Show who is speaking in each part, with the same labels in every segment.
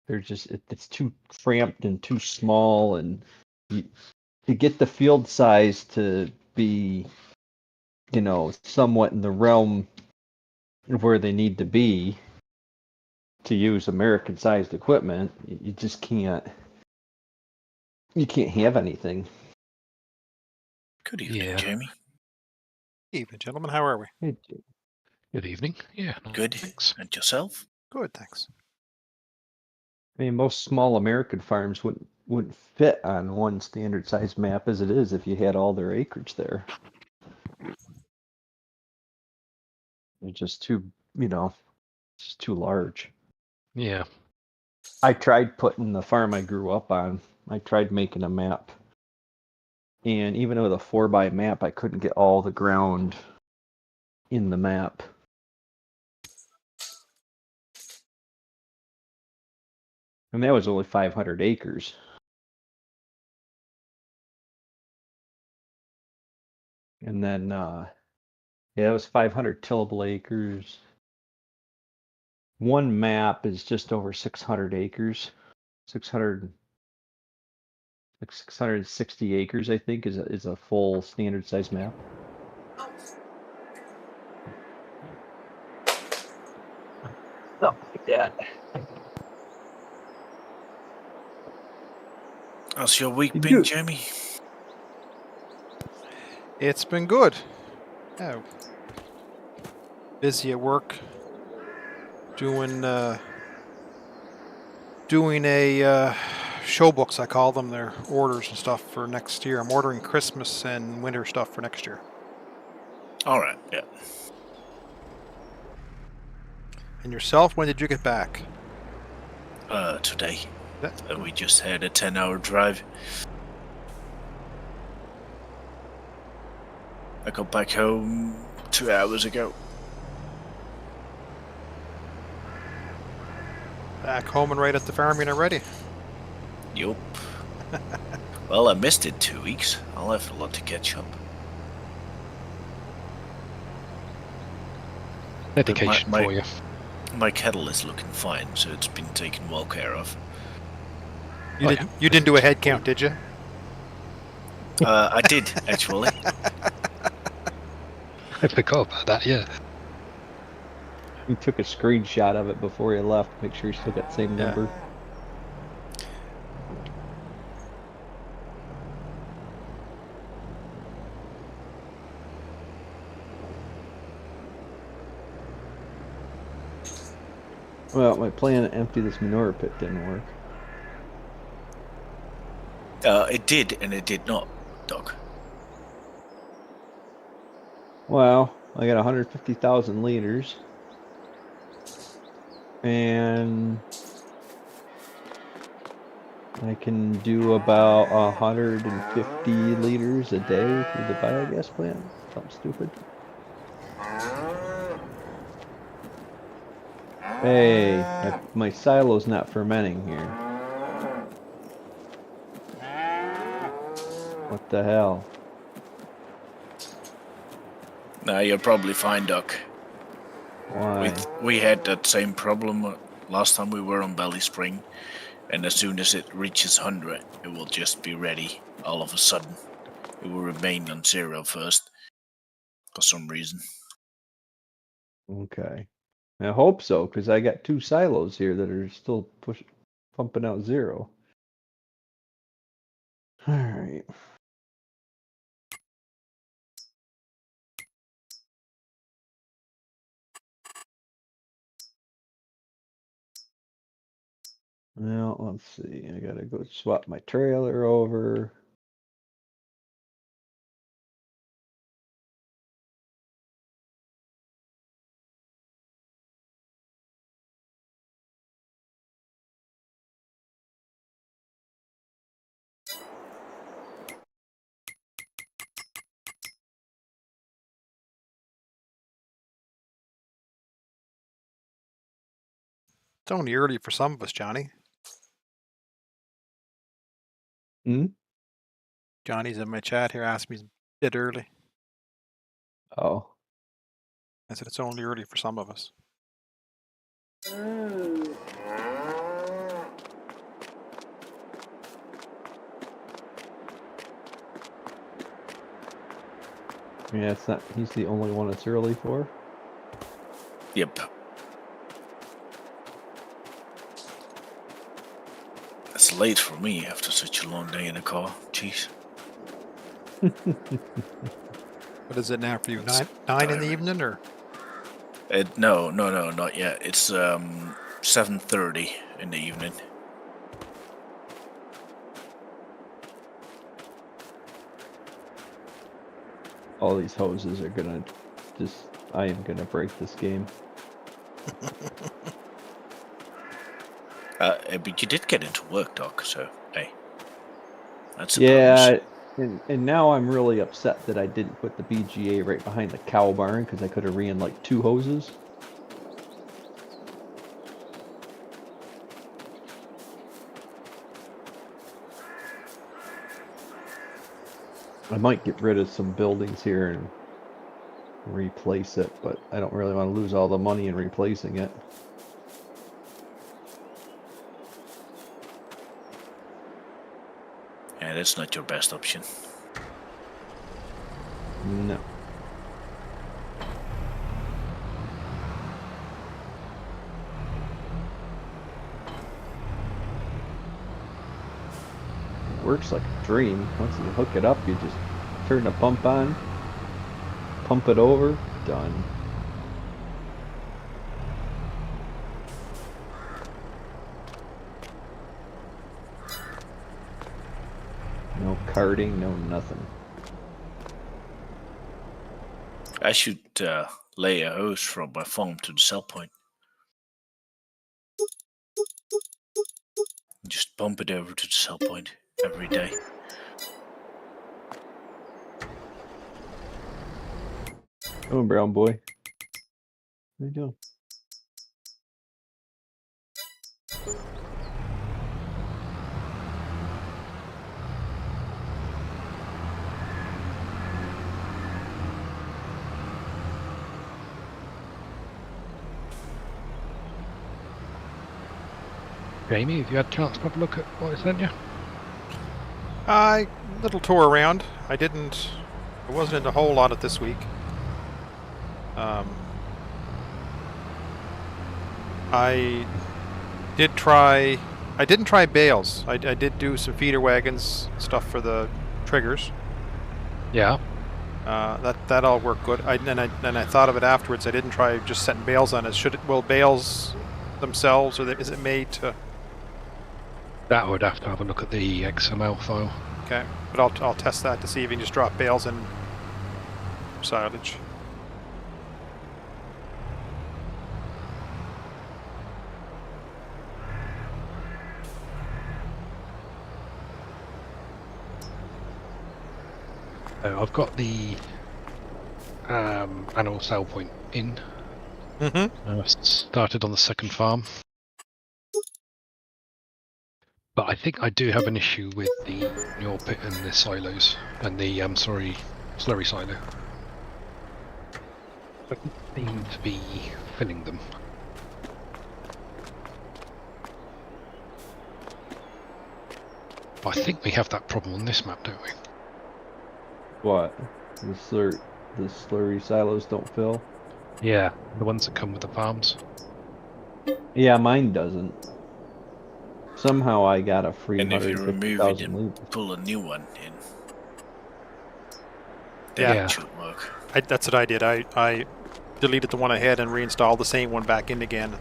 Speaker 1: They're just it's too cramped and too small, and to get the field size to be, somewhat in the realm of where they need to be to use American-sized equipment, you just can't. You can't have anything.
Speaker 2: Good evening, Jamie.
Speaker 3: Evening, gentlemen. How are we?
Speaker 1: Hey,
Speaker 4: Good evening. Yeah.
Speaker 2: Good.
Speaker 4: Thanks.
Speaker 2: And yourself?
Speaker 3: Good, thanks.
Speaker 1: I mean, most small American farms wouldn't fit on one standard size map as it is if you had all their acreage there. They're just too, just too large.
Speaker 4: Yeah.
Speaker 1: I tried putting the farm I grew up on. I tried making a map, and even with a 4x map, I couldn't get all the ground in the map. And that was only 500 acres. And then, it was 500 tillable acres. One map is just over 600 acres. 660 acres, I think, is a full standard size map. Something like that.
Speaker 2: How's your week been, Jamie?
Speaker 3: It's been good. Yeah. Busy at work. Doing a show books, I call them. They're orders and stuff for next year. I'm ordering Christmas and winter stuff for next year.
Speaker 2: All right, yeah.
Speaker 3: And yourself, when did you get back?
Speaker 2: Today. We just had a 10-hour drive. I got back home 2 hours ago.
Speaker 3: Back home and right at the farm unit already?
Speaker 2: Yup. Well, I missed it 2 weeks. I'll have a lot to catch up.
Speaker 4: Dedication for you.
Speaker 2: My kettle is looking fine, so it's been taken well care of.
Speaker 3: You didn't do a head count, did you?
Speaker 2: I did, actually.
Speaker 4: I forgot about that, yeah.
Speaker 1: He took a screenshot of it before he left, make sure he still got the same number. Well, my plan to empty this manure pit didn't work.
Speaker 2: It did, and it did not, Doc.
Speaker 1: Well, I got 150,000 liters. And I can do about 150 liters a day through the biogas plant. Something stupid. Hey, my silo's not fermenting here. What the hell?
Speaker 2: Nah, you're probably fine, Doc.
Speaker 1: Why?
Speaker 2: We had that same problem last time we were on BallySpring, and as soon as it reaches 100, it will just be ready all of a sudden. It will remain on 0 first, for some reason.
Speaker 1: Okay. I hope so, because I got 2 silos here that are still pumping out 0. All right. Well, let's see. I gotta go swap my trailer over.
Speaker 3: It's only early for some of us, Johnny. Johnny's in my chat here, asked me a bit early.
Speaker 1: Oh.
Speaker 3: I said it's only early for some of us.
Speaker 1: Yeah, it's not. He's the only one it's early for.
Speaker 2: Yep. It's late for me after such a long day in the car. Jeez.
Speaker 3: What is it now for you?
Speaker 2: It's
Speaker 3: Nine in the
Speaker 2: tiring.
Speaker 3: evening, or?
Speaker 2: No, not yet. It's 7:30 in the evening.
Speaker 1: All these hoses are gonna just. I am gonna break this game.
Speaker 2: But you did get into work, Doc. So hey, that's a
Speaker 1: Yeah, and now I'm really upset that I didn't put the BGA right behind the cow barn because I could have ran like 2 hoses. I might get rid of some buildings here and replace it, but I don't really want to lose all the money in replacing it.
Speaker 2: Yeah, that's not your best option.
Speaker 1: No. It works like a dream. Once you hook it up, you just turn the pump on, pump it over, done. No carding, no nothing.
Speaker 2: I should lay a hose from my farm to the sell point. Just pump it over to the sell point every day.
Speaker 1: Come on, brown boy. What are you doing?
Speaker 4: Jamie, have you had a chance to have a look at what I sent you?
Speaker 3: Little tour around. I wasn't into a whole lot of this week. I didn't try bales. I did do some feeder wagons stuff for the triggers.
Speaker 4: Yeah.
Speaker 3: That all worked good. And I thought of it afterwards. I didn't try just setting bales on it. Will bales themselves, or is it made to?
Speaker 4: That would have to have a look at the XML file.
Speaker 3: Okay, but I'll test that to see if you can just drop bales in silage.
Speaker 4: I've got the animal sale point in. Started on the second farm. But I think I do have an issue with the manure pit and the silos, and the slurry silo. I seem to be filling them. I think we have that problem on this map, don't we?
Speaker 1: What? The slurry silos don't fill?
Speaker 4: Yeah, the ones that come with the farms.
Speaker 1: Yeah, mine doesn't. Somehow I got a free
Speaker 2: And if you remove it
Speaker 1: 150,000
Speaker 2: and
Speaker 1: liters.
Speaker 2: pull a new one in,
Speaker 3: Yeah.
Speaker 2: that should work.
Speaker 3: That's what I did. I deleted the one I had and reinstalled the same one back in again.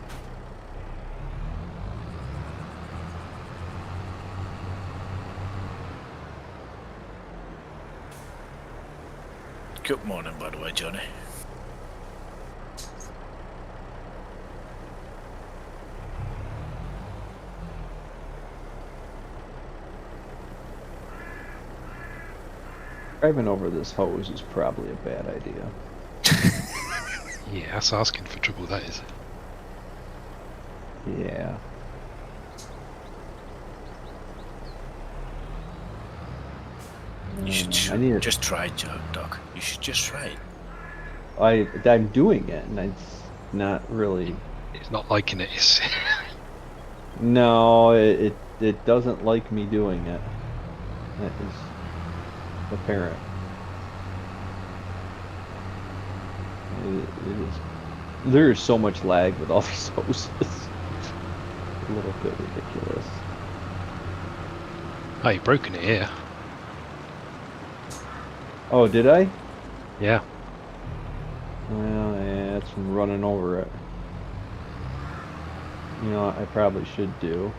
Speaker 2: Good morning, by the way, Johnny.
Speaker 1: Driving over this hose is probably a bad idea.
Speaker 4: Yeah, that's asking for trouble, that is.
Speaker 1: Yeah.
Speaker 2: You should
Speaker 1: I need it.
Speaker 2: just try it, Doc. You should just try it.
Speaker 1: I'm doing it, and it's not really.
Speaker 4: It's not liking it, is
Speaker 1: No, it doesn't like me doing it. That is apparent. It is. There is so much lag with all these hoses. A little bit ridiculous.
Speaker 4: Oh, you've broken it here.
Speaker 1: Oh, did I?
Speaker 4: Yeah.
Speaker 1: Well, yeah, it's from running over it. You know what I probably should do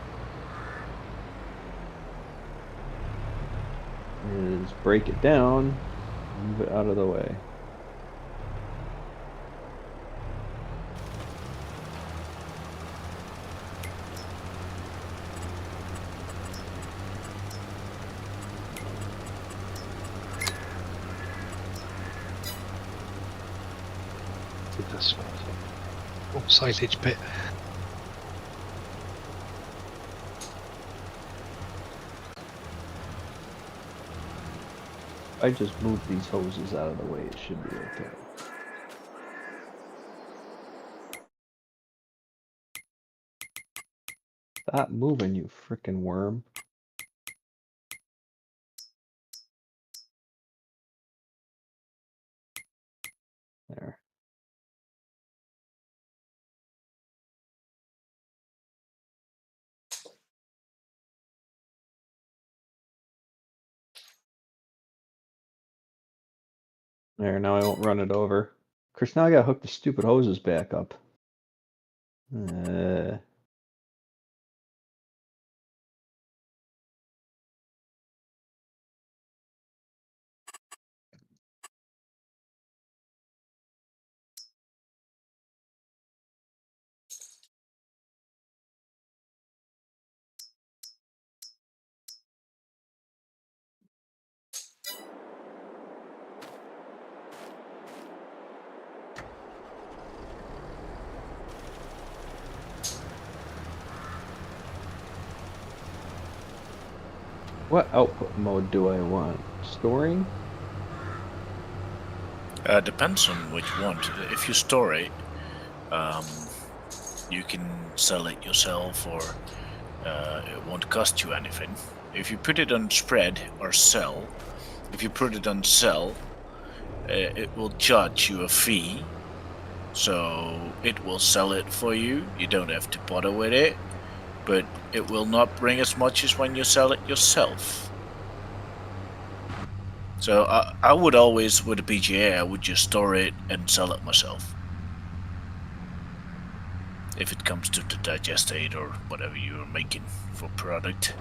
Speaker 1: is break it down, move it out of the way.
Speaker 4: With this silage pit.
Speaker 1: I just move these hoses out of the way, it should be okay. Stop moving, you frickin' worm. There. There, now I won't run it over. Chris, now I gotta hook the stupid hoses back up. What output mode do I want? Storing?
Speaker 2: Depends on which one. If you store it, you can sell it yourself, or it won't cost you anything. If you put it on spread or sell, if you put it on sell, it will charge you a fee. So it will sell it for you. You don't have to bother with it, but it will not bring as much as when you sell it yourself. So I would always, with a PGA, I would just store it and sell it myself. If it comes to the digestate or whatever you're making for product.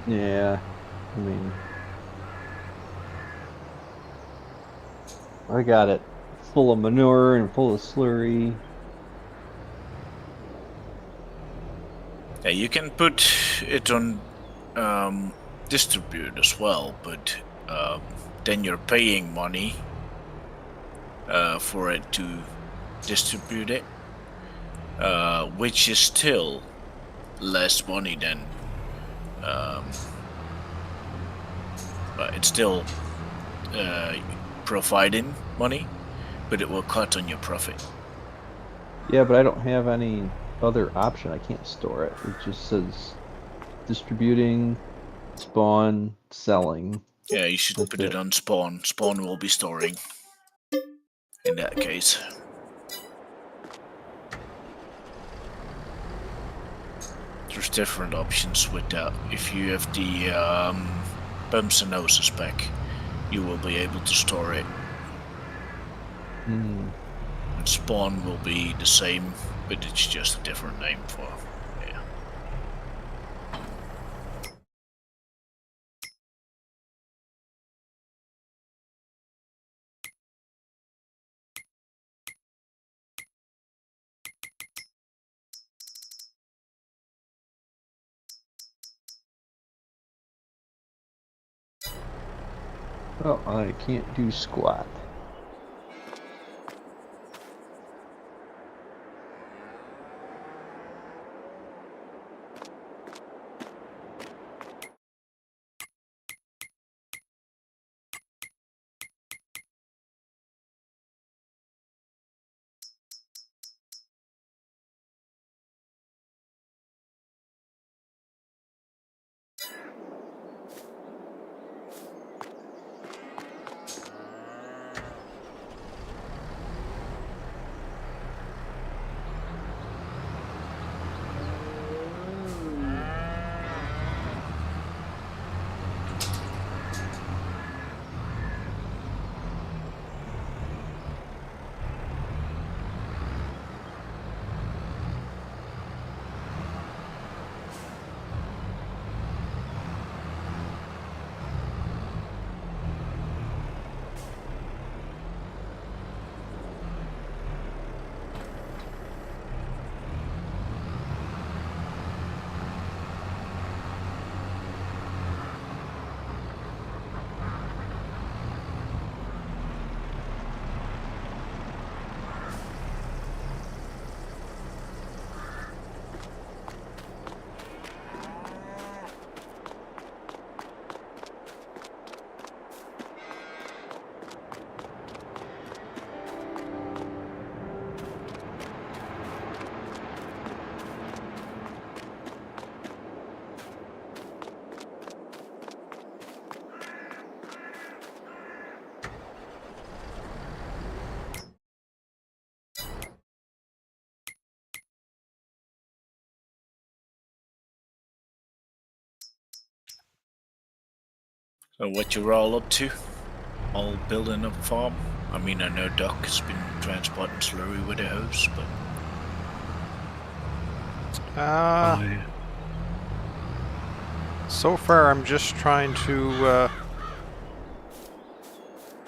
Speaker 1: Yeah, I mean, I got it full of manure and full of slurry.
Speaker 2: Yeah, you can put it on distribute as well, but then you're paying money for it to distribute it, which is still less money than, but it's still providing money, but it will cut on your profit.
Speaker 1: Yeah, but I don't have any other option. I can't store it. It just says distributing, spawn, selling.
Speaker 2: Yeah, you should put it on spawn. Spawn will be storing in that case. There's different options with that. If you have the bumps and noses pack, you will be able to store it.
Speaker 1: Hmm.
Speaker 2: And spawn will be the same, but it's just a different name for, yeah.
Speaker 1: Oh, I can't do squat.
Speaker 2: So what you're all up to? All building up farm? I mean, I know Doc has been transporting slurry with a hose, but
Speaker 3: So far, I'm just trying to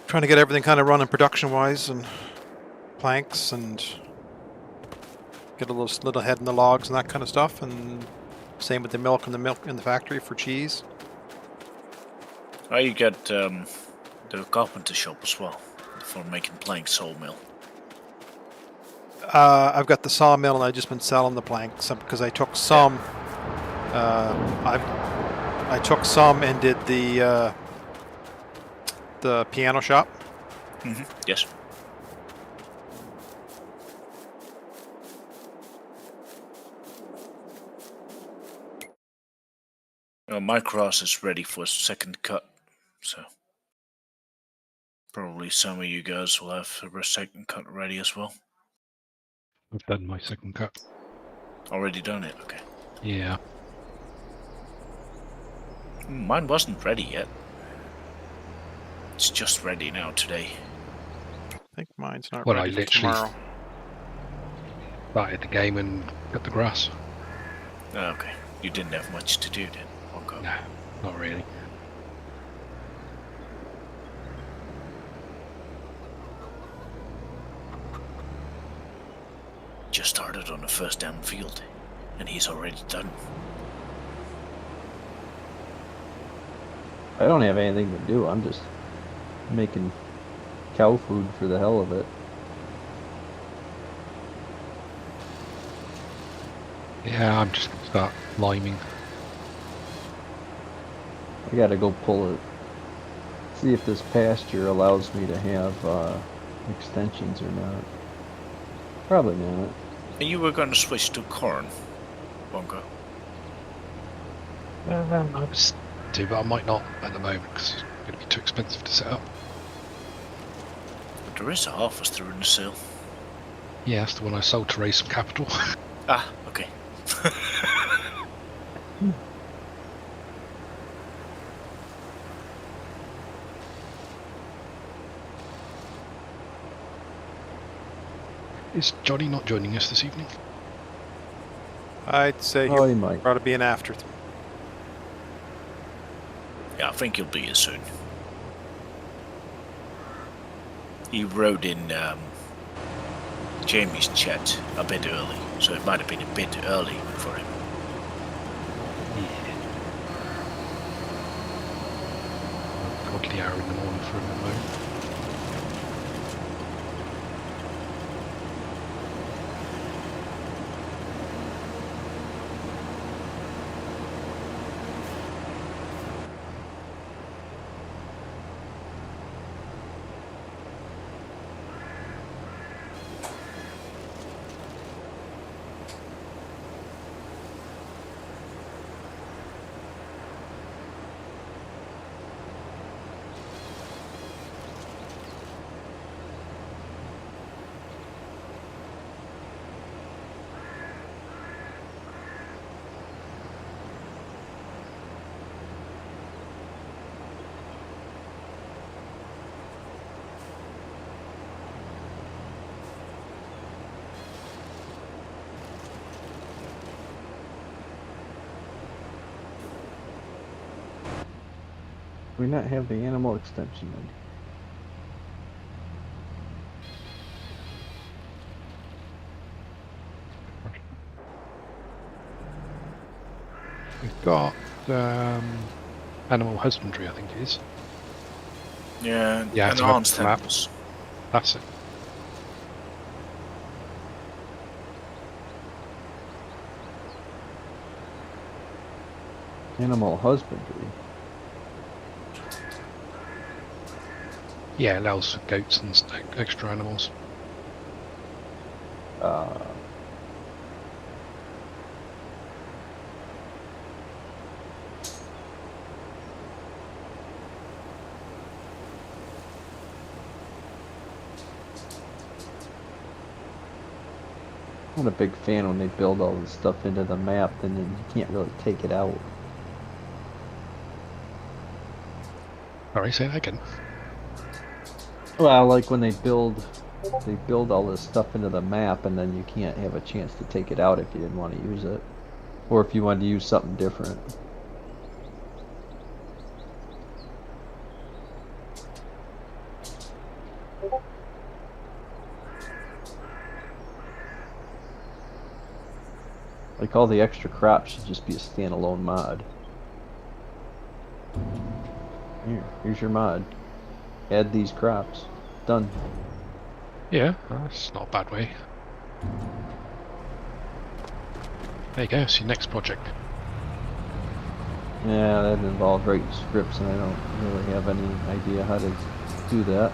Speaker 3: get everything kind of running production-wise, and planks, and get a little head in the logs and that kind of stuff. And same with the milk in the factory for cheese.
Speaker 2: oh, you got the carpenter shop as well for making plank sawmill.
Speaker 3: I've got the sawmill, and I've just been selling the planks because I took some. I took some and did the piano shop.
Speaker 2: Yes. Well, my cross is ready for second cut, so probably some of you guys will have a second cut ready as well.
Speaker 4: I've done my second cut.
Speaker 2: Already done it, okay.
Speaker 4: Yeah.
Speaker 2: Mine wasn't ready yet. It's just ready now today.
Speaker 3: I think mine's not
Speaker 4: Well,
Speaker 3: ready
Speaker 4: I
Speaker 3: for
Speaker 4: literally
Speaker 3: tomorrow.
Speaker 4: started the game and cut the grass.
Speaker 2: Oh, okay. You didn't have much to do then. Okay.
Speaker 4: No, not really.
Speaker 2: Just started on the first down field, and he's already done.
Speaker 1: I don't have anything to do. I'm just making cow food for the hell of it.
Speaker 4: Yeah, I'm just gonna start liming.
Speaker 1: I gotta go pull it. See if this pasture allows me to have extensions or not. Probably not.
Speaker 2: And you were going to switch to corn, Bongo.
Speaker 4: I was to, but I might not at the moment because it's going to be too expensive to set up.
Speaker 2: But there is a harvester in the sale.
Speaker 4: Yeah, that's the one I sold to raise some capital.
Speaker 2: Ah, okay.
Speaker 4: Is Johnny not joining us this evening?
Speaker 3: I'd say
Speaker 1: Oh,
Speaker 3: he
Speaker 1: he might.
Speaker 3: ought to be an after.
Speaker 2: Yeah, I think he'll be here soon. He wrote in Jamie's chat a bit early, so it might have been a bit early for him.
Speaker 4: Yeah. Godly hour in the morning for him at the moment.
Speaker 1: We not have the animal extension in.
Speaker 4: We've got animal husbandry, I think it is.
Speaker 2: Yeah,
Speaker 4: Yeah, it's
Speaker 2: enhanced
Speaker 4: a map.
Speaker 2: animals.
Speaker 4: That's it.
Speaker 1: Animal husbandry.
Speaker 4: Yeah, it allows for goats and extra animals.
Speaker 1: I'm not a big fan when they build all this stuff into the map, then you can't really take it out.
Speaker 4: Sorry, say that again.
Speaker 1: Well, like when they build all this stuff into the map, and then you can't have a chance to take it out if you didn't want to use it, or if you wanted to use something different. Like all the extra crops should just be a standalone mod. Here's your mod. Add these crops. Done.
Speaker 4: Yeah, that's not a bad way. There you go, it's your next project.
Speaker 1: Yeah, that involves writing scripts, and I don't really have any idea how to do that.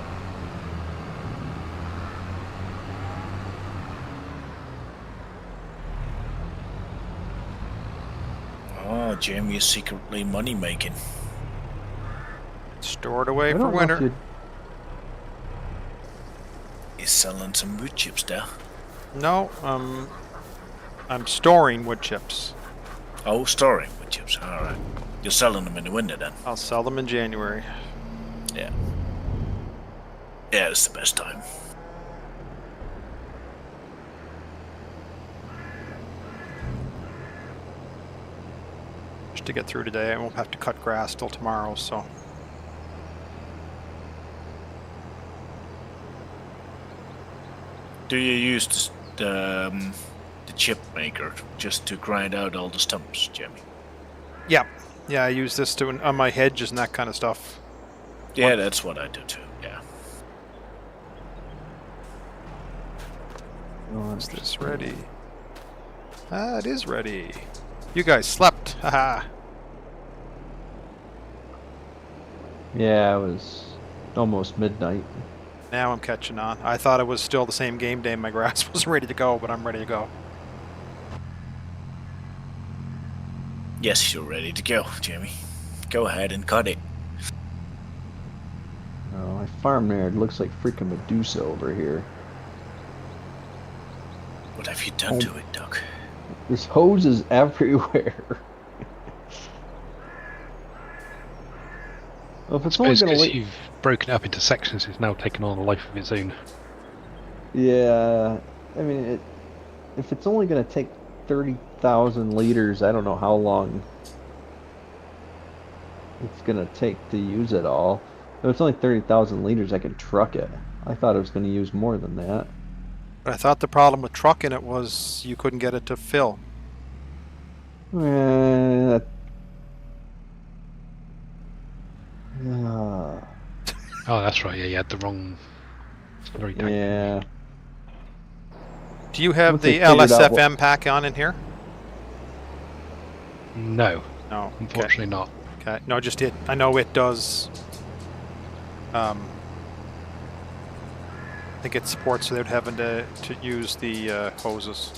Speaker 2: Oh, Jamie is secretly money making.
Speaker 3: Stored away
Speaker 1: I
Speaker 3: for
Speaker 1: don't know if
Speaker 3: winter.
Speaker 1: you'd-
Speaker 2: He's selling some wood chips there.
Speaker 3: No, I'm storing wood chips.
Speaker 2: Oh, storing wood chips. All right. You're selling them in the winter then.
Speaker 3: I'll sell them in January.
Speaker 2: Yeah. Yeah, it's the best time.
Speaker 3: Just to get through today, I won't have to cut grass till tomorrow, so.
Speaker 2: Do you use the chip maker just to grind out all the stumps, Jamie?
Speaker 3: Yeah. Yeah, I use this to on my hedges and that kind of stuff.
Speaker 2: Yeah, that's what I do too. Yeah.
Speaker 3: Is this ready? Ah, it is ready. You guys slept. Haha.
Speaker 1: Yeah, it was almost midnight.
Speaker 3: Now I'm catching on. I thought it was still the same game day. My grass was ready to go, but I'm ready to go.
Speaker 2: Yes, you're ready to go, Jamie. Go ahead and cut it.
Speaker 1: Oh, my farm there, it looks like freaking Medusa over here.
Speaker 2: What have you done to it, Doc?
Speaker 1: There's hoses everywhere. Well, if
Speaker 4: I
Speaker 1: it's only
Speaker 4: suppose
Speaker 1: gonna
Speaker 4: because
Speaker 1: wait.
Speaker 4: you've broken it up into sections, it's now taken on a life of its own.
Speaker 1: Yeah, I mean, if it's only gonna take 30,000 liters, I don't know how long it's gonna take to use it all. If it's only 30,000 liters, I can truck it. I thought it was gonna use more than that.
Speaker 3: But I thought the problem with trucking it was you couldn't get it to fill.
Speaker 1: That,
Speaker 4: Oh, that's right, yeah, you had the wrong slurry tank.
Speaker 1: yeah.
Speaker 3: Do you have
Speaker 1: Once they
Speaker 3: the
Speaker 1: figured out
Speaker 3: LSFM pack on in here?
Speaker 4: No,
Speaker 3: No. Okay.
Speaker 4: unfortunately not.
Speaker 3: Okay. No, just it. I know it does. I think it supports without having to use the hoses.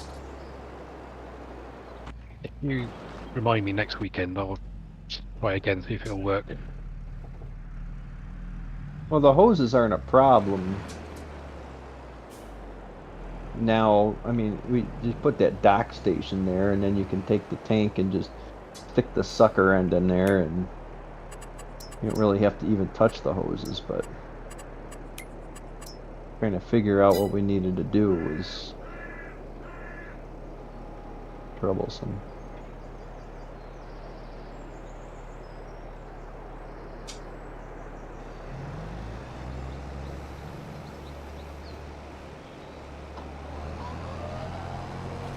Speaker 4: If you remind me next weekend, I'll try again, see if it'll work.
Speaker 1: Well, the hoses aren't a problem. Now, I mean, we just put that dock station there, and then you can take the tank and just stick the sucker end in there, and you don't really have to even touch the hoses. But trying to figure out what we needed to do was troublesome.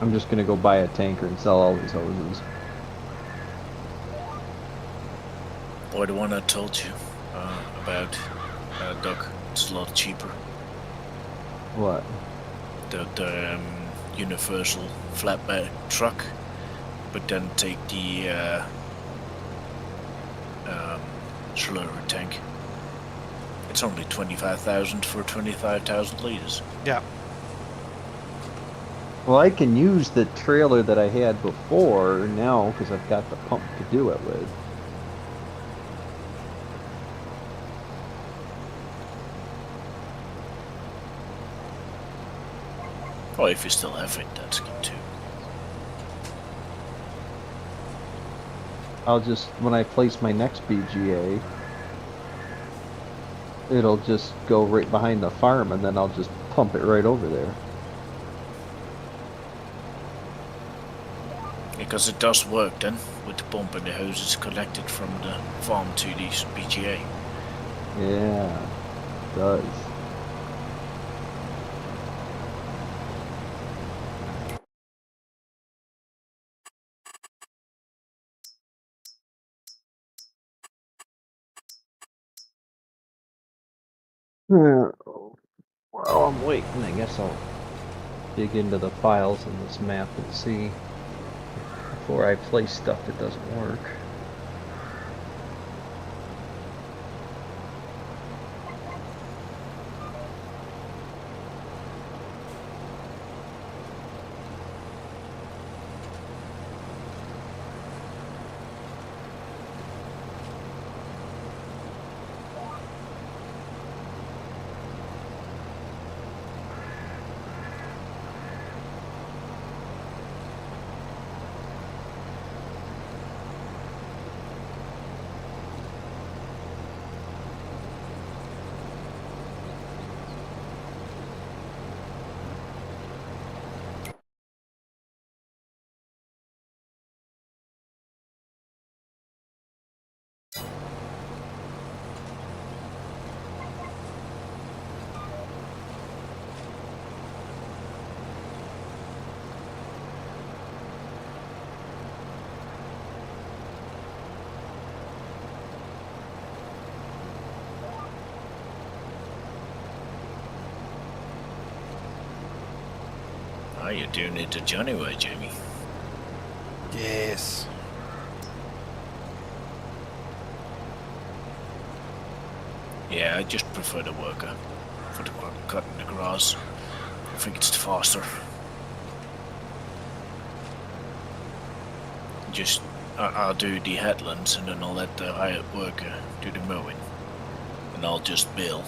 Speaker 1: I'm just gonna go buy a tanker and sell all these hoses.
Speaker 2: Or the one I told you about, Doc. It's a lot cheaper.
Speaker 1: What?
Speaker 2: The universal flatbed truck, but then take the slurry tank. It's only 25,000 for 25,000 liters.
Speaker 3: Yeah.
Speaker 1: Well, I can use the trailer that I had before now because I've got the pump to do it with.
Speaker 2: Or if you still have it, that's good too.
Speaker 1: I'll just, when I place my next BGA, it'll just go right behind the farm, and then I'll just pump it right over there.
Speaker 2: Because it does work then, with the pump and the hoses connected from the farm to the PGA.
Speaker 1: Yeah, it does. While I'm waiting, I guess I'll dig into the files in this map and see before I place stuff that doesn't work.
Speaker 2: Oh, you're doing it the Johnny way, Jamie.
Speaker 3: Yes.
Speaker 2: Yeah, I just prefer the worker for the cutting the grass. I think it's faster. Just, I'll do the headlands and then I'll let the hired worker do the mowing. And I'll just bill.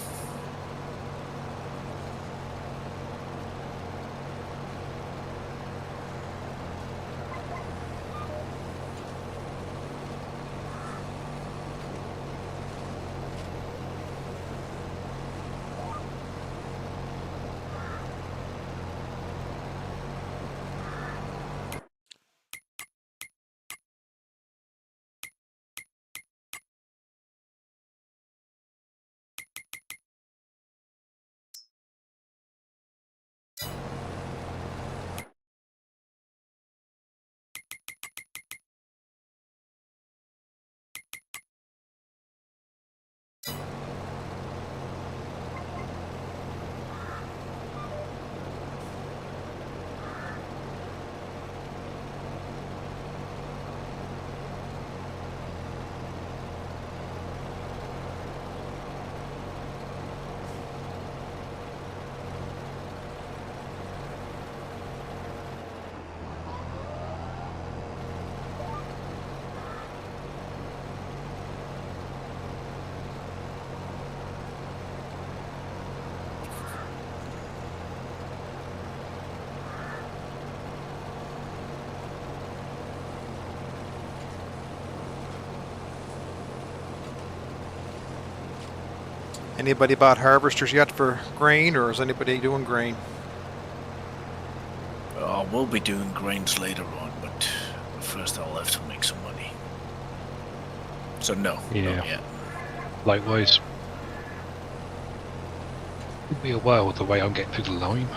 Speaker 3: Anybody bought harvesters yet for grain, or is anybody doing grain?
Speaker 2: We'll be doing grains later on, but first I'll have to make some money. So no,
Speaker 4: Yeah.
Speaker 2: not yet.
Speaker 4: Likewise. It'll be a while the way I'm getting through the lime.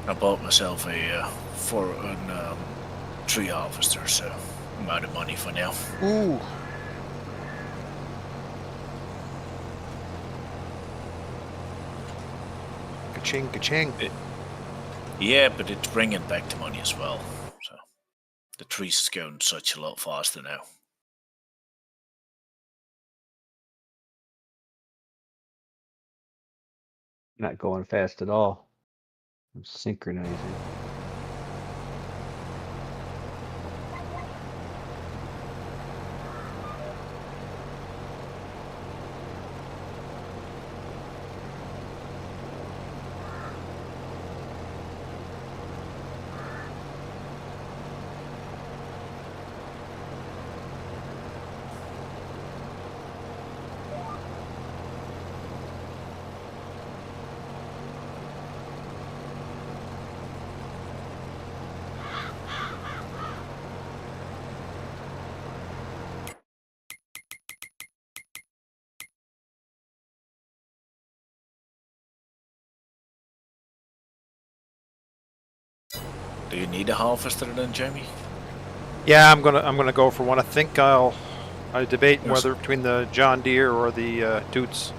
Speaker 2: I bought myself a tree harvester, so I'm out of money for now.
Speaker 3: Ooh. Ka-ching, ka-ching.
Speaker 2: Yeah, but it's bringing back the money as well. So the trees is going such a lot faster now.
Speaker 1: Not going fast at all. I'm synchronizing.
Speaker 2: Do you need a harvester then, Jamie?
Speaker 3: Yeah, I'm gonna go for one. I think I debate
Speaker 2: Yes.
Speaker 3: whether between the John Deere or the Toots.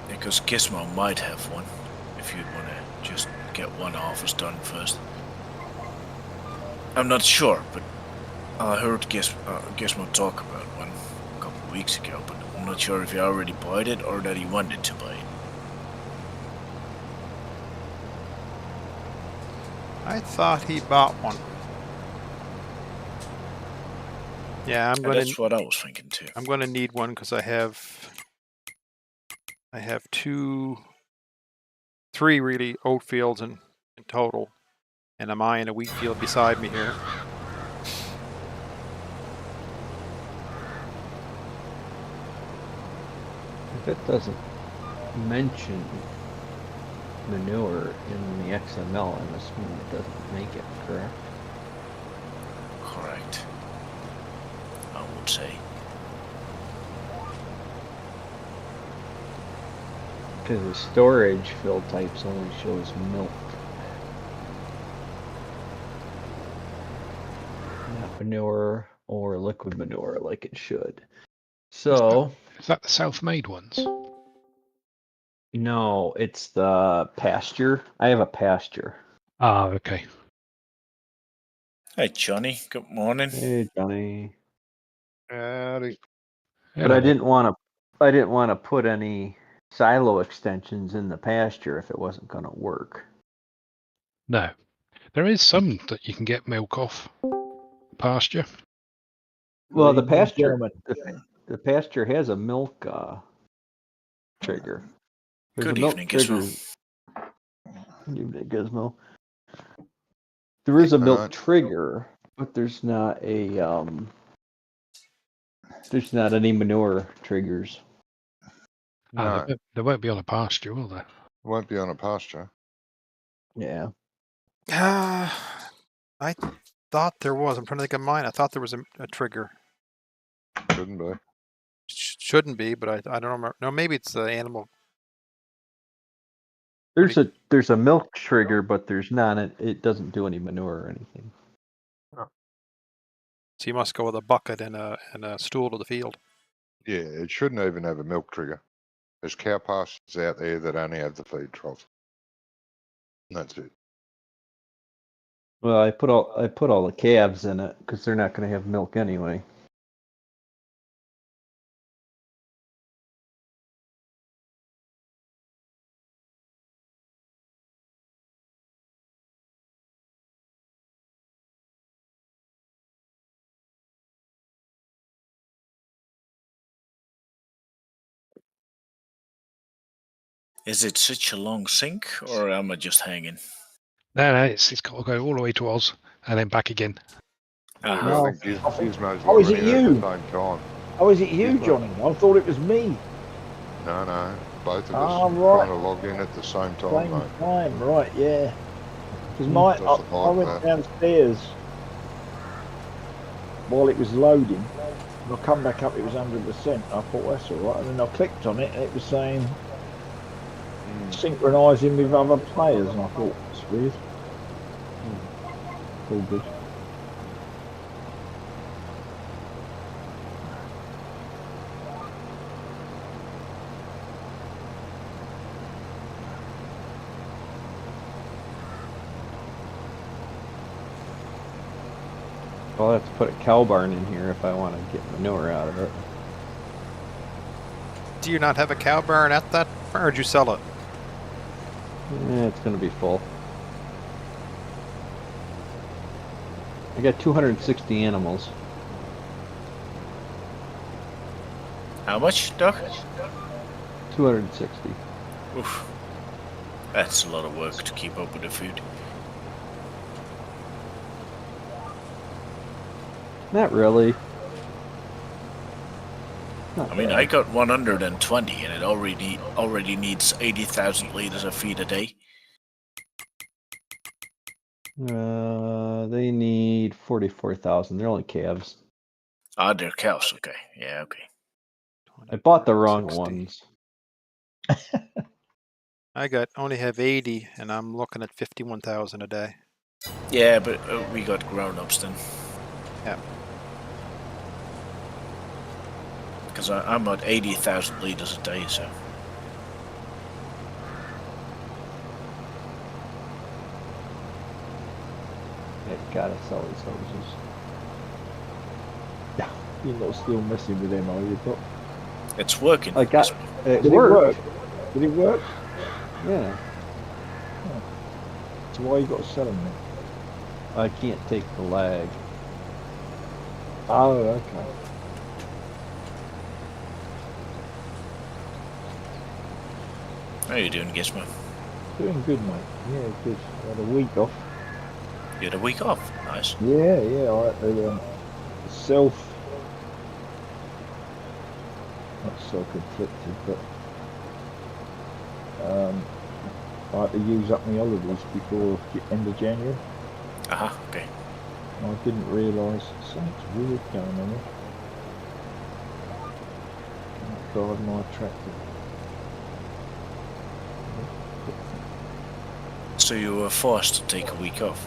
Speaker 2: Because Gizmo might have one, if you want to just get one harvest done first. I'm not sure, but I heard Gizmo talk about one a couple of weeks ago, but I'm not sure if he already bought it or that he wanted to buy it.
Speaker 3: I thought he bought one. Yeah,
Speaker 2: That's what I was thinking too.
Speaker 3: I'm gonna need one because I have three really oat fields in total, and I'm eyeing a wheat field beside me here.
Speaker 1: If it doesn't mention manure in the XML, I'm assuming it doesn't make it, correct?
Speaker 2: Correct. I would say.
Speaker 1: Because the storage field types only shows milk. Not manure or liquid manure like it should. So,
Speaker 4: Is that the self-made ones?
Speaker 1: no, it's the pasture. I have a pasture.
Speaker 4: Ah, okay.
Speaker 2: Hey, Johnny. Good morning.
Speaker 1: Hey, Johnny. But
Speaker 4: Hello
Speaker 1: I
Speaker 4: there.
Speaker 1: didn't want to put any silo extensions in the pasture if it wasn't going to work.
Speaker 4: No, there is some that you can get milk off pasture.
Speaker 1: Well, the
Speaker 5: Ladies and
Speaker 1: pasture,
Speaker 5: gentlemen.
Speaker 1: the pasture has a milk trigger. There's
Speaker 2: Good
Speaker 1: a milk
Speaker 2: evening,
Speaker 1: trigger.
Speaker 2: Gizmo.
Speaker 1: Good evening, Gizmo. There is a milk trigger, but there's not any manure triggers.
Speaker 4: Ah,
Speaker 6: No,
Speaker 4: they won't be on a pasture, will they?
Speaker 6: won't be on a pasture.
Speaker 1: Yeah.
Speaker 3: I thought there was. I'm trying to think of mine. I thought there was a trigger.
Speaker 6: Shouldn't be.
Speaker 3: Shouldn't be, but I don't remember. No, maybe it's the animal.
Speaker 1: There's a milk trigger, but there's not. It doesn't do any manure or anything.
Speaker 3: So you must go with a bucket and a stool to the field.
Speaker 6: Yeah, it shouldn't even have a milk trigger. There's cow pastures out there that only have the feed trough. And that's it.
Speaker 1: Well, I put all the calves in it because they're not going to have milk anyway.
Speaker 2: Is it such a long sink, or am I just hanging?
Speaker 4: No, it's got to go all the way to Oz and then back again.
Speaker 2: Ah,
Speaker 5: No.
Speaker 6: I think Gizmo's
Speaker 5: Oh, is it
Speaker 6: logging in at
Speaker 5: you?
Speaker 6: the same time.
Speaker 5: Oh, is it you,
Speaker 6: Gizmo.
Speaker 5: Johnny? I thought it was me.
Speaker 6: No, both of us
Speaker 5: Ah, right.
Speaker 6: trying to log in at the same time,
Speaker 5: Same
Speaker 6: mate.
Speaker 5: time, right? Yeah. Because
Speaker 6: Doesn't
Speaker 5: I
Speaker 6: like
Speaker 5: went
Speaker 6: that.
Speaker 5: downstairs while it was loading. And I come back up, it was 100%. I thought that's all right, and then I clicked on it, and it was saying synchronising with other players, and I thought that's weird. All good.
Speaker 1: I'll have to put a cow barn in here if I want to get manure out of it.
Speaker 3: Do you not have a cow barn at that farm, or did you sell it?
Speaker 1: It's going to be full. I got 260 animals.
Speaker 2: how much, Doc?
Speaker 1: 260.
Speaker 2: Oof. That's a lot of work to keep up with the food.
Speaker 1: Not really.
Speaker 2: I mean, I got 120, and it already needs 80,000 liters of feed a day.
Speaker 1: They need 44,000. They're only calves.
Speaker 2: Ah, they're cows. Okay, yeah, okay.
Speaker 1: I bought the wrong
Speaker 3: 60.
Speaker 1: ones.
Speaker 3: I only have 80, and I'm looking at 51,000 a day.
Speaker 2: Yeah, but we got grown-ups then.
Speaker 3: Yeah.
Speaker 2: Because I'm at 80,000 liters a day, so.
Speaker 5: Yeah, gotta sell his hoses. Yeah, you're not still messing with them, are you, Doc?
Speaker 2: It's working.
Speaker 1: I got it.
Speaker 5: Did
Speaker 1: Worked.
Speaker 5: it work? Did it work?
Speaker 1: Yeah.
Speaker 5: So why you got to sell them then?
Speaker 1: I can't take the lag.
Speaker 5: Oh, okay.
Speaker 2: How you doing, Gizmo?
Speaker 5: Doing good, mate. Yeah, good. I had a week off.
Speaker 2: You had a week off. Nice.
Speaker 5: Yeah, I had to not self-inflicted, but I had to use up my holidays before the end of January.
Speaker 2: Uh-huh, okay.
Speaker 5: I didn't realise something's weird going on here. I'm driving my tractor.
Speaker 2: So you were forced to take a week off.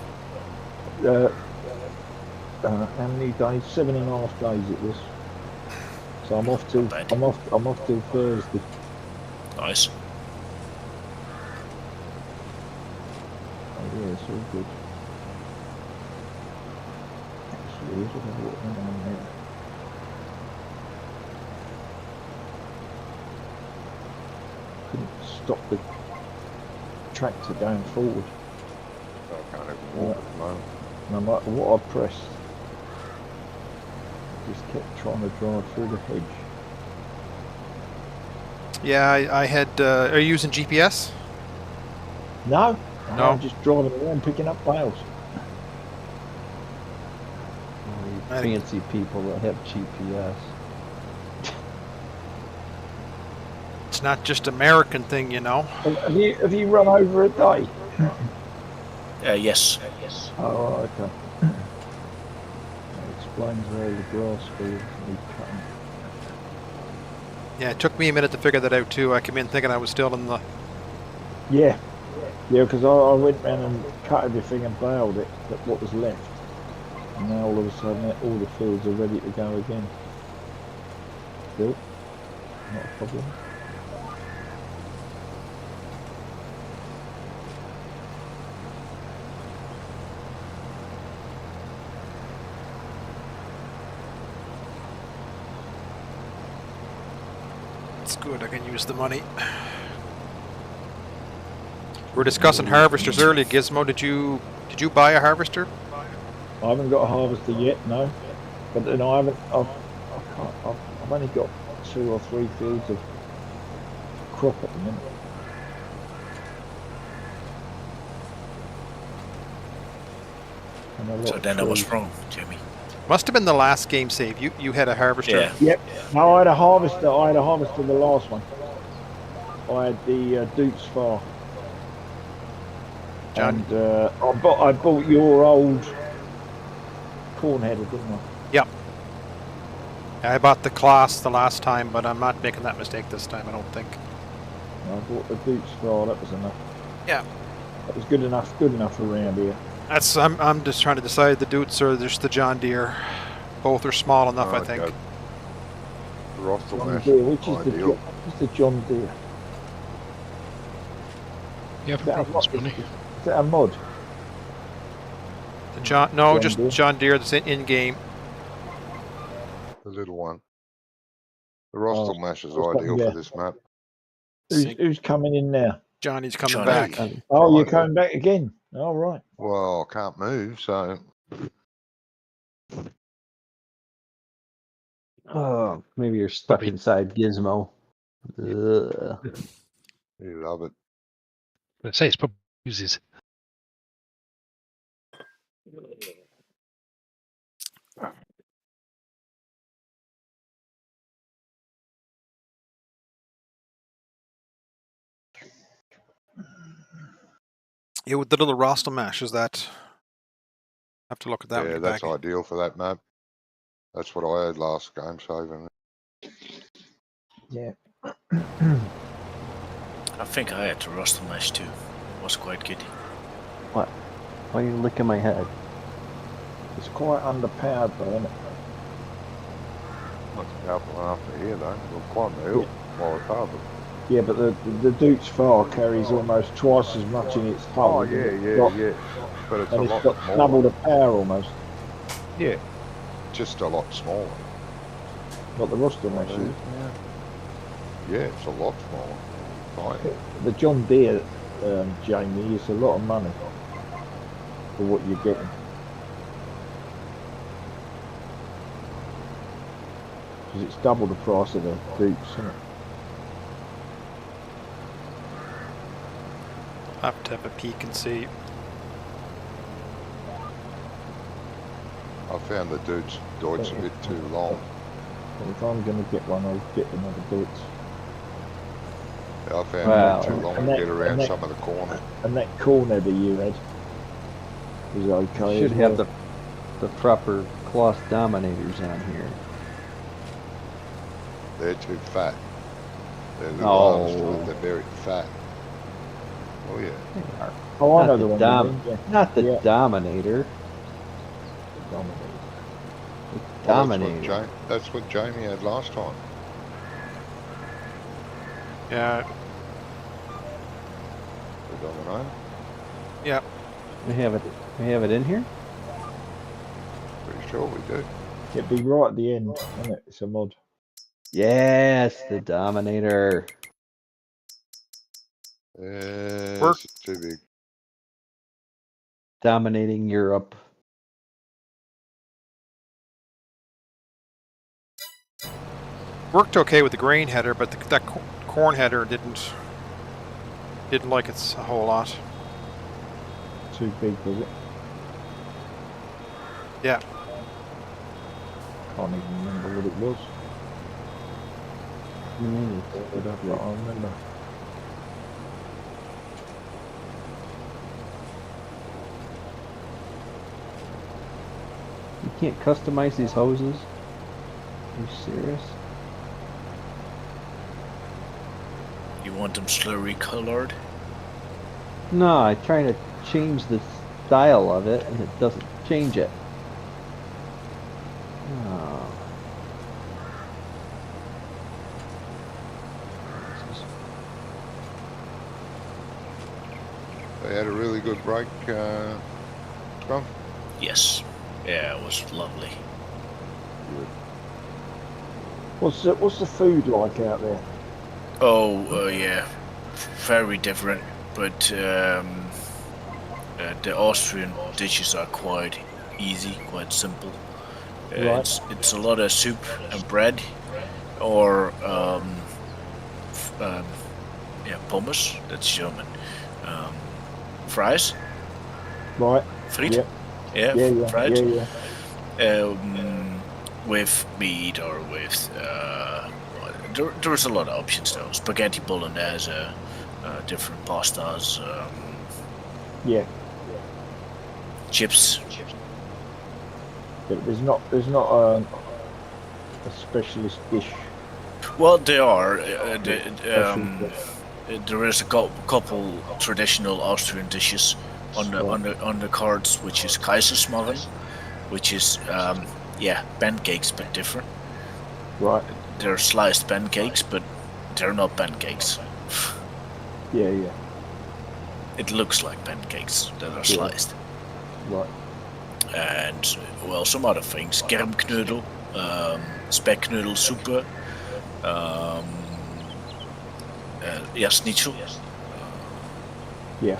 Speaker 5: How many days? 7.5 days it was. So I'm off till
Speaker 2: Not bad.
Speaker 5: I'm off till Thursday.
Speaker 2: Nice.
Speaker 5: Oh yeah, it's all good. That's weird. I don't know what went on there. Couldn't stop the tractor going forward.
Speaker 6: I can't even walk at the moment.
Speaker 5: No matter what I pressed, I just kept trying to drive through the hedge.
Speaker 3: Yeah, I had. Are you using GPS?
Speaker 5: No,
Speaker 3: No.
Speaker 5: I'm just driving around picking up bales.
Speaker 1: All you
Speaker 3: I think-
Speaker 1: fancy people that have GPS.
Speaker 3: It's not just American thing, you know.
Speaker 5: Have you run over a day?
Speaker 2: Yes.
Speaker 5: Oh, okay. That explains where the grass fields need cutting.
Speaker 3: Yeah, it took me a minute to figure that out too. I came in thinking I was still in the.
Speaker 5: Yeah, because I went round and cut everything and baled it, what was left. And now all of a sudden all the fields are ready to go again. Still, not a problem.
Speaker 3: It's good. I can use the money. We're discussing harvesters earlier. Gizmo, did you buy a harvester?
Speaker 5: I haven't got a harvester yet, no. But then I haven't. I've only got 2 or 3 fields of crop at the minute. And a lot
Speaker 2: So
Speaker 5: of
Speaker 2: then I was
Speaker 5: trees.
Speaker 2: wrong, Jimmy.
Speaker 3: Must have been the last game save. You had a harvester.
Speaker 2: Yeah.
Speaker 5: Yep. No, I had a harvester. The last one. I had the Dukes Far.
Speaker 3: John.
Speaker 5: And I bought your old corn header, didn't I?
Speaker 3: Yep. I bought the class the last time, but I'm not making that mistake this time. I don't think.
Speaker 5: I bought the Dukes Far. That was enough.
Speaker 3: Yeah.
Speaker 5: That was good enough. Good enough around here.
Speaker 3: That's. I'm just trying to decide the Dutes or just the John Deere. Both are small enough, I
Speaker 6: I'd
Speaker 3: think.
Speaker 6: go Rostel
Speaker 5: John
Speaker 6: mash,
Speaker 5: Deere, which is
Speaker 6: ideal.
Speaker 5: the John Deere?
Speaker 4: You have
Speaker 5: Is
Speaker 4: a
Speaker 5: that a
Speaker 4: problem,
Speaker 5: mod?
Speaker 4: Sprinny.
Speaker 5: Is that a mod?
Speaker 3: The John. No,
Speaker 5: John
Speaker 3: just
Speaker 5: Deere.
Speaker 3: John Deere. That's in game.
Speaker 6: The little one. The Rostel mash is
Speaker 5: what's that?
Speaker 6: ideal
Speaker 5: Yeah.
Speaker 6: for this map.
Speaker 5: Who's coming in now?
Speaker 3: Johnny's coming
Speaker 2: Johnny.
Speaker 3: back.
Speaker 5: Oh, you're
Speaker 6: Right.
Speaker 5: coming back again. All right.
Speaker 6: Well, I can't move, so
Speaker 1: Oh, maybe you're stuck
Speaker 4: Probably-
Speaker 1: inside Gizmo. Ugh.
Speaker 6: you love it.
Speaker 4: Let's say it's probably uses.
Speaker 3: Yeah, with the little Rostel mash, is that? I have to look at that when
Speaker 6: Yeah,
Speaker 3: you get
Speaker 6: that's
Speaker 3: back.
Speaker 6: ideal for that map. That's what I had last game saving.
Speaker 5: Yeah.
Speaker 2: I think I had to roster mash too. It was quite good.
Speaker 1: What? Why are you licking my head?
Speaker 5: It's quite underpowered though, isn't it?
Speaker 6: Not powerful enough to hear though. We'll climb the hill while it's harder.
Speaker 5: Yeah, but the Duke's Fire carries almost twice as much in its hull.
Speaker 6: Oh
Speaker 5: and
Speaker 6: yeah,
Speaker 5: it's
Speaker 6: yeah,
Speaker 5: got-
Speaker 6: yeah. But it's
Speaker 5: And
Speaker 6: a
Speaker 5: it's
Speaker 6: lot
Speaker 5: got
Speaker 6: smaller.
Speaker 5: double the power almost.
Speaker 6: Yeah, just a lot smaller.
Speaker 5: Got the roster
Speaker 6: Like
Speaker 5: machine.
Speaker 6: that, yeah, it's a lot smaller. Tiny.
Speaker 5: The John Deere, Jamie, is a lot of money for what you're getting. Because it's double the price of the Dukes, isn't it?
Speaker 3: I'll have to have a peek and see.
Speaker 6: I found the dude's Deutz a bit too long.
Speaker 5: But if I'm going to get one, I'll get another Dukes.
Speaker 6: Yeah, I found
Speaker 1: Wow.
Speaker 6: it too long
Speaker 5: And
Speaker 6: to
Speaker 5: that-
Speaker 6: get around
Speaker 5: and that-
Speaker 6: some of the corners.
Speaker 5: And that corner that you had was okay.
Speaker 1: Should
Speaker 5: as
Speaker 1: have
Speaker 5: well.
Speaker 1: the proper cloth dominators on here.
Speaker 6: They're too fat. They're little arms,
Speaker 1: Oh.
Speaker 6: but they're very fat. Oh yeah.
Speaker 1: They are.
Speaker 5: Oh, I
Speaker 1: Not
Speaker 5: know
Speaker 1: the
Speaker 5: the one
Speaker 1: dom-
Speaker 5: you mean, yeah.
Speaker 1: Not the
Speaker 5: Yeah.
Speaker 1: Dominator.
Speaker 5: Dominator.
Speaker 1: The
Speaker 6: Well,
Speaker 1: Dominator.
Speaker 6: that's what Jamie had last time.
Speaker 3: Yeah,
Speaker 6: The Domino.
Speaker 1: We have it. We have it in here.
Speaker 6: Pretty sure we do.
Speaker 5: It'd be right at the end, isn't it? It's a mod.
Speaker 1: Yes, the Dominator.
Speaker 6: It's too big.
Speaker 1: Dominating Europe.
Speaker 3: worked okay with the grain header, but that corn header didn't like it a whole lot.
Speaker 5: Too big, was it?
Speaker 3: Yeah.
Speaker 5: Can't even remember what it was. But I remember.
Speaker 1: You can't customize these hoses? Are you serious?
Speaker 2: You want them slurry colored?
Speaker 1: No, I try to change the style of it and it doesn't change it. Oh.
Speaker 6: They had a really good break, Scrum.
Speaker 2: Yes. Yeah, it was lovely.
Speaker 5: What's the food like out there?
Speaker 2: Oh, yeah. Very different, but the Austrian dishes are quite easy, quite simple.
Speaker 5: Right.
Speaker 2: It's a lot of soup and bread, or yeah, pommes. That's German. Fries,
Speaker 5: Right.
Speaker 2: fried.
Speaker 5: Yeah.
Speaker 2: Yeah,
Speaker 5: Yeah.
Speaker 2: fried.
Speaker 5: Yeah. Yeah.
Speaker 2: With meat or with there's a lot of options though. Spaghetti bolognese, different pastas,
Speaker 5: Yeah.
Speaker 2: chips.
Speaker 5: But there's not a specialist dish.
Speaker 2: Well, they are.
Speaker 5: Special dish.
Speaker 2: There is a couple traditional Austrian dishes on the cards, which is Kaiserschmarrn, which is yeah, pancakes but different.
Speaker 5: Right.
Speaker 2: They're sliced pancakes, but they're not pancakes.
Speaker 5: Yeah. Yeah.
Speaker 2: It looks like pancakes that are sliced.
Speaker 5: Right.
Speaker 2: And well, some other things: Germknödel, Spekknödelsuppe, yeah, Schnitzel.
Speaker 5: Yeah.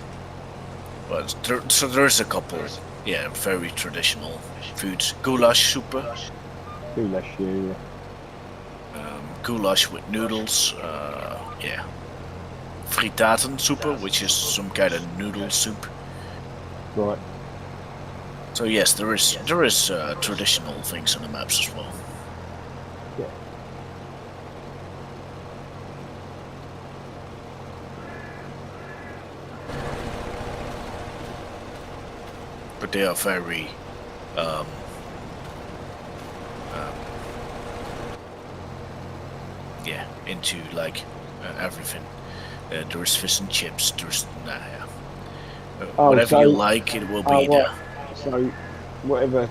Speaker 2: But so there's a couple, yeah, very traditional foods. Goulash soup,
Speaker 5: Goulash. Yeah.
Speaker 2: goulash with noodles, yeah. Fritatensuppe, which is some kind of noodle soup.
Speaker 5: Right.
Speaker 2: So yes, there is traditional things on the maps as well.
Speaker 5: Yeah.
Speaker 2: But they are very yeah, into like everything. There's fish and chips. There's
Speaker 5: Oh,
Speaker 2: Whatever you
Speaker 5: so-
Speaker 2: like, it will be
Speaker 5: Oh,
Speaker 2: there.
Speaker 5: right. So, whatever.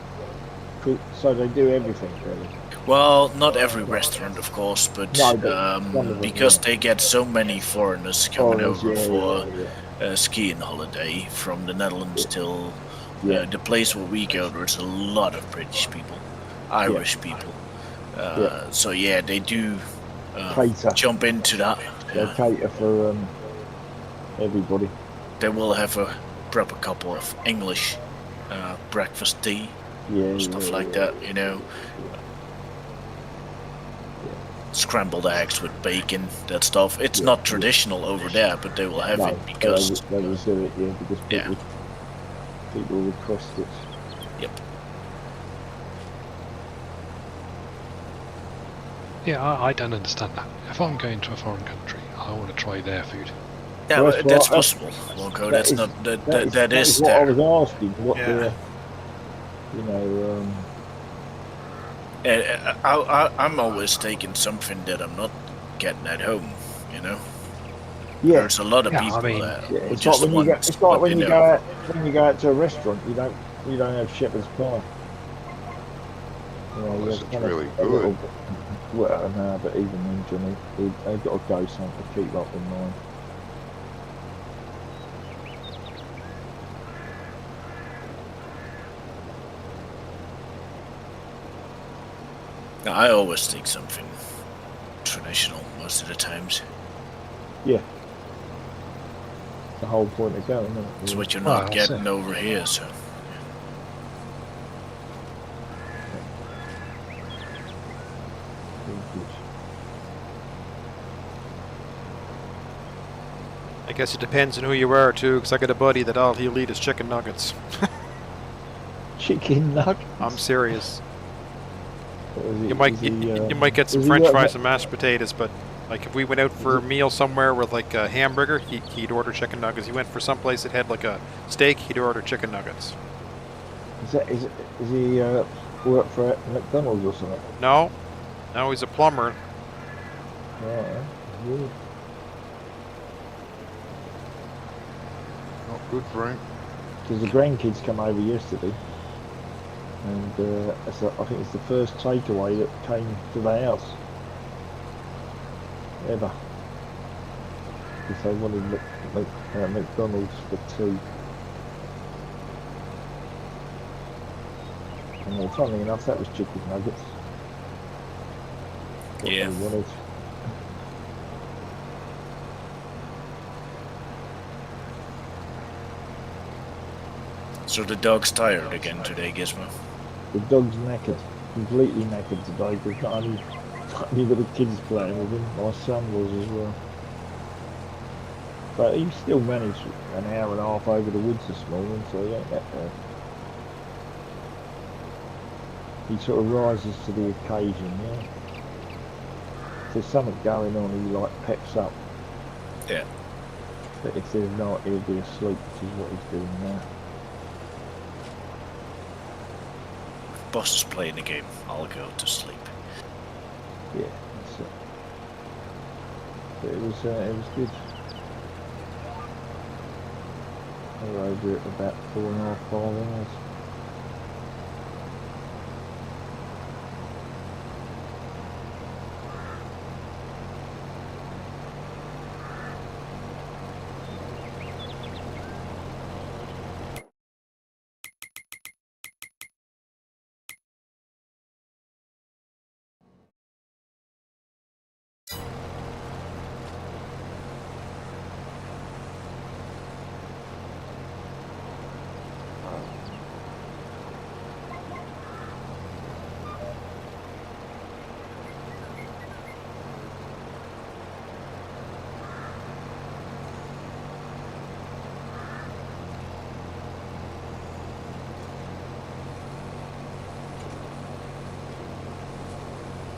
Speaker 5: So they do everything really.
Speaker 2: Well, not every restaurant, of course, but,
Speaker 5: No, but some of them,
Speaker 2: because
Speaker 5: yeah.
Speaker 2: they get so many foreigners coming
Speaker 5: Foreigners,
Speaker 2: over
Speaker 5: yeah,
Speaker 2: for
Speaker 5: yeah,
Speaker 2: a skiing holiday from the Netherlands till
Speaker 5: yeah,
Speaker 2: the place where we go. There's a lot of British people, Irish people. So yeah, they do
Speaker 5: Cater.
Speaker 2: jump into that.
Speaker 5: They
Speaker 2: Yeah.
Speaker 5: cater for everybody.
Speaker 2: They will have a proper couple of English breakfast tea,
Speaker 5: Yeah,
Speaker 2: stuff like that, you know. Scrambled eggs with bacon, that stuff. It's
Speaker 5: Yeah,
Speaker 2: not traditional over there, but they will have
Speaker 5: No,
Speaker 2: it because
Speaker 5: they will do it, yeah, because
Speaker 2: Yeah.
Speaker 5: people request it.
Speaker 4: Yeah, I don't understand that. If I'm going to a foreign country, I want to try their food.
Speaker 2: yeah,
Speaker 5: Well,
Speaker 2: but
Speaker 5: that's
Speaker 2: that's
Speaker 5: what-
Speaker 2: possible, Wonko. That's not that
Speaker 5: That
Speaker 2: is
Speaker 5: is what I
Speaker 2: there.
Speaker 5: was asking. What
Speaker 3: Yeah.
Speaker 5: the, you know,
Speaker 2: I'm always taking something that I'm not getting at home. You know,
Speaker 5: yeah,
Speaker 2: there's a lot of
Speaker 4: Yeah, I
Speaker 2: people
Speaker 4: mean,
Speaker 2: that
Speaker 5: yeah.
Speaker 2: who
Speaker 5: It's like
Speaker 2: just
Speaker 5: when you go.
Speaker 2: want
Speaker 5: It's like
Speaker 2: what
Speaker 5: when
Speaker 2: they
Speaker 5: you
Speaker 2: know.
Speaker 5: go out. When you go out to a restaurant, you don't have shepherd's pie. You know,
Speaker 6: Unless
Speaker 5: you
Speaker 6: it's
Speaker 5: have kind of
Speaker 6: really
Speaker 5: a little
Speaker 6: good.
Speaker 5: bit. Well, no, but even then, Johnny, they've got to go something to keep up in mind.
Speaker 2: I always take something traditional most of the times.
Speaker 5: The whole point of going, isn't it?
Speaker 2: It's what you're
Speaker 4: Well,
Speaker 2: not
Speaker 4: I'll
Speaker 2: getting
Speaker 4: say.
Speaker 2: over here. So
Speaker 3: I guess it depends on who you are too, because I got a buddy that all he'll eat is chicken nuggets.
Speaker 5: Chicken nuggets.
Speaker 3: I'm serious.
Speaker 5: What is he-
Speaker 3: You might
Speaker 5: is he,
Speaker 3: you might get some
Speaker 5: is he
Speaker 3: French
Speaker 5: working
Speaker 3: fries
Speaker 5: at-
Speaker 3: and mashed potatoes, but like if we went out for a meal somewhere with like a hamburger, he'd order chicken nuggets. He went for some place that had like a steak, he'd order chicken nuggets.
Speaker 5: Is he work for McDonald's or something?
Speaker 3: No, he's a plumber.
Speaker 5: Right. Yeah.
Speaker 6: Not good for him.
Speaker 5: Because the grandkids come over yesterday, and I think it's the first takeaway that came to the house ever. Because they wanted McDonald's for tea. And funnily enough, that was chicken nuggets. What
Speaker 2: Yeah.
Speaker 5: they wanted.
Speaker 2: So the dog's tired again today, Gizmo.
Speaker 5: The dog's knackered, completely knackered today. There's not only little kids playing with him, my son was as well. But he still managed an hour and a half over the woods this morning, so he ain't that bad. He sort of rises to the occasion, yeah. If there's something going on, he like peps up.
Speaker 2: Yeah.
Speaker 5: But if there's not, he'll be asleep, which is what he's doing now.
Speaker 2: Boss is playing the game. I'll go to sleep.
Speaker 5: Yeah, that's it. But it was good. We were over it about 4.5, 5 hours.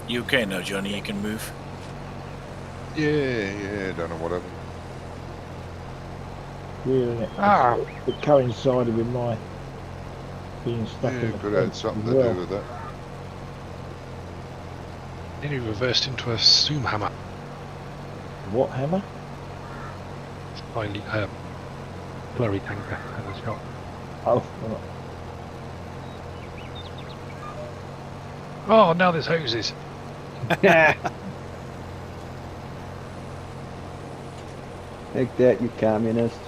Speaker 2: You okay now, Johnny? You can move.
Speaker 6: Yeah, don't know what happened.
Speaker 5: Weird, isn't it?
Speaker 4: Ah.
Speaker 5: It coincided with my being stuck
Speaker 6: Yeah,
Speaker 5: in the
Speaker 6: could have had
Speaker 5: fence
Speaker 6: something
Speaker 5: as
Speaker 6: to
Speaker 5: well.
Speaker 6: do with that.
Speaker 4: Nearly reversed into a zoom hammer.
Speaker 5: What hammer?
Speaker 4: Finally, Flurry tanker at the shop.
Speaker 5: Oh,
Speaker 4: Oh, now there's hoses.
Speaker 1: Take that, you communist.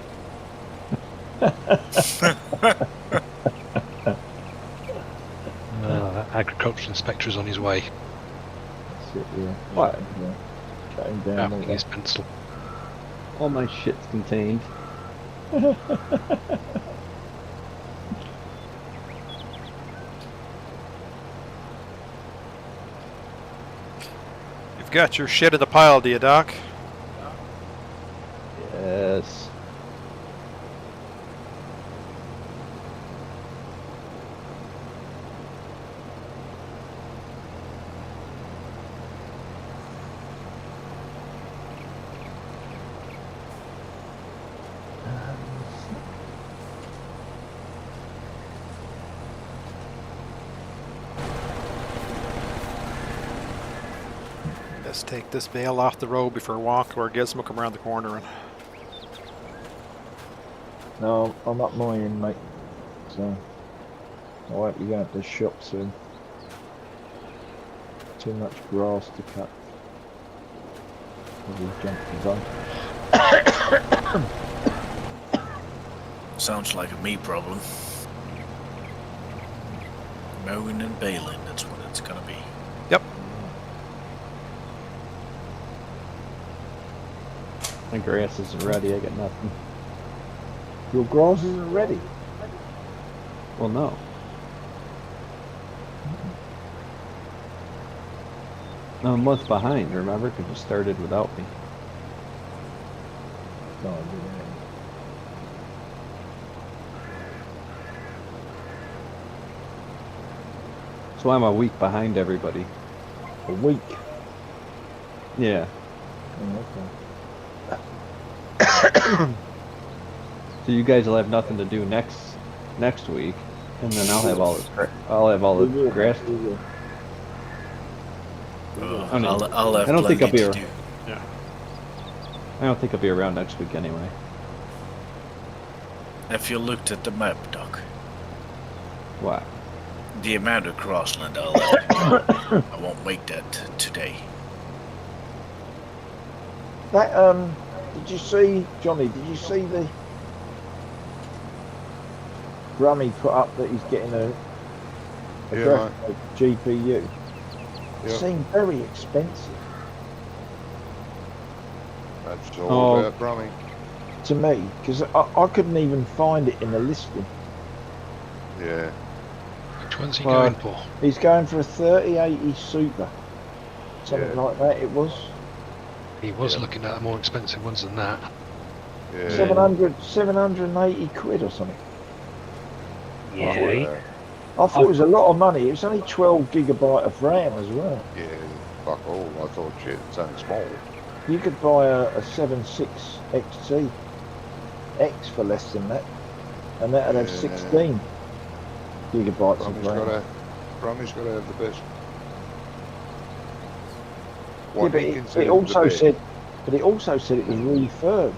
Speaker 4: That agriculture inspector's on his way,
Speaker 5: that's it, yeah.
Speaker 1: What?
Speaker 5: Yeah. Cutting down all
Speaker 4: sharpening his
Speaker 5: that.
Speaker 4: pencil.
Speaker 1: All my shit's contained.
Speaker 3: You've got your shit in the pile, do you, Doc?
Speaker 1: Yes.
Speaker 3: Let's take this bale off the road before walk or Gizmo come around the corner. And
Speaker 5: No, I'm up my end, mate. So I won't be going to the shop soon. Too much grass to cut. Probably jump the zone.
Speaker 2: Sounds like a me problem. Mowing and baling, that's what it's gonna be.
Speaker 1: My grass isn't ready, I got nothing.
Speaker 5: Your grass isn't ready.
Speaker 1: Well, no. I'm a month behind, remember? Because you started without me.
Speaker 5: No, I didn't.
Speaker 1: So I'm a week behind everybody.
Speaker 5: A week.
Speaker 1: Yeah.
Speaker 5: Oh, okay.
Speaker 1: So you guys will have nothing to do next week, and then I'll have all the
Speaker 5: We will,
Speaker 1: grass.
Speaker 5: we will.
Speaker 1: I mean,
Speaker 2: I'll have
Speaker 1: I don't think I'll
Speaker 2: plenty
Speaker 1: be
Speaker 2: to
Speaker 1: ar-
Speaker 2: do.
Speaker 1: I don't think I'll be around next week anyway.
Speaker 2: Have you looked at the map, Doc?
Speaker 1: Why?
Speaker 2: The amount of grassland I'll have to do. I won't make that today.
Speaker 5: That did you see, Johnny? Did you see the Brummy put up that he's getting a
Speaker 6: Yeah,
Speaker 5: graphic GPU? It
Speaker 6: Yeah.
Speaker 5: seemed very expensive
Speaker 6: That's all
Speaker 1: Oh.
Speaker 6: about Brummy.
Speaker 5: to me because I couldn't even find it in the listing.
Speaker 6: Yeah.
Speaker 4: Which one's he
Speaker 1: Well,
Speaker 4: going for?
Speaker 5: He's going for a 3080 Super, something
Speaker 6: Yeah.
Speaker 5: like that. It was
Speaker 4: He was
Speaker 6: Yeah.
Speaker 4: looking at the more expensive ones than that.
Speaker 6: Yeah.
Speaker 5: 780 quid or something.
Speaker 6: Yeah.
Speaker 5: I thought it was a lot of money. It was only 12 gigabyte of RAM as well.
Speaker 6: Yeah. Fuck all. I thought shit, it's only small.
Speaker 5: You could buy a 7.6 XT X for less than that, and that'd have
Speaker 6: Yeah.
Speaker 5: 16 gigabytes of RAM.
Speaker 6: Brummy's gotta have the best.
Speaker 5: Yeah,
Speaker 6: What
Speaker 5: but
Speaker 6: he
Speaker 5: it
Speaker 6: considers
Speaker 5: also
Speaker 6: the best.
Speaker 5: said, it was refurbed,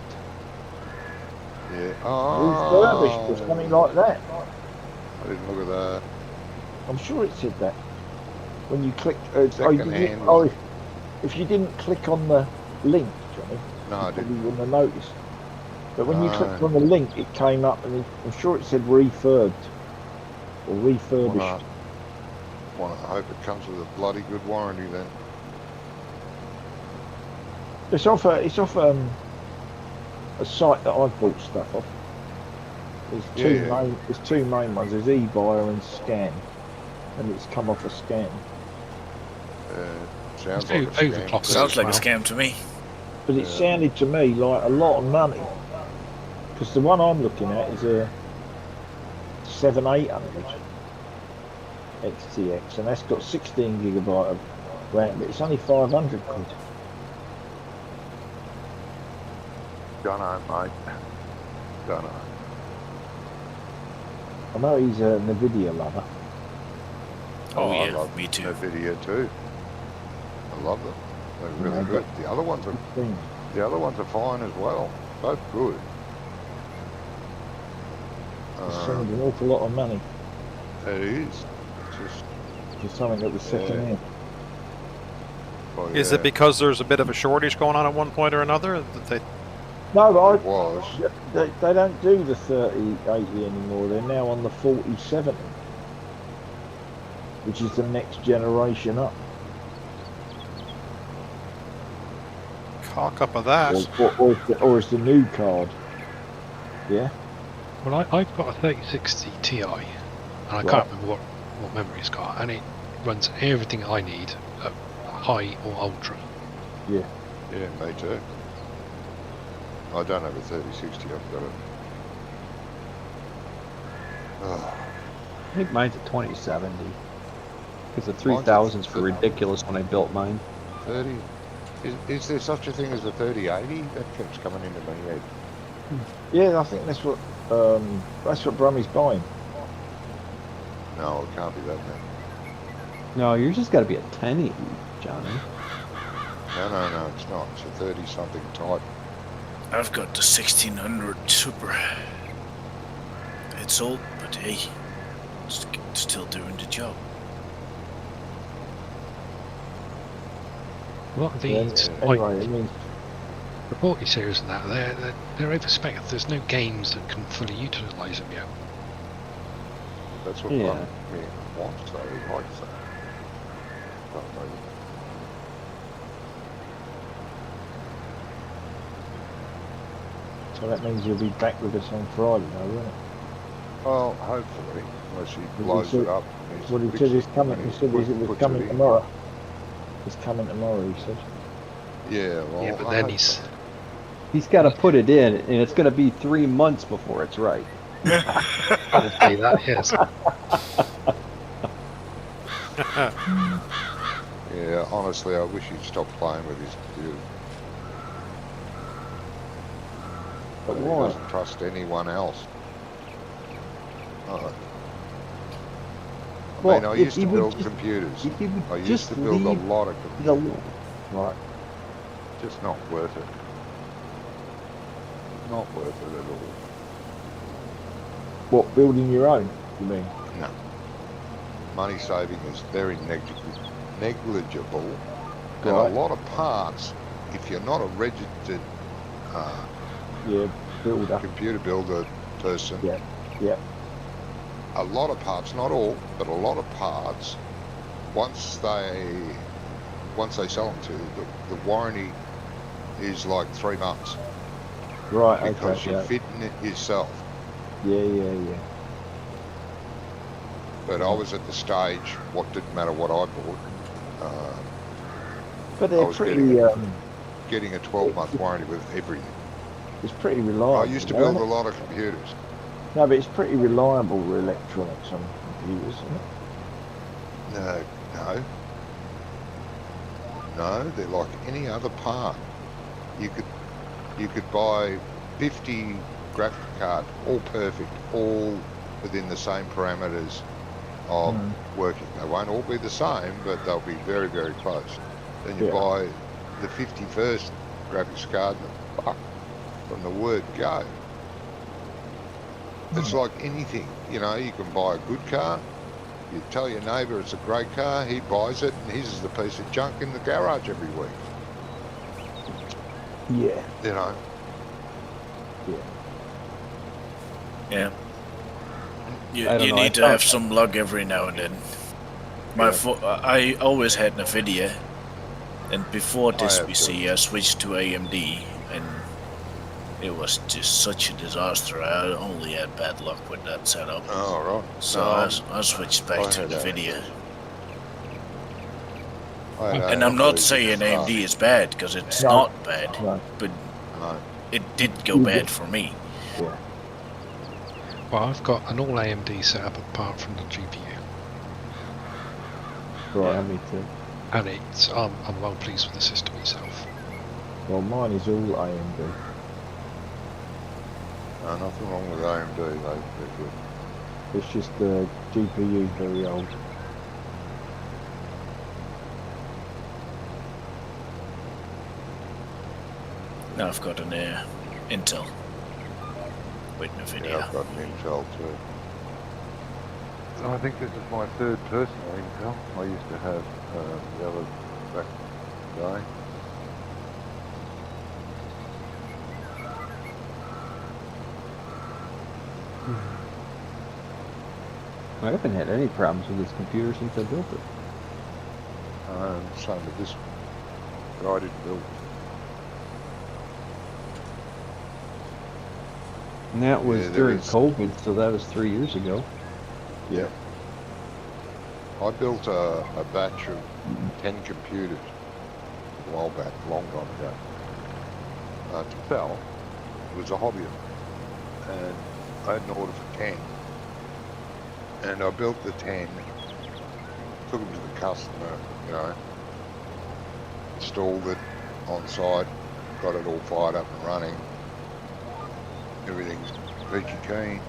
Speaker 6: Yeah.
Speaker 5: refurbished or
Speaker 6: Oh.
Speaker 5: something like that.
Speaker 6: I didn't look at that.
Speaker 5: I'm sure it said that when you click.
Speaker 6: Second-hand.
Speaker 5: If you didn't click on the link, Johnny,
Speaker 6: No, I
Speaker 5: you probably
Speaker 6: didn't.
Speaker 5: wouldn't have noticed. But when you clicked
Speaker 6: No.
Speaker 5: on the link, it came up, and I'm sure it said refurbed or refurbished.
Speaker 6: I hope it comes with a bloody good warranty then.
Speaker 5: It's off a site that I've bought stuff off. There's two main ones. There's eBuyer and Scan, and it's come off a Scan.
Speaker 6: Sounds
Speaker 4: It's
Speaker 6: like a
Speaker 4: overclocked.
Speaker 6: scam.
Speaker 2: Sounds like a
Speaker 4: Well.
Speaker 2: scam to me.
Speaker 5: But it
Speaker 6: Yeah.
Speaker 5: sounded to me like a lot of money, because the one I'm looking at is a 7800 XTX, and that's got 16 gigabyte of RAM, but it's only 500 quid.
Speaker 6: Dunno, mate. Dunno.
Speaker 5: I know he's a Nvidia lover.
Speaker 2: Oh,
Speaker 6: I
Speaker 2: yeah,
Speaker 6: love
Speaker 2: me too.
Speaker 6: that video too. I love them. They're really
Speaker 5: Yeah,
Speaker 6: good. The other ones are fine as well. Both good.
Speaker 5: It seemed an awful lot of money
Speaker 6: It is. Just,
Speaker 5: for something that was second hand.
Speaker 6: well,
Speaker 3: Is
Speaker 6: yeah,
Speaker 3: it because there's a bit of a shortage going on at one point or another? That they,
Speaker 5: No,
Speaker 6: it
Speaker 5: but
Speaker 6: was.
Speaker 5: they don't do the 3080 anymore. They're now on the 4070, which is the next generation up.
Speaker 3: cock up of that.
Speaker 5: Or is the new card. Yeah.
Speaker 4: Well, I've got a 3060 Ti, and I can't remember what memory it's got, and it runs everything I need at high or ultra.
Speaker 5: Yeah.
Speaker 6: Yeah, me too. I don't have a 3060, I've got it. Oh,
Speaker 1: I think mine's a 2070. Because the
Speaker 6: Mine's a
Speaker 1: 3000s were ridiculous when I built mine.
Speaker 6: 30. Is there such a thing as a 3080? That keeps coming into my head.
Speaker 5: Yeah, I think that's what Brummy's buying.
Speaker 6: No, it can't be that then.
Speaker 1: No, yours just got to be a 1080, Johnny.
Speaker 6: No, it's not. It's a 30-something type.
Speaker 2: I've got the 1600 Super. It's old, but hey, it's still doing the job.
Speaker 4: A lot of these
Speaker 5: Anyway, it means
Speaker 4: the 40 series and that, they're over-spec. There's no games that can fully utilise them yet.
Speaker 6: That's what
Speaker 1: Yeah.
Speaker 6: me wants, though. He likes that. Don't know.
Speaker 5: so that means you'll be back with us on Friday, though, won't it?
Speaker 6: Well, hopefully, unless he
Speaker 5: he
Speaker 6: blows
Speaker 5: said-
Speaker 6: it up.
Speaker 5: Well, he said he's coming. He said it was coming tomorrow. It's coming tomorrow. He said.
Speaker 6: Yeah, well,
Speaker 4: Yeah, but
Speaker 6: I
Speaker 4: then
Speaker 6: hope
Speaker 4: he's
Speaker 6: so.
Speaker 1: He's got to put it in, and it's going to be 3 months before it's right.
Speaker 4: I'll say that, yes.
Speaker 6: Yeah, honestly, I wish he'd stop playing with his computer.
Speaker 5: But
Speaker 6: He
Speaker 5: why?
Speaker 6: doesn't trust anyone else. I mean, I
Speaker 1: if
Speaker 6: used
Speaker 1: he
Speaker 6: to
Speaker 1: would
Speaker 6: build
Speaker 1: just-
Speaker 6: computers.
Speaker 1: If he would
Speaker 6: I used
Speaker 1: just
Speaker 6: to build a
Speaker 1: leave
Speaker 6: lot of
Speaker 1: it
Speaker 6: computers.
Speaker 1: alone.
Speaker 5: Right.
Speaker 6: Just not worth it. Not worth it at all.
Speaker 5: What, building your own? You mean?
Speaker 6: No. Money saving is very negligible. And a
Speaker 5: Right.
Speaker 6: lot of parts, if you're not a registered
Speaker 5: Yeah, builder.
Speaker 6: computer builder person,
Speaker 5: Yeah. Yeah.
Speaker 6: a lot of parts, not all, but a lot of parts, once they sell them to you, the warranty is like 3 months
Speaker 5: Right.
Speaker 6: because
Speaker 5: Okay.
Speaker 6: you're
Speaker 5: Yeah.
Speaker 6: fitting it yourself.
Speaker 5: Yeah.
Speaker 6: But I was at the stage, what didn't matter what I bought,
Speaker 5: But
Speaker 6: I
Speaker 5: they're
Speaker 6: was
Speaker 5: pretty.
Speaker 6: getting a 12-month warranty with everything.
Speaker 5: It's pretty reliable.
Speaker 6: I used to
Speaker 5: though,
Speaker 6: build a
Speaker 5: isn't it?
Speaker 6: lot of computers.
Speaker 5: No, but it's pretty reliable with electronics on computers, isn't it?
Speaker 6: No, they're like any other part. You could buy 50 graphic card, all perfect, all within the same parameters of working. They won't all be the same, but they'll be very, very close. Then you
Speaker 5: Yeah.
Speaker 6: buy the 51st graphics card, and fuck, from the word go. It's like anything, you know, you can buy a good car, you tell your neighbour it's a great car, he buys it, and his is the piece of junk in the garage every week,
Speaker 5: Yeah.
Speaker 6: you know.
Speaker 2: Yeah. You
Speaker 1: I don't know, I
Speaker 2: need to
Speaker 1: found-
Speaker 2: have some luck every now and then. I always had NVIDIA, and before this
Speaker 6: have
Speaker 2: PC I switched to AMD, and it was just such a disaster. I only had bad luck with that setup.
Speaker 6: Oh, right.
Speaker 2: So
Speaker 6: No,
Speaker 2: I switched back
Speaker 6: I
Speaker 2: to
Speaker 6: had
Speaker 2: NVIDIA.
Speaker 6: I had
Speaker 2: And I'm not
Speaker 6: AMD
Speaker 2: saying
Speaker 6: to start.
Speaker 2: AMD is bad, because it's
Speaker 5: No.
Speaker 2: not bad,
Speaker 5: No.
Speaker 2: but
Speaker 6: No.
Speaker 2: it did go bad for me.
Speaker 5: Yeah.
Speaker 4: Well, I've got an all AMD setup apart from the GPU,
Speaker 5: Right.
Speaker 2: Yeah.
Speaker 5: Me too.
Speaker 4: and it's I'm well pleased with the system itself.
Speaker 5: Well, mine is all AMD.
Speaker 6: No, nothing wrong with AMD, they're good.
Speaker 5: It's just the GPU very old.
Speaker 2: Now I've got an Intel. waiting a
Speaker 6: Yeah,
Speaker 2: video.
Speaker 6: I've got an Intel too.
Speaker 7: I think this is my third personal Intel. I used to have the other back in the day.
Speaker 1: I haven't had any problems with this computer since I built it.
Speaker 6: Same with this guy didn't build.
Speaker 1: And that was
Speaker 6: Yeah, there
Speaker 1: during
Speaker 6: was-
Speaker 1: COVID, so that was 3 years ago.
Speaker 6: Yeah. I built a batch of 10 computers a while back, a long time ago. To sell. It was a hobby of mine. And I had an order for 10. And I built the 10, took them to the customer, you know, installed it on site, got it all fired up and running. Everything's peachy keen.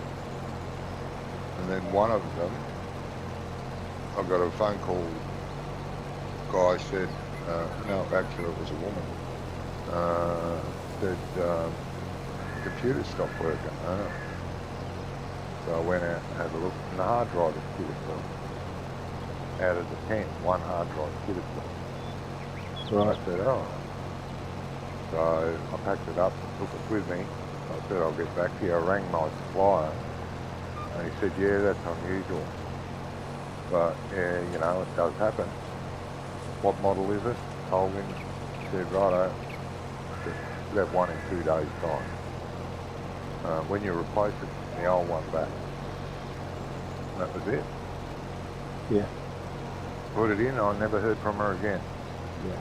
Speaker 6: And then one of them, I got a phone call. Guy said, no, actually it was a woman. Said, computer stopped working. So I went out and had a look, and the hard drive had kit itself. Out of the 10, one hard drive kit itself.
Speaker 5: Right.
Speaker 6: I said, oh. So I packed it up and took it with me. I said, I'll get back to you. I rang my supplier, and he said, yeah, that's unusual. But, yeah, you know, it does happen. What model is it? Told him. He said, righto. Should have one in 2 days' time. When you replace it, the old one back. And that was it.
Speaker 5: Yeah.
Speaker 6: Put it in, I never heard from her again.
Speaker 5: Yeah.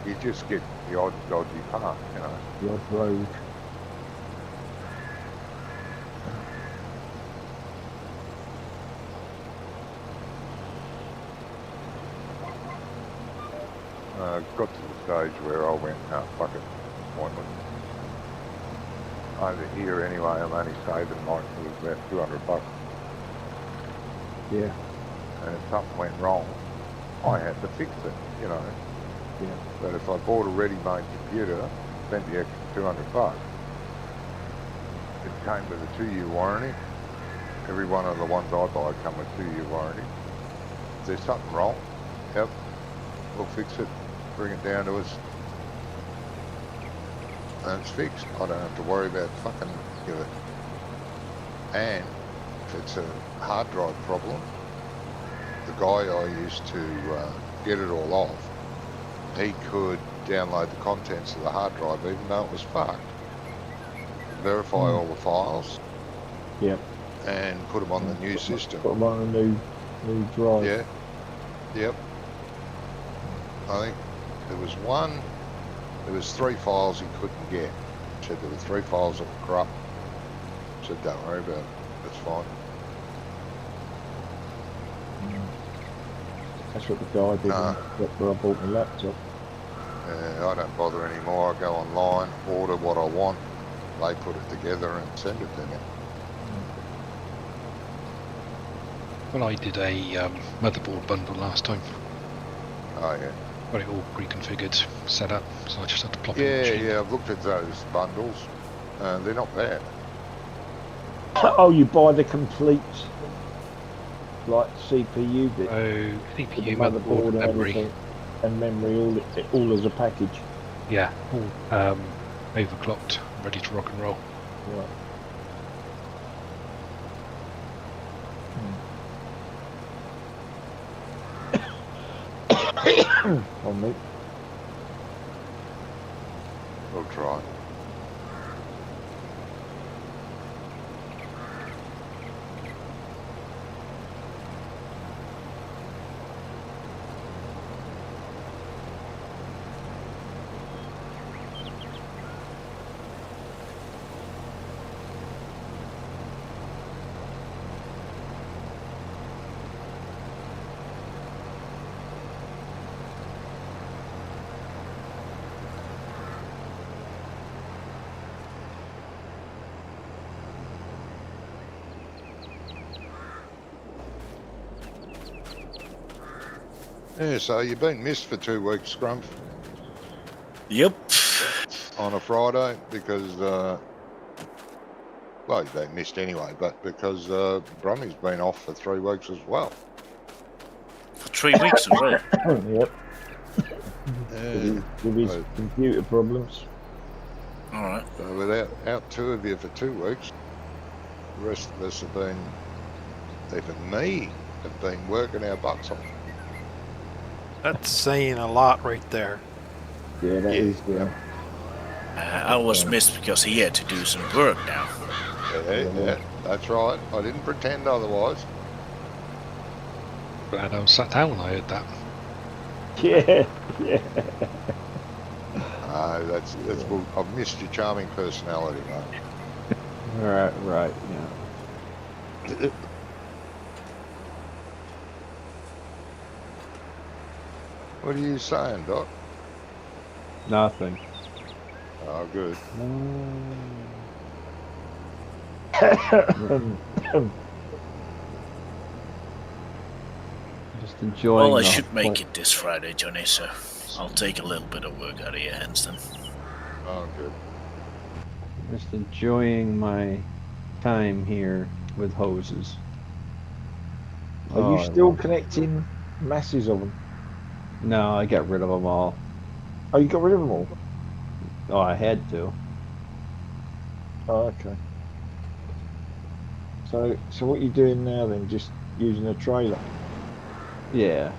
Speaker 6: You just get the odd dodgy part, you know.
Speaker 5: The odd road.
Speaker 6: Got to the stage where I went, no, fuck it, pointless. Over here anyway, I'm only saving like it was about $200.
Speaker 5: Yeah.
Speaker 6: And if something went wrong, I had to fix it, you know.
Speaker 5: Yeah.
Speaker 6: But if I bought a ready-made computer, spent the extra $200, it came with a 2-year warranty. Every one of the ones I buy come with 2-year warranty. If there's something wrong, yep, we'll fix it, bring it down to us, and it's fixed. I don't have to worry about fucking it. And if it's a hard drive problem, the guy I used to get it all off, he could download the contents of the hard drive even though it was fucked, verify all the files,
Speaker 5: Yep.
Speaker 6: and put them on the new system.
Speaker 5: Put them on a new drive.
Speaker 6: Yeah. Yep. I think there was 3 files he couldn't get. Said there were 3 files that were corrupt. Said don't worry about it, it's fine.
Speaker 5: That's what the guy did where I bought my laptop.
Speaker 6: I don't bother anymore. I go online, order what I want, they put it together and send it to me.
Speaker 4: Well, I did a motherboard bundle last time.
Speaker 6: Oh yeah.
Speaker 4: Got it all pre-configured, set up, so I just had to plop it in the
Speaker 6: Yeah,
Speaker 4: machine.
Speaker 6: yeah, I've looked at those bundles. They're not bad.
Speaker 5: Oh, you buy the complete, like CPU bit,
Speaker 4: So
Speaker 5: with
Speaker 4: CPU,
Speaker 5: the
Speaker 4: motherboard,
Speaker 5: and
Speaker 4: memory,
Speaker 5: everything, and memory, all as a package.
Speaker 4: yeah, all overclocked, ready to rock and roll.
Speaker 5: Right. On me.
Speaker 6: We'll try. Yeah, so you've been missed for 2 weeks, Scrumph,
Speaker 2: Yep.
Speaker 6: on a Friday because Well, they missed anyway, but because Brummy's been off for 3 weeks as well.
Speaker 2: For 3 weeks as well.
Speaker 5: Yep,
Speaker 6: Yeah.
Speaker 5: with his
Speaker 6: So,
Speaker 5: computer problems.
Speaker 2: All right.
Speaker 6: so without out 2 of you for 2 weeks, the rest of us have been, even me, have been working our butts off.
Speaker 3: That's saying a lot right there.
Speaker 5: Yeah, that
Speaker 6: Yeah,
Speaker 5: is.
Speaker 6: yep.
Speaker 2: I was missed because he had to do some work now.
Speaker 6: Yeah, that's right. I didn't pretend otherwise.
Speaker 4: Glad I was sat down when I heard that.
Speaker 5: Yeah, yeah.
Speaker 6: That's well, I've missed your charming personality, mate.
Speaker 1: Right, yeah.
Speaker 6: What are you saying, Doc?
Speaker 1: Nothing.
Speaker 6: Oh, good.
Speaker 1: Just enjoying.
Speaker 2: Well, I
Speaker 1: the
Speaker 2: should make
Speaker 1: whole-
Speaker 2: it this Friday, Johnny, so I'll take a little bit of work out of your hands then.
Speaker 6: Oh, good.
Speaker 1: Just enjoying my time here with hoses.
Speaker 5: Are
Speaker 1: Oh,
Speaker 5: you
Speaker 1: I
Speaker 5: still
Speaker 1: love it.
Speaker 5: connecting masses of them?
Speaker 1: No, I got rid of them all.
Speaker 5: Oh, you got rid of them all?
Speaker 1: Oh, I had to.
Speaker 5: Oh, okay. So what you doing now then? Just using a trailer?
Speaker 1: Yeah.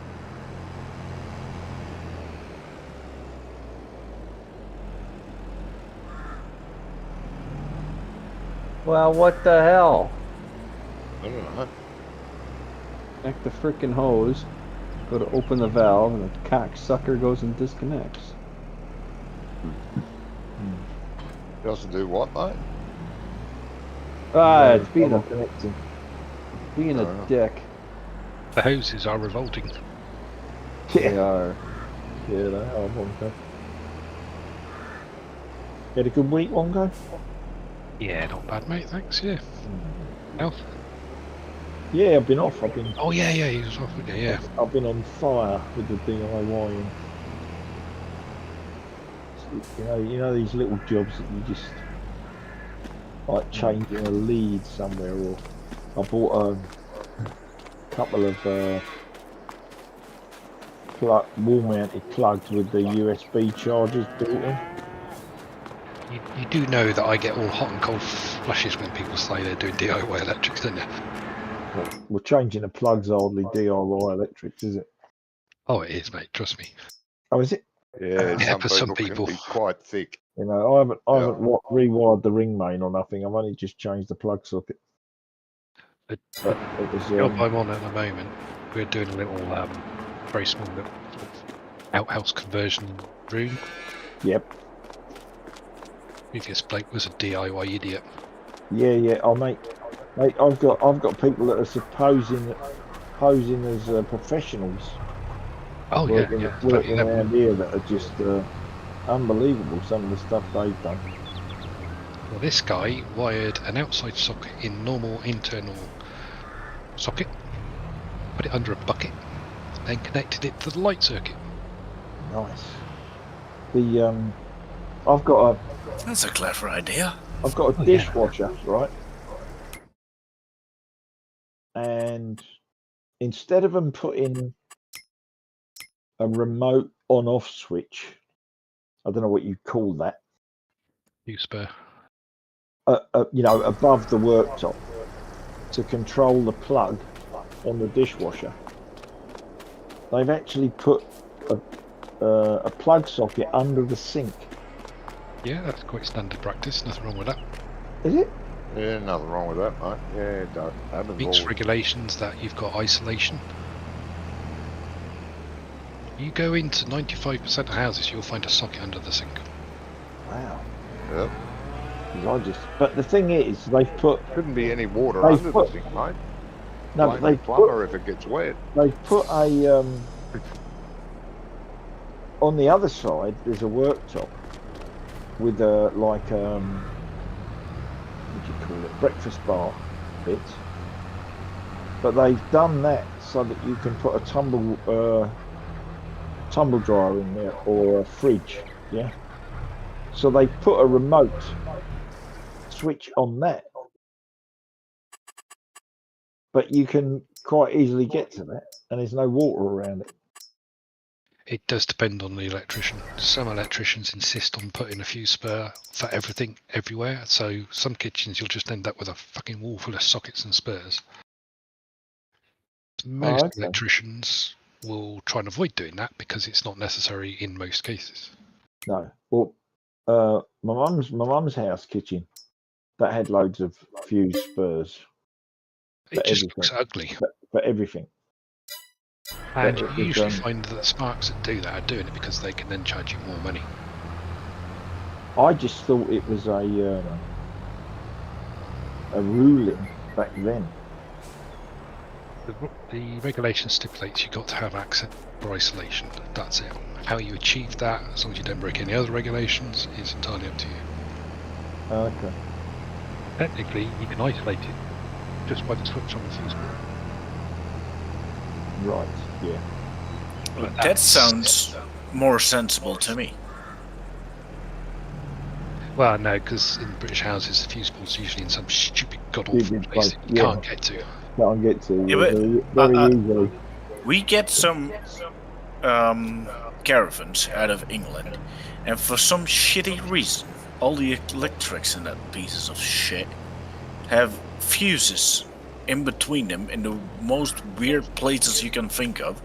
Speaker 1: Well, what the hell?
Speaker 6: I don't know.
Speaker 1: Connect the frickin' hose. Go to open the valve, and the cocksucker goes and disconnects.
Speaker 6: Doesn't do what, mate?
Speaker 1: Ah,
Speaker 5: Yeah,
Speaker 1: it's being
Speaker 5: double
Speaker 1: a
Speaker 5: connecting.
Speaker 1: being a dick.
Speaker 4: The hoses are revolting.
Speaker 1: They are.
Speaker 5: Yeah, they are, Wonko. You had a good week, Wonko?
Speaker 4: Yeah, not bad, mate. Thanks. Yeah. Health.
Speaker 5: Yeah, I've been off. I've been
Speaker 4: Oh yeah, he was off. Okay, yeah.
Speaker 5: I've been on fire with the DIY and you know these little jobs that you just like changing a lead somewhere, or I bought a couple of wall-mounted plugs with the USB chargers built in.
Speaker 4: You do know that I get all hot and cold flushes when people say they're doing DIY electrics, don't you?
Speaker 5: Well, changing the plugs hardly DIY electrics, is it?
Speaker 4: Oh, it is, mate. Trust me.
Speaker 5: Oh, is it?
Speaker 6: Yeah,
Speaker 4: Yeah,
Speaker 6: some
Speaker 4: for
Speaker 6: people
Speaker 4: some
Speaker 6: can
Speaker 4: people.
Speaker 6: be quite thick.
Speaker 5: You know, I haven't
Speaker 6: Yeah.
Speaker 5: rewired the ring main or nothing. I've only just changed the plug socket.
Speaker 4: The
Speaker 5: But it was
Speaker 4: job I'm on at the moment, we're doing a little, very small little sort of outhouse conversion room.
Speaker 5: yep.
Speaker 4: Previous bloke was a DIY idiot.
Speaker 5: Yeah. Oh, mate, I've got people that are posing as professionals
Speaker 4: Oh
Speaker 5: working,
Speaker 4: yeah, plenty
Speaker 5: working
Speaker 4: of them.
Speaker 5: around here that are just unbelievable. Some of the stuff they've done.
Speaker 4: Well, this guy wired an outside socket in normal internal socket, put it under a bucket, then connected it to the light circuit.
Speaker 5: Nice. I've got
Speaker 2: That's a clever idea.
Speaker 5: a dishwasher, right? And instead of them putting a remote on-off switch, I don't know what you call that,
Speaker 4: You spur.
Speaker 5: above the worktop to control the plug on the dishwasher, they've actually put a plug socket under the sink.
Speaker 4: Yeah, that's quite standard practice. Nothing wrong with that.
Speaker 5: Is it?
Speaker 6: Yeah, nothing wrong with that, mate. Yeah, it does. Happens
Speaker 4: Meets
Speaker 6: all.
Speaker 4: regulations that you've got isolation. You go into 95% of houses, you'll find a socket under the sink.
Speaker 5: Wow.
Speaker 6: Yep.
Speaker 5: But the thing is, they've put
Speaker 6: Shouldn't be any water
Speaker 5: They
Speaker 6: under
Speaker 5: put-
Speaker 6: the sink, mate.
Speaker 5: no,
Speaker 6: Blame
Speaker 5: but
Speaker 6: the plumber if it gets wet.
Speaker 5: they've put a on the other side. There's a worktop with a what do you call it, breakfast bar bit. But they've done that so that you can put a tumble dryer in there or a fridge. Yeah. So they put a remote switch on that, but you can quite easily get to that, and there's no water around it.
Speaker 4: It does depend on the electrician. Some electricians insist on putting a fuse spur for everything, everywhere. So some kitchens you'll just end up with a fucking wall full of sockets and spurs. Most
Speaker 5: okay.
Speaker 4: electricians will try and avoid doing that because it's not necessary in most cases.
Speaker 5: No. Well, my mum's house kitchen that had loads of fuse spurs
Speaker 4: It just
Speaker 5: everything.
Speaker 4: looks ugly.
Speaker 5: for everything.
Speaker 4: And
Speaker 5: But
Speaker 4: you
Speaker 5: it was,
Speaker 4: usually find that Sparks that do that are doing it because they can then charge you more money.
Speaker 5: I just thought it was a ruling back then.
Speaker 4: The regulation stipulates you've got to have access for isolation. That's it. How you achieve that, as long as you don't break any other regulations, is entirely up to you.
Speaker 5: Okay.
Speaker 4: Technically, you can isolate it just by the switch on the fuse board.
Speaker 5: Right. Yeah.
Speaker 4: But
Speaker 2: That sounds more sensible to me.
Speaker 4: Well, no, because in British houses, the fuse board's usually in some stupid god-awful
Speaker 5: Stupid
Speaker 4: place that you
Speaker 5: place,
Speaker 4: can't get to.
Speaker 5: Can't get to
Speaker 2: Yeah, but,
Speaker 5: very easily.
Speaker 2: We get some caravans out of England, and for some shitty reason, all the electrics in that pieces of shit have fuses in between them in the most weird places you can think of.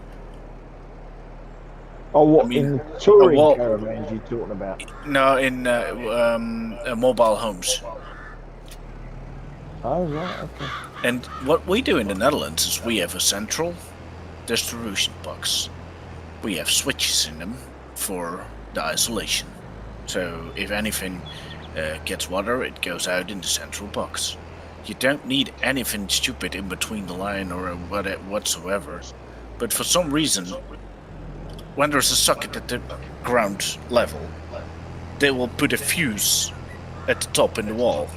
Speaker 5: Oh, what
Speaker 2: I mean,
Speaker 5: in touring
Speaker 2: well,
Speaker 5: caravans you talking about?
Speaker 2: No, in mobile homes.
Speaker 5: Oh, right. Okay.
Speaker 2: And what we do in the Netherlands is we have a central distribution box. We have switches in them for the isolation. So if anything gets water, it goes out in the central box. You don't need anything stupid in between the line or whatsoever. But for some reason, when there's a socket at the ground level, they will put a fuse at the top in the wall.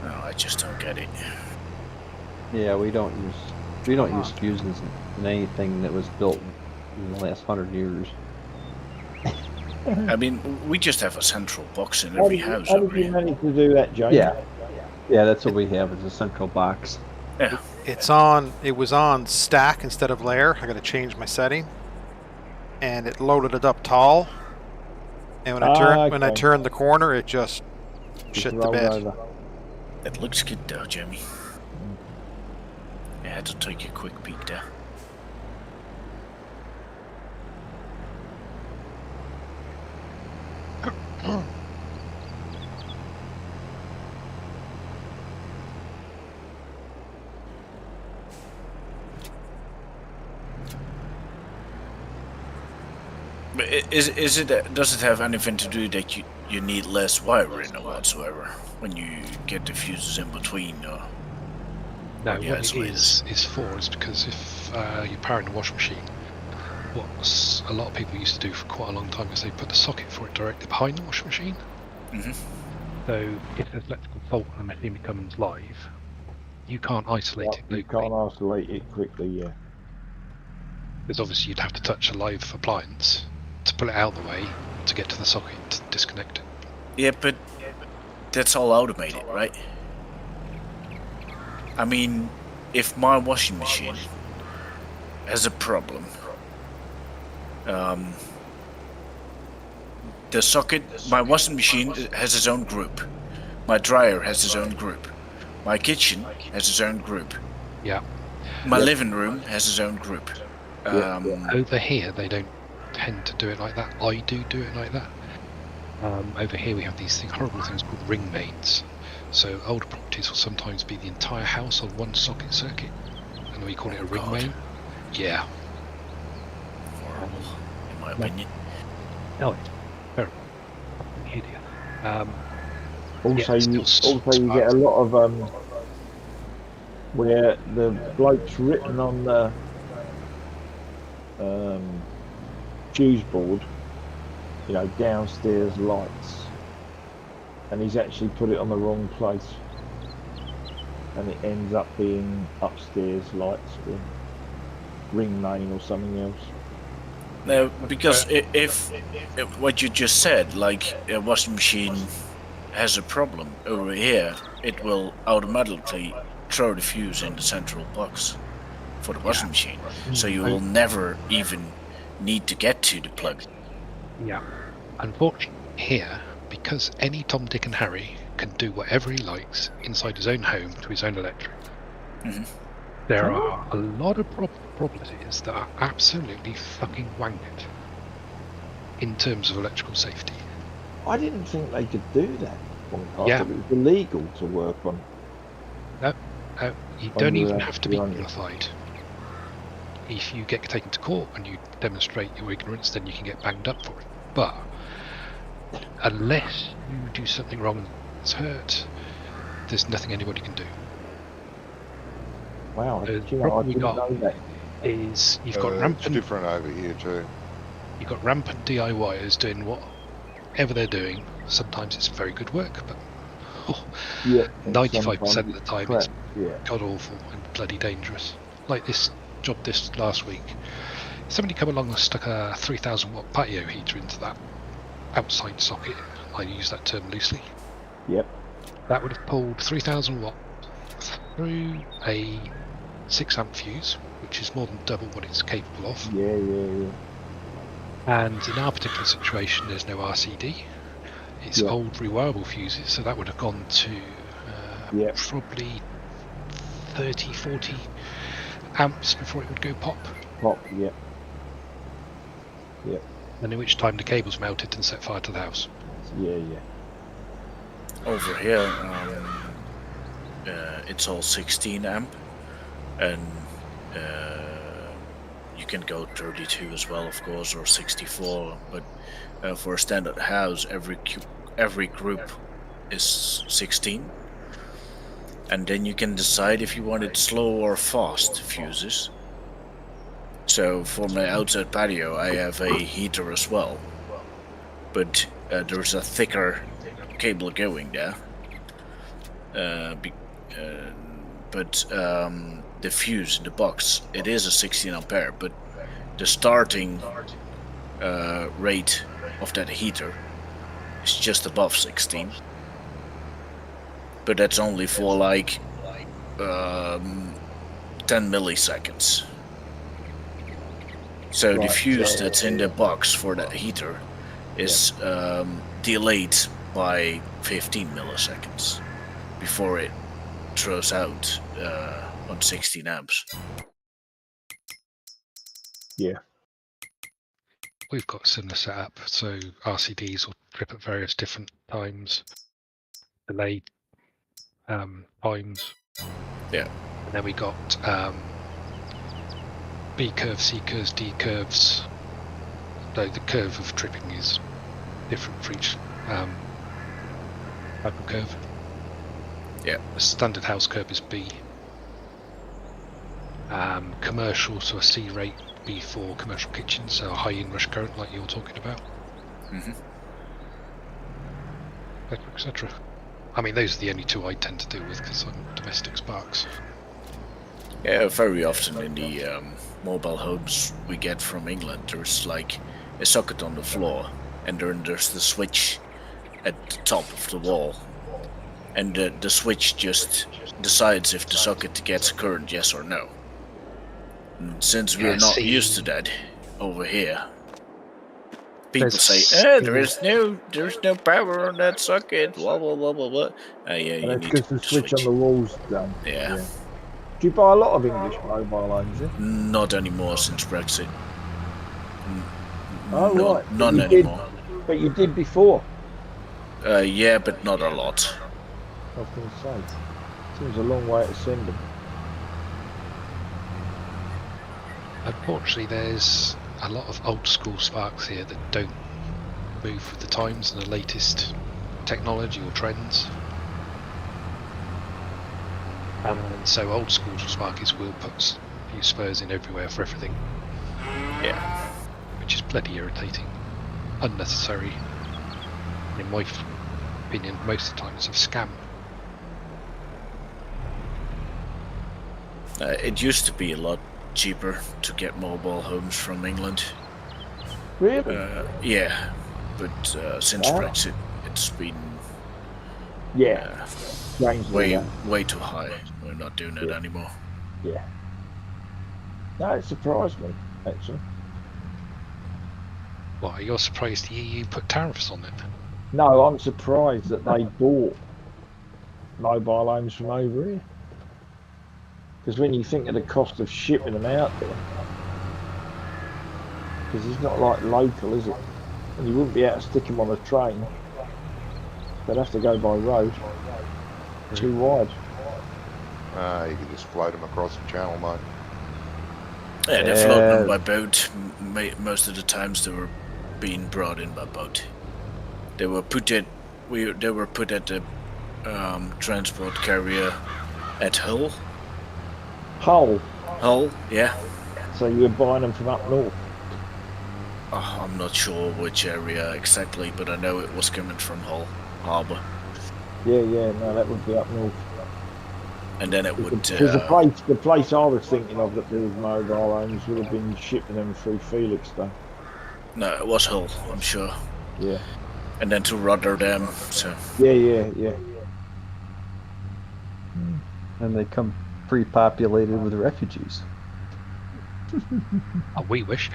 Speaker 2: No, I just don't get it.
Speaker 1: Yeah, we don't use fuses in anything that was built in the last 100 years.
Speaker 2: I mean, we just have a central box in
Speaker 5: How
Speaker 2: every
Speaker 5: did
Speaker 2: house
Speaker 5: how
Speaker 2: over
Speaker 5: did you
Speaker 2: here.
Speaker 5: manage to do that, James?
Speaker 1: Yeah, that's what we have is a central box.
Speaker 2: Yeah.
Speaker 3: It was on stack instead of layer. I got to change my setting, and it loaded it up tall. And when I turned the corner, it just shit the
Speaker 5: rolled
Speaker 3: bed.
Speaker 5: over.
Speaker 2: It looks good though, Jimmy. I had to take a quick peek there. But does it have anything to do that you need less wiring or whatsoever when you get the fuses in between? Or
Speaker 4: No,
Speaker 2: or the
Speaker 4: what it
Speaker 2: isolators?
Speaker 4: is because if you're powering the washing machine, what a lot of people used to do for quite a long time is they put the socket for it directly behind the washing machine.
Speaker 2: Mm-hmm.
Speaker 4: So if there's electrical fault and the machine becomes live, you can't isolate it
Speaker 5: You
Speaker 4: locally.
Speaker 5: can't isolate it quickly, yeah.
Speaker 4: Because obviously you'd have to touch a live appliance to pull it out of the way to get to the socket to disconnect it.
Speaker 2: Yeah, but that's all automated, right? I mean, if my washing machine has a problem, the socket, my washing machine has its own group. My dryer has its own group. My kitchen has its own group.
Speaker 4: Yeah.
Speaker 2: My living room has its own group.
Speaker 4: Over here, they don't tend to do it like that. I do it like that. Over here, we have these horrible things called ring mains. So older properties will sometimes be the entire house on one socket circuit, and we call it a ring main. Yeah.
Speaker 2: Horrible, in my opinion.
Speaker 4: No, it's terrible. Hideous.
Speaker 5: Also,
Speaker 4: Yeah,
Speaker 5: you get a lot of where the bloke's written on the fuse board, you know, downstairs lights, and he's actually put it on the wrong place, and it ends up being upstairs lights with ring main or something else.
Speaker 2: No, because if what you just said, like a washing machine has a problem over here, it will automatically throw the fuse in the central box for the washing machine, so you will never even need to get to the plug.
Speaker 4: Yeah. Unfortunately, here, because any Tom, Dick, and Harry can do whatever he likes inside his own home to his own electric, there are a lot of properties that are absolutely fucking wankered in terms of electrical safety.
Speaker 5: I didn't think they could do that. I
Speaker 4: Yeah.
Speaker 5: thought it was illegal to work on.
Speaker 4: You
Speaker 5: On
Speaker 4: don't
Speaker 5: your
Speaker 4: even have to be
Speaker 5: own.
Speaker 4: qualified. If you get taken to court and you demonstrate your ignorance, then you can get banged up for it. But unless you do something wrong and it's hurt, there's nothing anybody can do.
Speaker 5: Wow,
Speaker 4: The
Speaker 5: do you know, I
Speaker 4: problem we
Speaker 5: didn't
Speaker 4: got
Speaker 5: know that.
Speaker 4: is you've got
Speaker 6: It's
Speaker 4: rampant
Speaker 6: different over here too.
Speaker 4: you've got rampant DIYers doing whatever they're doing. Sometimes it's very good work, but
Speaker 5: Yeah, and
Speaker 4: 95% of
Speaker 5: sometimes
Speaker 4: the
Speaker 5: it's
Speaker 4: time
Speaker 5: crap.
Speaker 4: it's
Speaker 5: Yeah,
Speaker 4: god awful and bloody dangerous. Like this job this last week, somebody come along and stuck a 3,000 watt patio heater into that outside socket. I use that term loosely.
Speaker 5: yep.
Speaker 4: That would have pulled 3,000 watt through a 6 amp fuse, which is more than double what it's capable of.
Speaker 5: Yeah.
Speaker 4: And in our particular situation, there's no RCD. It's
Speaker 5: Yeah.
Speaker 4: old rewirable fuses, so that would have gone to
Speaker 5: Yeah.
Speaker 4: probably 30, 40 amps before it would go pop.
Speaker 5: Pop, yeah.
Speaker 4: And in which time the cable's melted and set fire to the house.
Speaker 5: Yeah.
Speaker 2: Over here, it's all 16 amp, and you can go 32 as well, of course, or 64. But for a standard house, every group is 16, and then you can decide if you want it slow or fast fuses. So for my outside patio, I have a heater as well, but there's a thicker cable going there. But the fuse in the box, it is a 16 ampere, but the starting rate of that heater is just above 16. But that's only for like 10 milliseconds. So the
Speaker 5: Right,
Speaker 2: fuse
Speaker 5: so-
Speaker 2: that's in the box for that heater is delayed by 15 milliseconds before it throws out on 16 amps.
Speaker 5: Yeah.
Speaker 4: We've got a similar setup, so RCDs will trip at various different times, delayed times.
Speaker 2: Yeah.
Speaker 4: And then we got B curve, C curves, D curves. Though the curve of tripping is different for each type of curve.
Speaker 2: Yeah.
Speaker 4: The standard house curve is B. Commercial, so a C rate, B for commercial kitchens, so a high inrush current like you're talking about. Etc. I mean, those are the only two I tend to deal with because I'm domestic sparks.
Speaker 2: Yeah, very often in the mobile homes we get from England, there's like a socket on the floor, and then there's the switch at the top of the wall, and the switch just decides if the socket gets current, yes or no. And since we're not used to that over here, people say, there's no power on that socket, blah blah blah blah blah. Yeah, you
Speaker 5: And
Speaker 2: need
Speaker 5: that's
Speaker 2: to
Speaker 5: because the switch on the wall's done.
Speaker 2: Yeah.
Speaker 5: Do you buy a lot of English mobile homes?
Speaker 2: Not anymore since Brexit.
Speaker 5: Oh,
Speaker 2: No,
Speaker 5: right.
Speaker 2: none
Speaker 5: You
Speaker 2: anymore.
Speaker 5: But you did before.
Speaker 2: Yeah, but not a lot.
Speaker 5: I was going to say. Seems a long way to send them.
Speaker 4: Unfortunately, there's a lot of old school sparks here that don't move with the times and the latest technology or trends. And so old school sparkies will put a few spurs in everywhere for everything.
Speaker 2: Yeah.
Speaker 4: Which is bloody irritating. Unnecessary. In my opinion, most of the time it's a scam.
Speaker 2: It used to be a lot cheaper to get mobile homes from England.
Speaker 5: Really?
Speaker 2: Yeah, but since
Speaker 5: Wow.
Speaker 2: Brexit, it's been
Speaker 5: Yeah. Strangely,
Speaker 2: way too high. We're not doing it
Speaker 5: Yeah.
Speaker 2: anymore.
Speaker 5: yeah. No, it surprised me actually.
Speaker 4: What, you're surprised the EU put tariffs on it?
Speaker 5: No, I'm surprised that they bought mobile homes from over here. Because when you think of the cost of shipping them out there, because it's not like local, is it? And you wouldn't be able to stick them on a train. They'd have to go by road. Too wide.
Speaker 6: You can just float them across the channel, mate.
Speaker 2: Yeah, they're floating on by boat. Most of the times they were being brought in by boat. They were put at the transport carrier at Hull. Hull, yeah.
Speaker 5: So you were buying them from up north.
Speaker 2: Oh, I'm not sure which area exactly, but I know it was coming from Hull Harbour.
Speaker 5: Yeah, no, that would be up north.
Speaker 2: And then it would.
Speaker 5: Because the place I was thinking of that builds mobile homes would have been shipping them through Felixstowe.
Speaker 2: No, it was Hull, I'm sure.
Speaker 5: Yeah.
Speaker 2: And then to Rotterdam. So.
Speaker 5: Yeah.
Speaker 1: And they come pre-populated with refugees.
Speaker 4: Oh, we wish.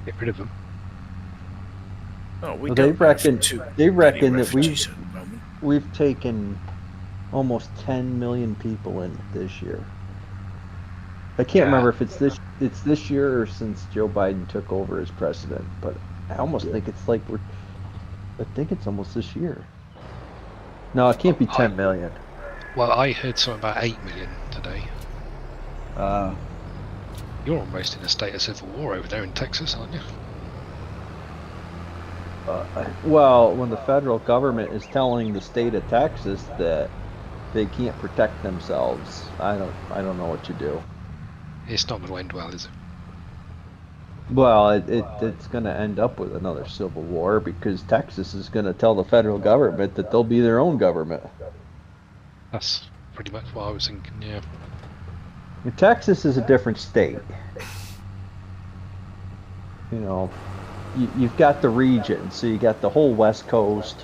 Speaker 4: Get rid of them.
Speaker 2: Oh,
Speaker 1: Well, they reckon that we've taken almost 10 million people in this year. I can't remember if it's this year or since Joe Biden took over as president, but I almost think it's like I think it's almost this year. No, it can't be 10 million.
Speaker 4: Well, I heard something about 8 million today. You're almost in a state of civil war over there in Texas, aren't you?
Speaker 1: Well, when the federal government is telling the state of Texas that they can't protect themselves, I don't know what you do.
Speaker 4: It's not going to end well, is it?
Speaker 1: Well, it's going to end up with another civil war because Texas is going to tell the federal government that they'll be their own government.
Speaker 4: That's pretty much what I was thinking, yeah.
Speaker 1: Texas is a different state. You know, you've got the region, so you got the whole West Coast.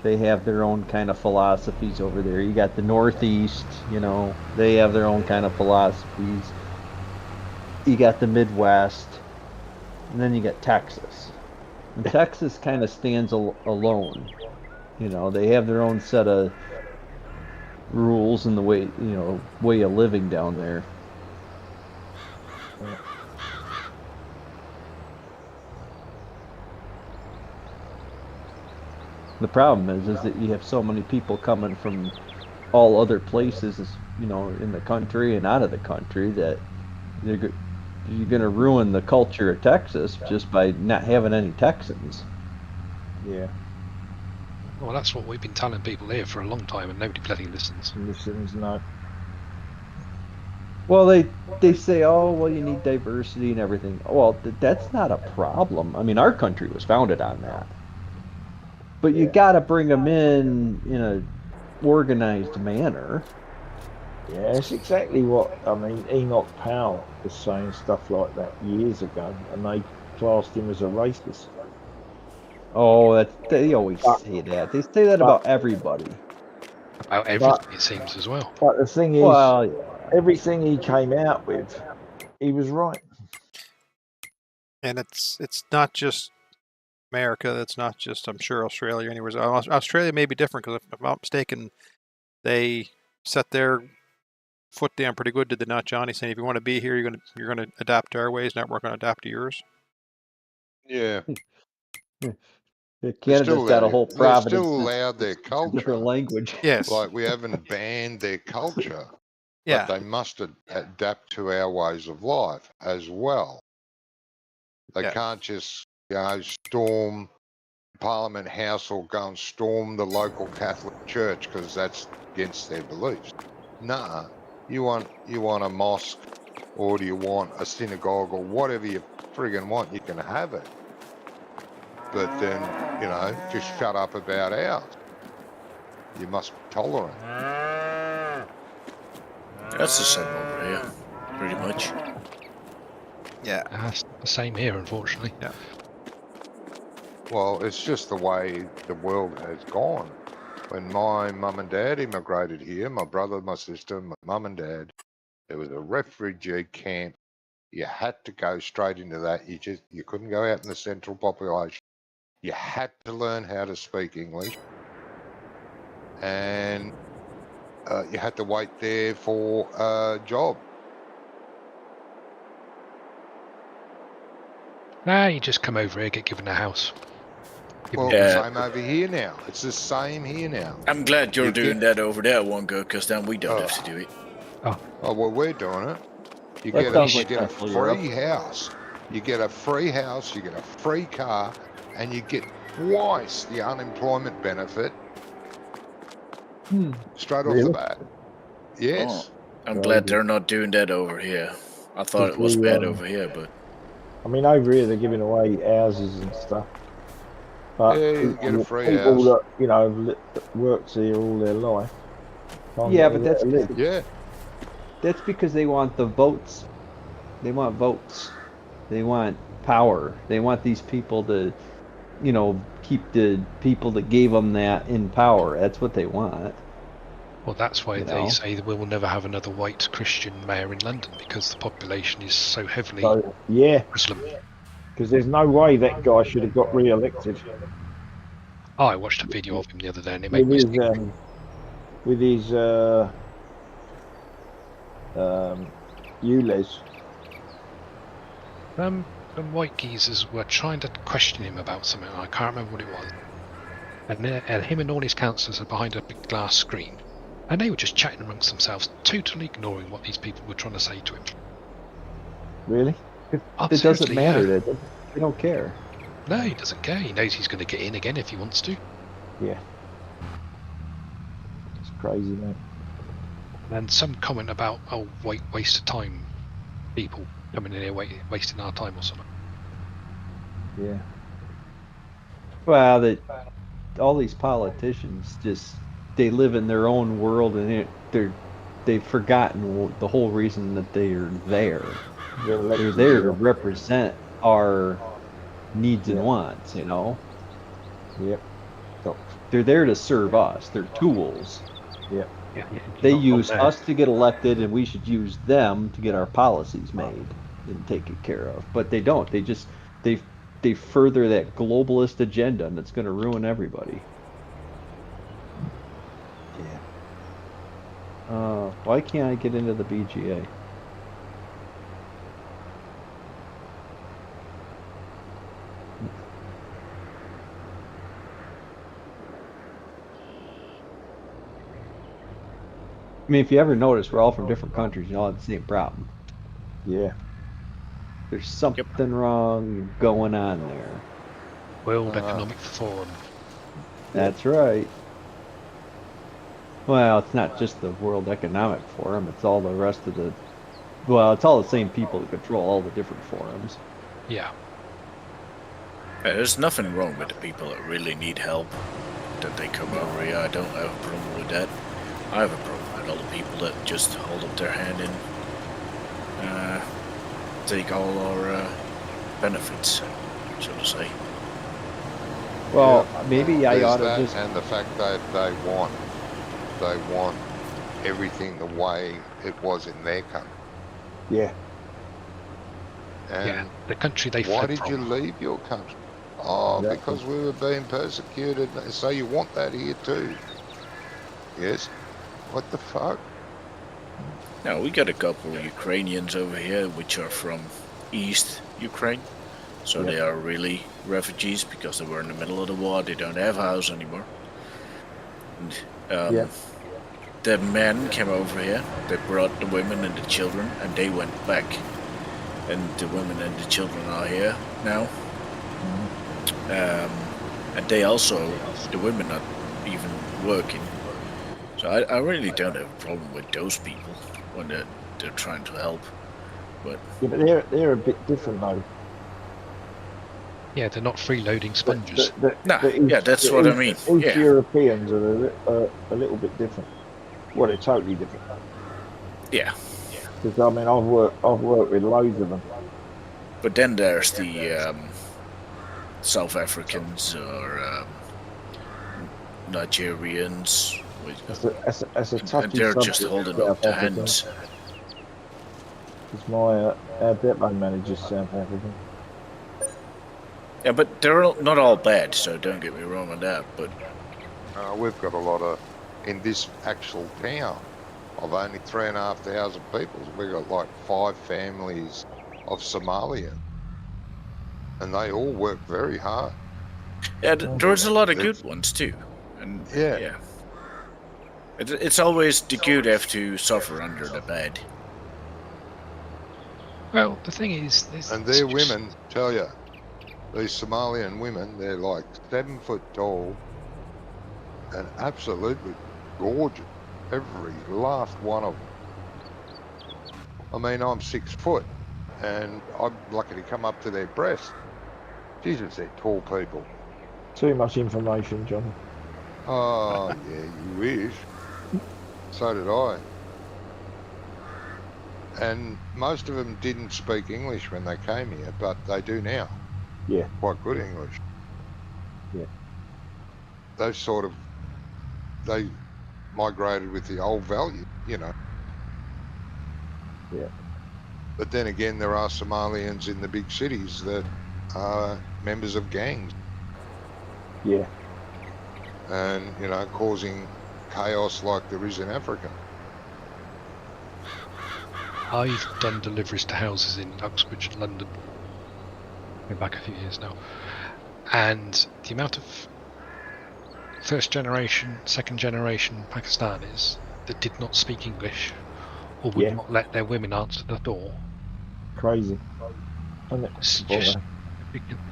Speaker 1: They have their own kind of philosophies over there. You got the Northeast, you know, they have their own kind of philosophies. You got the Midwest, and then you got Texas. And Texas kind of stands alone. You know, they have their own set of rules and the way of living down there. The problem is that you have so many people coming from all other places, you know, in the country and out of the country that you're going to ruin the culture of Texas just by not having any Texans.
Speaker 5: Yeah.
Speaker 4: Well, that's what we've been telling people here for a long time, and nobody bloody listens.
Speaker 5: No.
Speaker 1: Well, they say, oh, well, you need diversity and everything. Well, that's not a problem. I mean, our country was founded on that. But you got to bring them in a organized manner.
Speaker 5: Yeah, it's exactly what, I mean, Enoch Powell was saying stuff like that years ago, and they classed him as a racist.
Speaker 1: Oh, they always say that. They say that about everybody.
Speaker 4: About everything, it seems, as well.
Speaker 5: But the thing is,
Speaker 1: well, yeah.
Speaker 5: Everything he came out with, he was right.
Speaker 3: And it's not just America. It's not just, I'm sure, Australia. Anywhere. Australia may be different because if I'm not mistaken, they set their foot down pretty good, did they not, Johnny? Saying if you want to be here, you're gonna adapt to our ways, not we're gonna adapt to yours.
Speaker 6: Yeah.
Speaker 1: Canada's got a whole province.
Speaker 6: They're still allowed their culture.
Speaker 1: Different language.
Speaker 3: Yes.
Speaker 6: Like we haven't banned their culture.
Speaker 3: Yeah.
Speaker 6: But they must adapt to our ways of life as well. They can't just, storm Parliament House or go and storm the local Catholic Church because that's against their beliefs. Nah, you want a mosque, or do you want a synagogue, or whatever you friggin' want, you can have it. But then, just shut up about ours. You must be tolerant.
Speaker 2: That's the same over here, pretty much.
Speaker 3: Yeah.
Speaker 4: That's the same here, unfortunately.
Speaker 3: Yeah.
Speaker 6: Well, it's just the way the world has gone. When my mum and dad immigrated here, my brother, my sister, my mum and dad, there was a refugee camp. You had to go straight into that. You couldn't go out in the central population. You had to learn how to speak English, and you had to wait there for a job.
Speaker 4: Nah, you just come over here, get given a house.
Speaker 6: Well,
Speaker 2: Yeah.
Speaker 6: same over here now. It's the same here now.
Speaker 2: I'm glad you're
Speaker 6: You
Speaker 2: doing
Speaker 6: get-
Speaker 2: that over there, Wongo, because then we don't
Speaker 6: Oh.
Speaker 2: have to do it.
Speaker 6: Oh, well, we're doing it. You
Speaker 1: That
Speaker 6: get
Speaker 1: sounds
Speaker 6: a,
Speaker 1: like
Speaker 6: you get a
Speaker 1: Central Europe.
Speaker 6: free house. You get a free house. You get a free car, and you get twice the unemployment benefit straight off
Speaker 5: Really?
Speaker 6: the bat. Yes.
Speaker 2: I'm
Speaker 5: Right.
Speaker 2: glad they're not doing that over here. I thought it was bad over here, but
Speaker 5: I mean, over here they're giving away houses and stuff. But
Speaker 6: Yeah, you get a free
Speaker 5: people
Speaker 6: house.
Speaker 5: that, you know, that works here all their life. can't
Speaker 1: Yeah,
Speaker 5: get
Speaker 1: but
Speaker 5: a
Speaker 1: that's
Speaker 5: living.
Speaker 6: Yeah.
Speaker 1: That's because they want the votes. They want votes. They want power. They want these people to, you know, keep the people that gave them that in power. That's what they want.
Speaker 4: Well, that's why
Speaker 1: You
Speaker 4: they
Speaker 1: know.
Speaker 4: say that we will never have another white Christian mayor in London, because the population is so heavily
Speaker 5: So, yeah,
Speaker 4: Muslim.
Speaker 5: because there's no way that guy should have got re-elected
Speaker 4: Oh, I watched a video of him the other day, and it made
Speaker 5: with
Speaker 4: me
Speaker 5: his
Speaker 4: sick.
Speaker 5: with his ULEZ.
Speaker 4: The white geezers were trying to question him about something, and I can't remember what it was. And him and all his councillors are behind a big glass screen, and they were just chatting amongst themselves, totally ignoring what these people were trying to say to him.
Speaker 5: Really?
Speaker 1: It
Speaker 4: Oh,
Speaker 1: doesn't
Speaker 4: seriously,
Speaker 1: matter.
Speaker 4: yeah.
Speaker 1: They don't care.
Speaker 4: No, he doesn't care. He knows he's going to get in again if he wants to.
Speaker 5: Yeah. It's crazy, man.
Speaker 4: And some comment about, oh, waste of time, people coming in here wasting our time or something.
Speaker 5: Yeah.
Speaker 1: Well, all these politicians they live in their own world, and they've forgotten the whole reason that they are there. They're there to represent our needs and wants, you know.
Speaker 5: Yep.
Speaker 1: They're there to serve us. They're tools.
Speaker 5: Yep.
Speaker 4: Yeah,
Speaker 1: They use us to get elected, and we should use them to get our policies made and taken care of. But they don't. They further that globalist agenda, and it's going to ruin everybody. Yeah. Why can't I get into the BGA? I mean, if you ever notice, we're all from different countries, and all have the same problem.
Speaker 5: Yeah.
Speaker 1: There's something wrong going on there.
Speaker 4: World Economic Forum.
Speaker 1: That's right. Well, it's not just the World Economic Forum, it's all the rest of it's all the same people that control all the different forums.
Speaker 4: Yeah.
Speaker 2: There's nothing wrong with the people that really need help, that they come over here. I don't have a problem with that. I have a problem with all the people that just hold up their hand and take all our benefits, so to say.
Speaker 1: Well, maybe I
Speaker 6: There's
Speaker 1: ought to
Speaker 6: that,
Speaker 1: just...
Speaker 6: and the fact that they want everything the way it was in their country.
Speaker 5: Yeah.
Speaker 6: And
Speaker 4: Yeah, the country they
Speaker 6: why
Speaker 4: fled
Speaker 6: did
Speaker 4: from.
Speaker 6: you leave your country? Oh,
Speaker 5: Exactly.
Speaker 6: because we were being persecuted. So you want that here too? Yes. What the fuck?
Speaker 2: Now, we got a couple of Ukrainians over here, which are from East Ukraine. So they are really refugees because they were in the middle of the war. They don't have a house anymore. And, the men came over here. They brought the women and the children, and they went back. And the women and the children are here now. And they also, the women are even working. So I really don't have a problem with those people when they're trying to help. But
Speaker 5: Yeah, but they're a bit different though.
Speaker 4: Yeah, they're not freeloading sponges.
Speaker 2: That's what I mean.
Speaker 5: East
Speaker 2: Yeah.
Speaker 5: Europeans are a little bit different. Well, they're totally different.
Speaker 2: Yeah.
Speaker 5: Because I mean, I've worked with loads of them.
Speaker 2: But then there's the South Africans or Nigerians.
Speaker 5: That's a touchy
Speaker 2: And they're
Speaker 5: subject,
Speaker 2: just holding
Speaker 5: South
Speaker 2: up the
Speaker 5: Africa.
Speaker 2: hands.
Speaker 5: Because my our depot manager's South African.
Speaker 2: Yeah, but they're not all bad, so don't get me wrong on that. But
Speaker 6: We've got a lot of, in this actual town, of only 3,500 people, we've got like 5 families of Somalian. And they all work very hard.
Speaker 2: yeah, there's a lot of good
Speaker 6: It's-
Speaker 2: ones too. And
Speaker 6: Yeah.
Speaker 2: yeah. It's always the good have to suffer under the bad.
Speaker 4: Well, the thing is,
Speaker 6: And their women, tell you, these Somalian women, they're like 7 foot tall and absolutely gorgeous. Every last one of them. I mean, I'm 6 foot and I'm lucky to come up to their breasts. Jesus, they're tall people.
Speaker 5: Too much information, Johnny.
Speaker 6: Oh, yeah, you wish. So did I. And most of them didn't speak English when they came here, but they do now.
Speaker 5: Yeah.
Speaker 6: Quite good English.
Speaker 5: Yeah.
Speaker 6: They migrated with the old value, you know.
Speaker 5: Yeah.
Speaker 6: But then again, there are Somalians in the big cities that are members of gangs
Speaker 5: Yeah.
Speaker 6: and, you know, causing chaos like there is in Africa.
Speaker 4: I've done deliveries to houses in Uxbridge and London, going back a few years now, and the amount of first generation, second generation Pakistanis that did not speak English or would
Speaker 5: Yeah.
Speaker 4: not let their women answer the door.
Speaker 5: Crazy. And
Speaker 4: It's just ridiculous.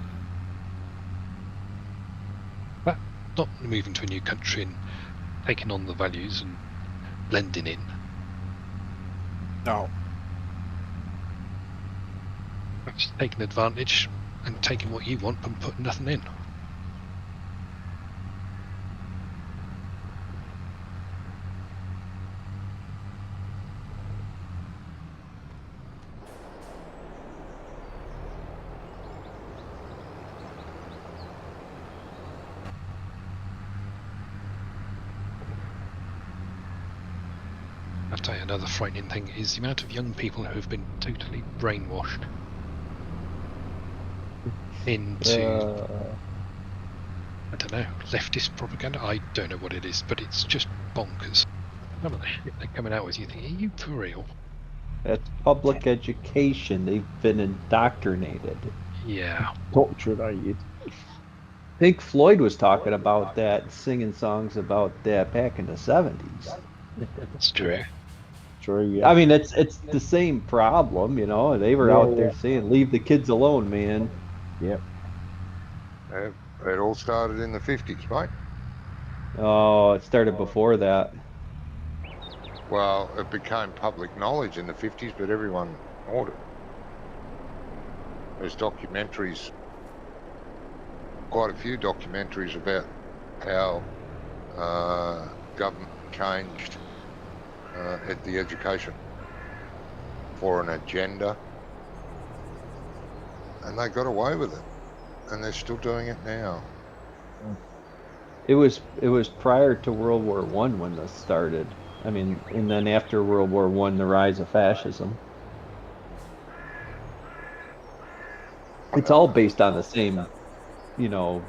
Speaker 4: But not moving to a new country and taking on the values and blending in.
Speaker 3: No.
Speaker 4: That's taking advantage and taking what you want and putting nothing in. I'll tell you another frightening thing is the amount of young people who have been totally brainwashed into, I don't know, leftist propaganda. I don't know what it is, but it's just bonkers. Some of the shit they're coming out with, you think, are you for real?
Speaker 1: That's public education. They've been indoctrinated.
Speaker 4: Yeah.
Speaker 5: Indoctrinated.
Speaker 1: Pink Floyd was talking about that, singing songs about that back in the 70s.
Speaker 4: That's true.
Speaker 5: True, yeah.
Speaker 1: I mean, it's the same problem, you know. They were out there saying, "Leave the kids alone, man."
Speaker 5: Yep.
Speaker 6: It all started in the 50s, mate.
Speaker 1: Oh, it started before that.
Speaker 6: Well, it became public knowledge in the 50s, but everyone ignored it. There's documentaries, quite a few documentaries about how government changed at the education for an agenda, and they got away with it, and they're still doing it now.
Speaker 1: It was prior to World War I when this started. I mean, and then after World War I, the rise of fascism. It's all based on the same, you know,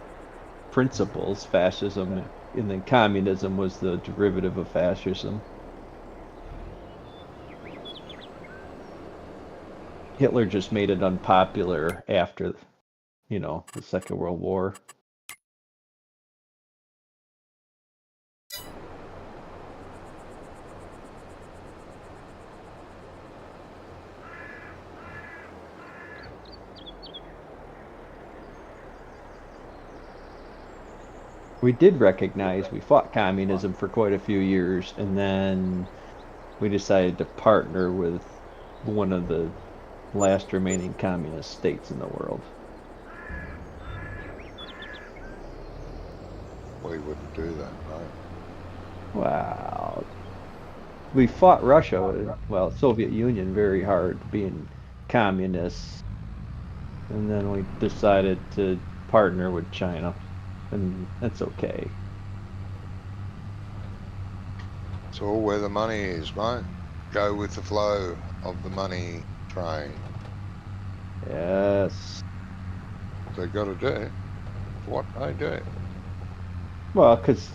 Speaker 1: principles. Fascism, and then communism was the derivative of fascism. Hitler just made it unpopular after, you know, the Second World War. We did recognize we fought communism for quite a few years, and then we decided to partner with one of the last remaining communist states in the world.
Speaker 6: We wouldn't do that, no.
Speaker 1: Wow. We fought Russia, well, Soviet Union, very hard, being communists, and then we decided to partner with China, and that's okay.
Speaker 6: all where the money is, mate. Go with the flow of the money train.
Speaker 1: Yes.
Speaker 6: They got to do what they do.
Speaker 1: Well, because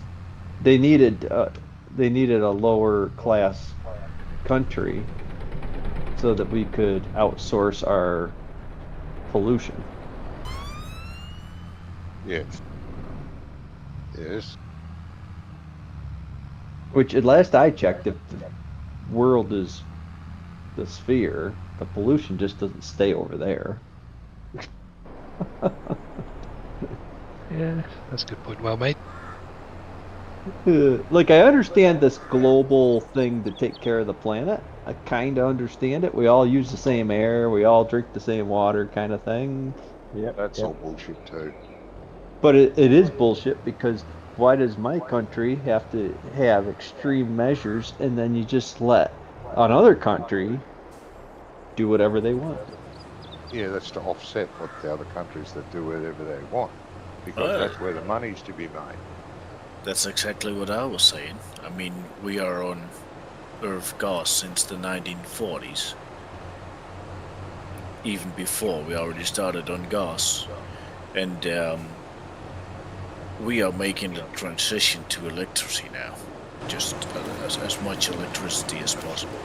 Speaker 1: they needed a lower class country so that we could outsource our pollution.
Speaker 6: Yes. Yes.
Speaker 1: Which, at last I checked, if the world is the sphere, the pollution just doesn't stay over there.
Speaker 4: Yeah, that's a good point. Well made.
Speaker 1: Like, I understand this global thing to take care of the planet. I kind of understand it. We all use the same air, we all drink the same water, kind of thing.
Speaker 5: Yep.
Speaker 6: That's
Speaker 5: yep.
Speaker 6: all bullshit too.
Speaker 1: But it is bullshit, because why does my country have to have extreme measures and then you just let another country do whatever they want?
Speaker 6: Yeah, that's to offset what the other countries that do whatever they want, because
Speaker 2: Oh.
Speaker 6: that's where the money's to be made.
Speaker 2: That's exactly what I was saying. I mean, we are on Earth gas since the 1940s. Even before, we already started on gas. And we are making the transition to electricity now. Just as much electricity as possible.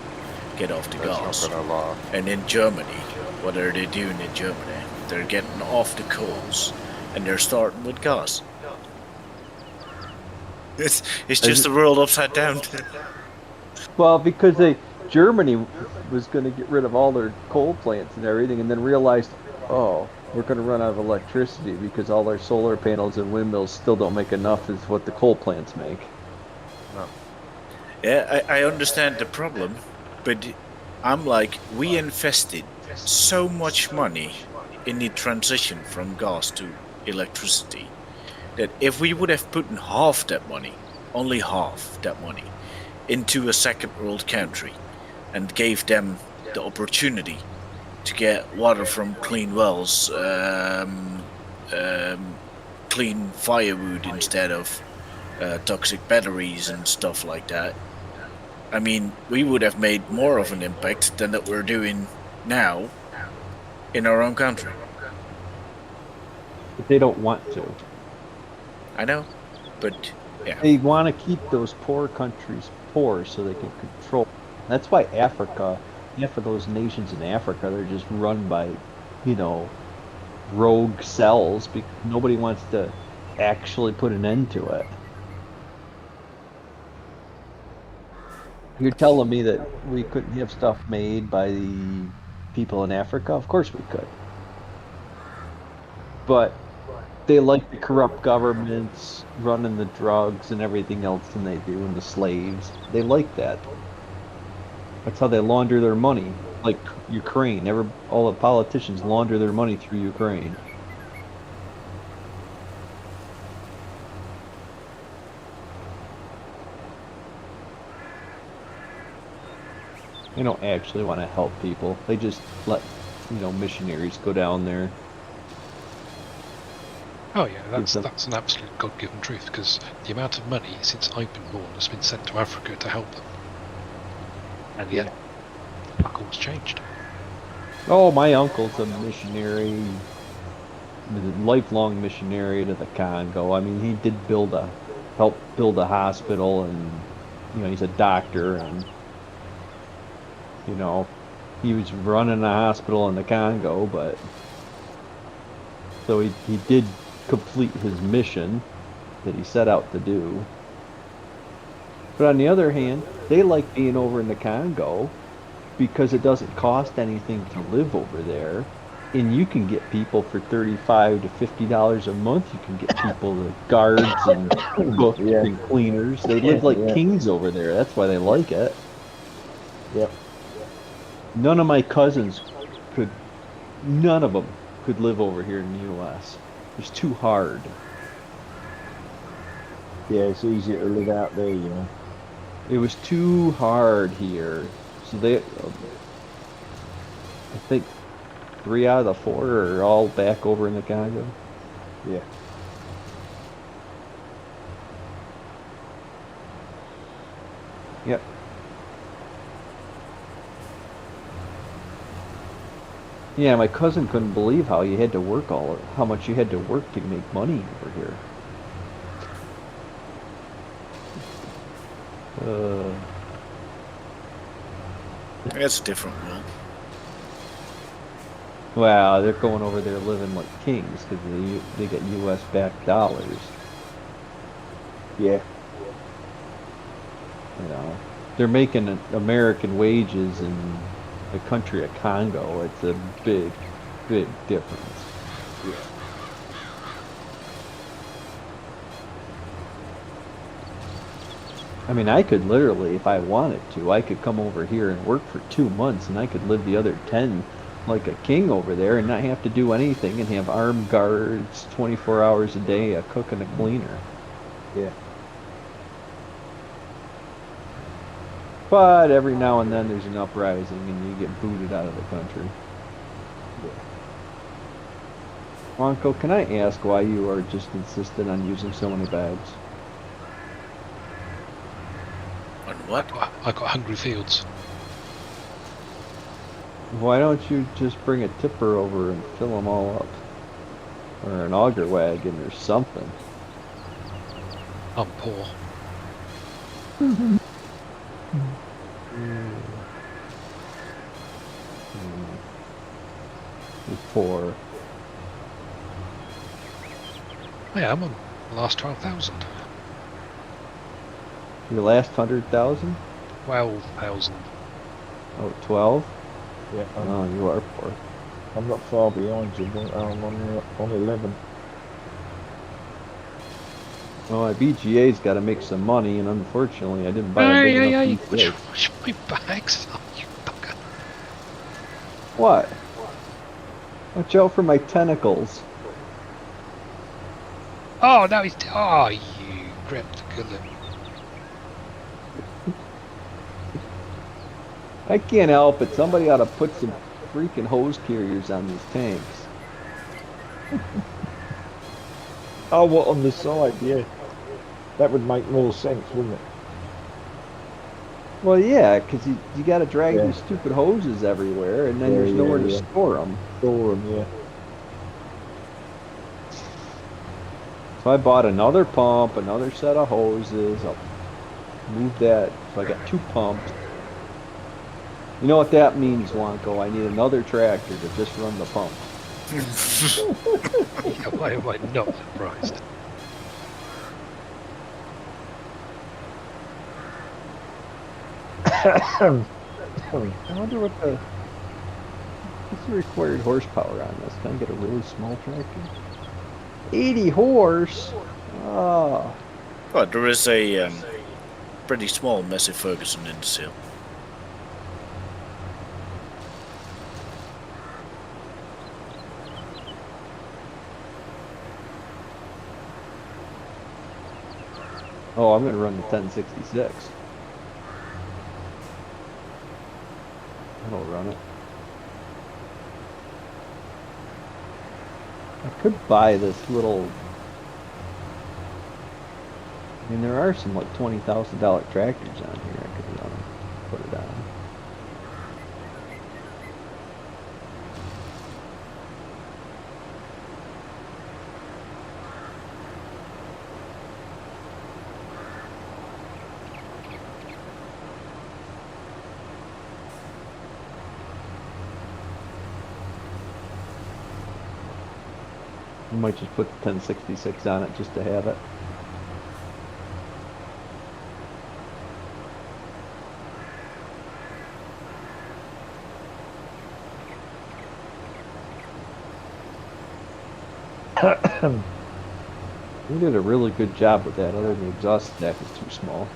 Speaker 2: Get off the
Speaker 6: That's
Speaker 2: gas.
Speaker 6: not going to last.
Speaker 2: And in Germany, what are they doing in Germany? They're getting off the coals and they're starting with gas. It's just the world upside down.
Speaker 1: Well, because Germany was going to get rid of all their coal plants and everything, and then realized, oh, we're going to run out of electricity because all our solar panels and windmills still don't make enough as what the coal plants make.
Speaker 2: Yeah, I understand the problem, but I'm like, we invested so much money in the transition from gas to electricity that if we would have put in half that money, only half that money, into a second world country and gave them the opportunity to get water from clean wells, clean firewood instead of toxic batteries and stuff like that, I mean, we would have made more of an impact than that we're doing now in our own country.
Speaker 1: But they don't want to.
Speaker 2: I know, but yeah.
Speaker 1: They want to keep those poor countries poor so they can control. That's why Africa, half of those nations in Africa, they're just run by, rogue cells, because nobody wants to actually put an end to it. You're telling me that we couldn't have stuff made by the people in Africa? Of course we could. But they like the corrupt governments running the drugs and everything else than they do, and the slaves. They like that. That's how they launder their money. Like Ukraine. All the politicians launder their money through Ukraine. They don't actually want to help people. They just let, missionaries go down there.
Speaker 4: Oh yeah, that's an absolute God-given truth, because the amount of money since I've been born has been sent to Africa to help them, and yet fuck all's changed.
Speaker 1: Oh, my uncle's a missionary, a lifelong missionary to the Congo. I mean, he did help build a hospital, and he's a doctor, and he was running a hospital in the Congo, but so he did complete his mission that he set out to do. But on the other hand, they like being over in the Congo because it doesn't cost anything to live over there, and you can get people for $35 to $50 a month. You can get people, the guards and cooks and cleaners. They live like kings over there. That's why they like it.
Speaker 5: Yep.
Speaker 1: None of my cousins none of them could live over here in the U.S. It's too hard.
Speaker 5: Yeah, it's easier to live out there,
Speaker 1: It was too hard here. So I think 3 out of the 4 are all back over in the Congo.
Speaker 5: Yeah.
Speaker 1: Yep. Yeah, my cousin couldn't believe how you had to work how much you had to work to make money over here.
Speaker 2: It's a different world.
Speaker 1: Wow, they're going over there living like kings because they get U.S. backed dollars.
Speaker 5: Yeah.
Speaker 1: You know, they're making American wages in the country of Congo. It's a big, big difference.
Speaker 5: Yeah.
Speaker 1: I mean, I could literally, if I wanted to, I could come over here and work for 2 months, and I could live the other 10 like a king over there and not have to do anything and have armed guards 24 hours a day, a cook and a cleaner.
Speaker 5: Yeah.
Speaker 1: But every now and then there's an uprising and you get booted out of the country. Uncle, can I ask why you are just insistent on using so many bags?
Speaker 2: On what?
Speaker 4: I got hungry fields.
Speaker 1: Why don't you just bring a tipper over and fill them all up? Or an auger wagon or something.
Speaker 4: I'm poor.
Speaker 1: You're poor.
Speaker 4: I am on the last 12,000.
Speaker 1: Your last 100,000?
Speaker 4: 12,000.
Speaker 1: Oh, 12?
Speaker 5: Yeah.
Speaker 1: Oh, you are poor.
Speaker 5: I'm not far behind you, but I'm on 11.
Speaker 1: Well, my BGA's got to make some money, and unfortunately, I didn't buy a big enough BGA.
Speaker 4: Which my bags are, you bugger.
Speaker 1: What? Watch out for my tentacles.
Speaker 4: Oh, now he's... Oh, you grabbed the gullet.
Speaker 1: I can't help it. Somebody ought to put some freaking hose carriers on these tanks.
Speaker 5: Oh, what, on the side? Yeah. That would make more sense, wouldn't it?
Speaker 1: Well, yeah, because you got to drag
Speaker 5: Yeah.
Speaker 1: these stupid hoses everywhere, and then
Speaker 5: Yeah,
Speaker 1: there's nowhere to
Speaker 5: yeah.
Speaker 1: store them.
Speaker 5: Store 'em, yeah.
Speaker 1: So I bought another pump, another set of hoses. I'll move that. So I got 2 pumps. You know what that means, Wonko? I need another tractor to just run the pump.
Speaker 4: Yeah, why am I not surprised?
Speaker 1: I wonder what's the required horsepower on this? Can I get a really small tractor? 80 horse? Oh.
Speaker 2: Well, there is a pretty small Massey Ferguson in the sale.
Speaker 1: Oh, I'm going to run the 1066. That'll run it. I could buy this little... I mean, there are some like $20,000 tractors on here I could run and put it on. I might just put the 1066 on it just to have it. We did a really good job with that, other than the exhaust stack is too small.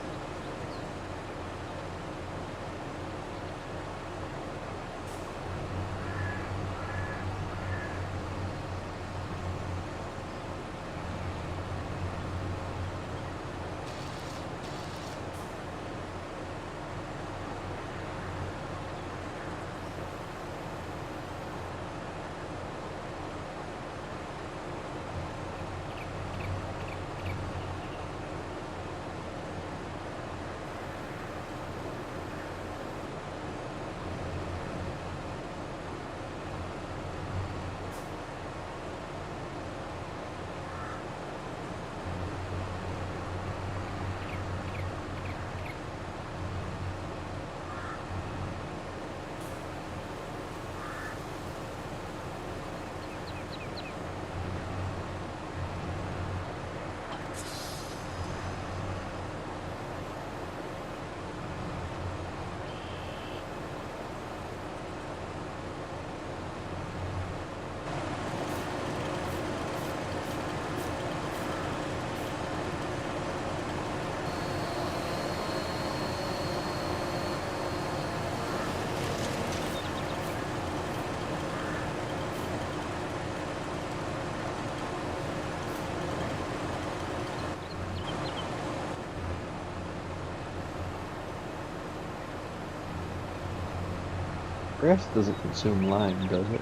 Speaker 1: Grass doesn't consume lime, does it?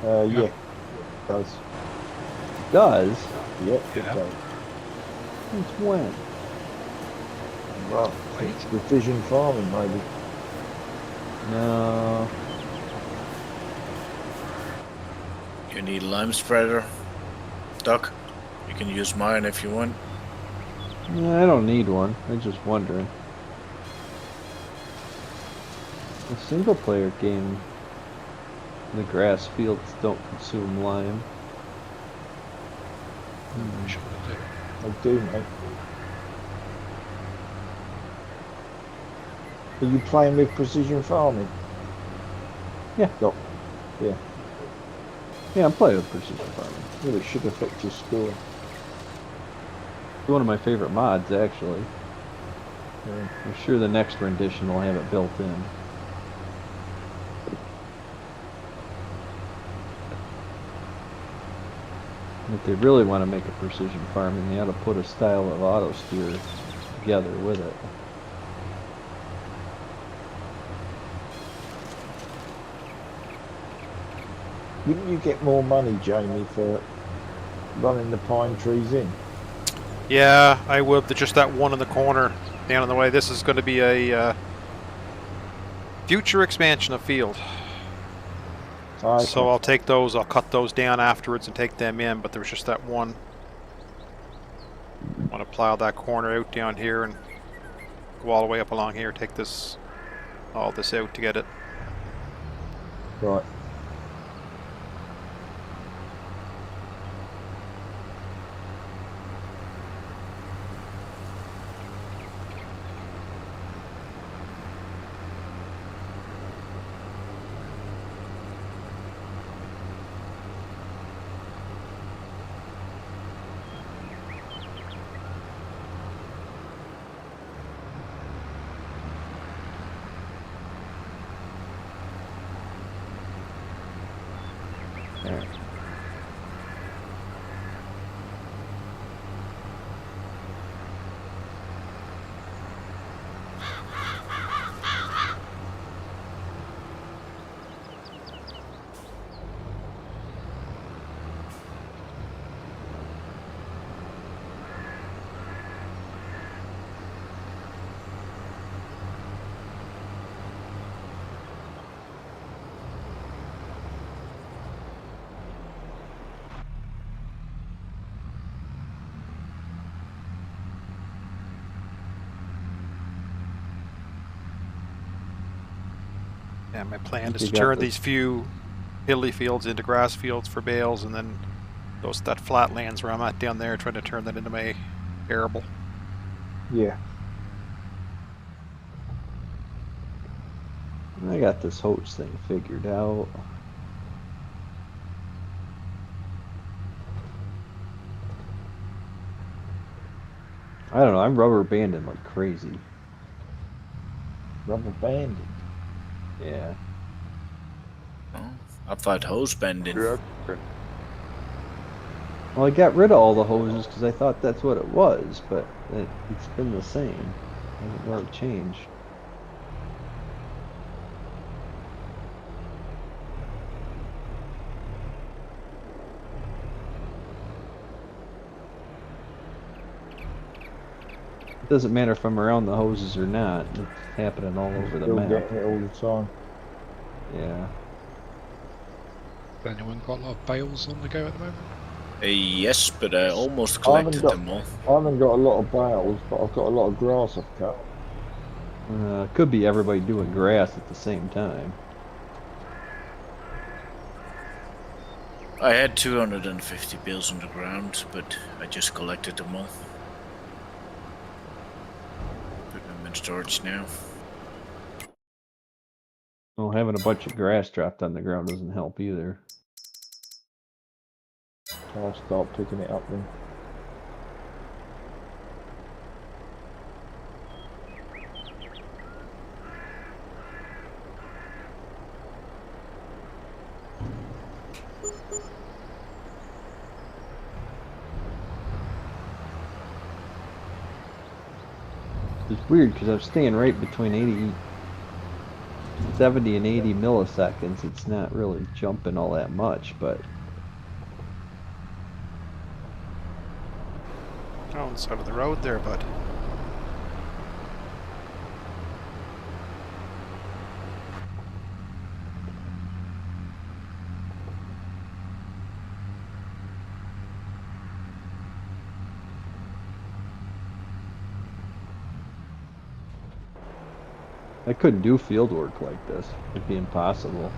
Speaker 5: Yeah, it does.
Speaker 1: Does?
Speaker 5: Yeah, it
Speaker 4: Yeah.
Speaker 5: does.
Speaker 1: Since when?
Speaker 5: Well, it's precision farming, maybe.
Speaker 1: No.
Speaker 2: You need lime spreader, Doc. You can use mine if you want.
Speaker 1: I don't need one. I'm just wondering. A single player game, the grass fields don't consume lime.
Speaker 4: I'm sure they do.
Speaker 5: I do, mate. Are you playing with precision farming?
Speaker 1: Yeah.
Speaker 5: No. Yeah.
Speaker 1: Yeah, I'm playing with precision farming.
Speaker 5: Well, it should affect your score.
Speaker 1: It's one of my favorite mods, actually.
Speaker 5: Yeah.
Speaker 1: I'm sure the next rendition will have it built in. If they really want to make a precision farming, they ought to put a style of auto steer together with it.
Speaker 5: Wouldn't you get more money, Jamie, for running the pine trees in?
Speaker 3: Yeah, I would. Just that one in the corner down in the way. This is going to be a future expansion of field.
Speaker 5: Okay.
Speaker 3: So I'll take those. I'll cut those down afterwards and take them in. But there was just that one. I want to plow that corner out down here and go all the way up along here. Take this, all this out to get it.
Speaker 5: Right.
Speaker 1: There.
Speaker 3: Yeah, my plan is
Speaker 1: You
Speaker 3: to
Speaker 1: got
Speaker 3: turn
Speaker 1: this.
Speaker 3: these few hilly fields into grass fields for bales, and then that flat lands where I'm at down there, trying to turn that into my arable.
Speaker 5: Yeah.
Speaker 1: I got this hose thing figured out. I don't know, I'm rubber banding like crazy.
Speaker 5: Rubber banding.
Speaker 1: Yeah.
Speaker 2: Oh, I thought hose bending.
Speaker 7: Yeah.
Speaker 1: Well, I got rid of all the hoses because I thought that's what it was, but it's been the same. It hasn't really changed. It doesn't matter if I'm around the hoses or not. It's happening all over the
Speaker 5: Still
Speaker 1: map.
Speaker 5: getting it all the time.
Speaker 1: Yeah.
Speaker 4: Has anyone got a lot of bales on the go at the moment?
Speaker 2: Yes, but I almost
Speaker 5: I haven't
Speaker 2: collected
Speaker 5: got-
Speaker 2: them all.
Speaker 5: I haven't got a lot of bales, but I've got a lot of grass I've cut.
Speaker 1: Could be everybody doing grass at the same time.
Speaker 2: I had 250 bales on the ground, but I just collected them all. Put them in storage now.
Speaker 1: Well, having a bunch of grass dropped on the ground doesn't help either.
Speaker 5: So I'll start picking it up then.
Speaker 1: It's weird because I was staying right between 87 70 and 80 milliseconds, it's not really jumping all that much, but
Speaker 3: Oh, on the side of the road there, bud.
Speaker 1: I couldn't do field work like this. It'd be impossible.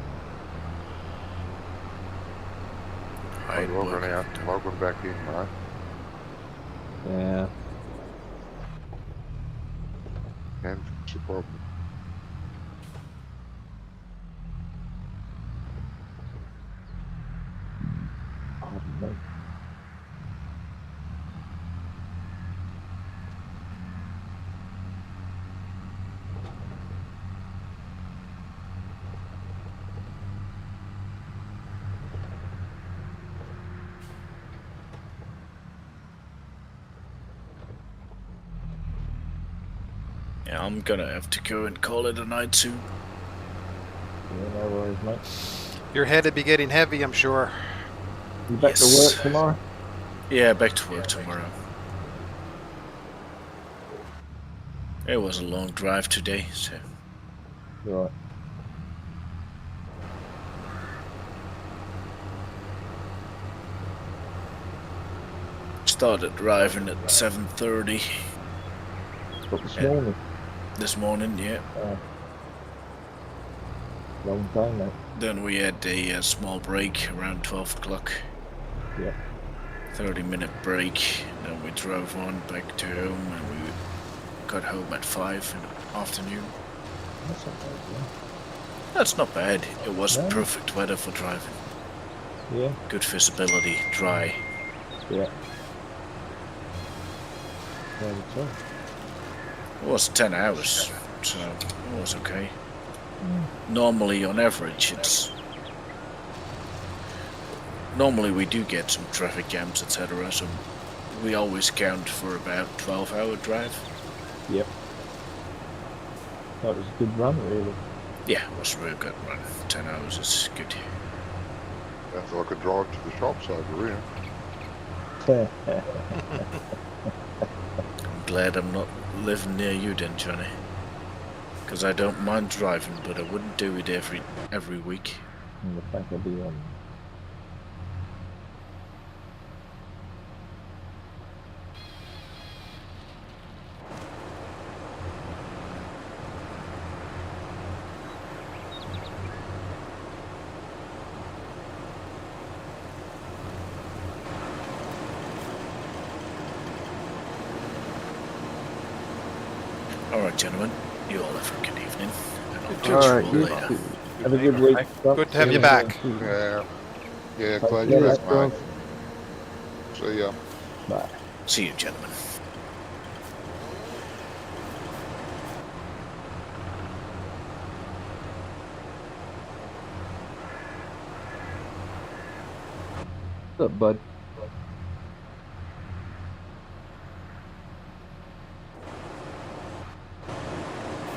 Speaker 2: I'd
Speaker 6: Logging
Speaker 2: work
Speaker 6: out,
Speaker 2: it.
Speaker 6: logging back in, mate.
Speaker 1: Yeah.
Speaker 6: Can fix the problem.
Speaker 5: Pardon me.
Speaker 2: Yeah, I'm gonna have to go and call it a night soon.
Speaker 5: Yeah, no worries, mate.
Speaker 3: Your head would be getting heavy, I'm sure.
Speaker 5: You back to
Speaker 2: Yes.
Speaker 5: work tomorrow?
Speaker 2: Yeah, back to work tomorrow. It was a long drive today, so
Speaker 5: Right.
Speaker 2: started driving at 7:30
Speaker 5: But this
Speaker 2: Yeah.
Speaker 5: morning,
Speaker 2: this morning. Yeah.
Speaker 5: long time, mate.
Speaker 2: Then we had a small break around 12 o'clock.
Speaker 5: Yeah.
Speaker 2: 30-minute break. Then we drove on back to home, and we got home at 5 in the afternoon.
Speaker 5: That's not bad,
Speaker 2: That's not bad. It was
Speaker 5: No.
Speaker 2: perfect weather for driving.
Speaker 5: yeah.
Speaker 2: Good visibility, dry.
Speaker 5: Yeah. Yeah. Yeah, that's all.
Speaker 2: It was 10 hours, so it was okay. Normally, on average, it's... Normally we do get some traffic jams, etc., so we always count for about 12-hour drive.
Speaker 5: Yep. That was a good run, really.
Speaker 2: Yeah, it was a real good run. 10 hours is good.
Speaker 6: Sounds like a drive to the shops over here.
Speaker 2: I'm glad I'm not living near you then, Johnny. Because I don't mind driving, but I wouldn't do it every week.
Speaker 5: In the back of the
Speaker 2: Alright, gentlemen, you all have a good evening. And I'll
Speaker 3: Good
Speaker 2: catch
Speaker 1: Alright,
Speaker 2: you all
Speaker 1: you
Speaker 2: later.
Speaker 1: too.
Speaker 5: Have a good week.
Speaker 3: Good to have you back.
Speaker 6: Yeah. Yeah,
Speaker 5: Take
Speaker 6: glad
Speaker 5: care,
Speaker 6: you're back,
Speaker 5: bro.
Speaker 6: mate. See ya.
Speaker 5: Bye.
Speaker 2: See you, gentlemen.
Speaker 1: What's up, bud?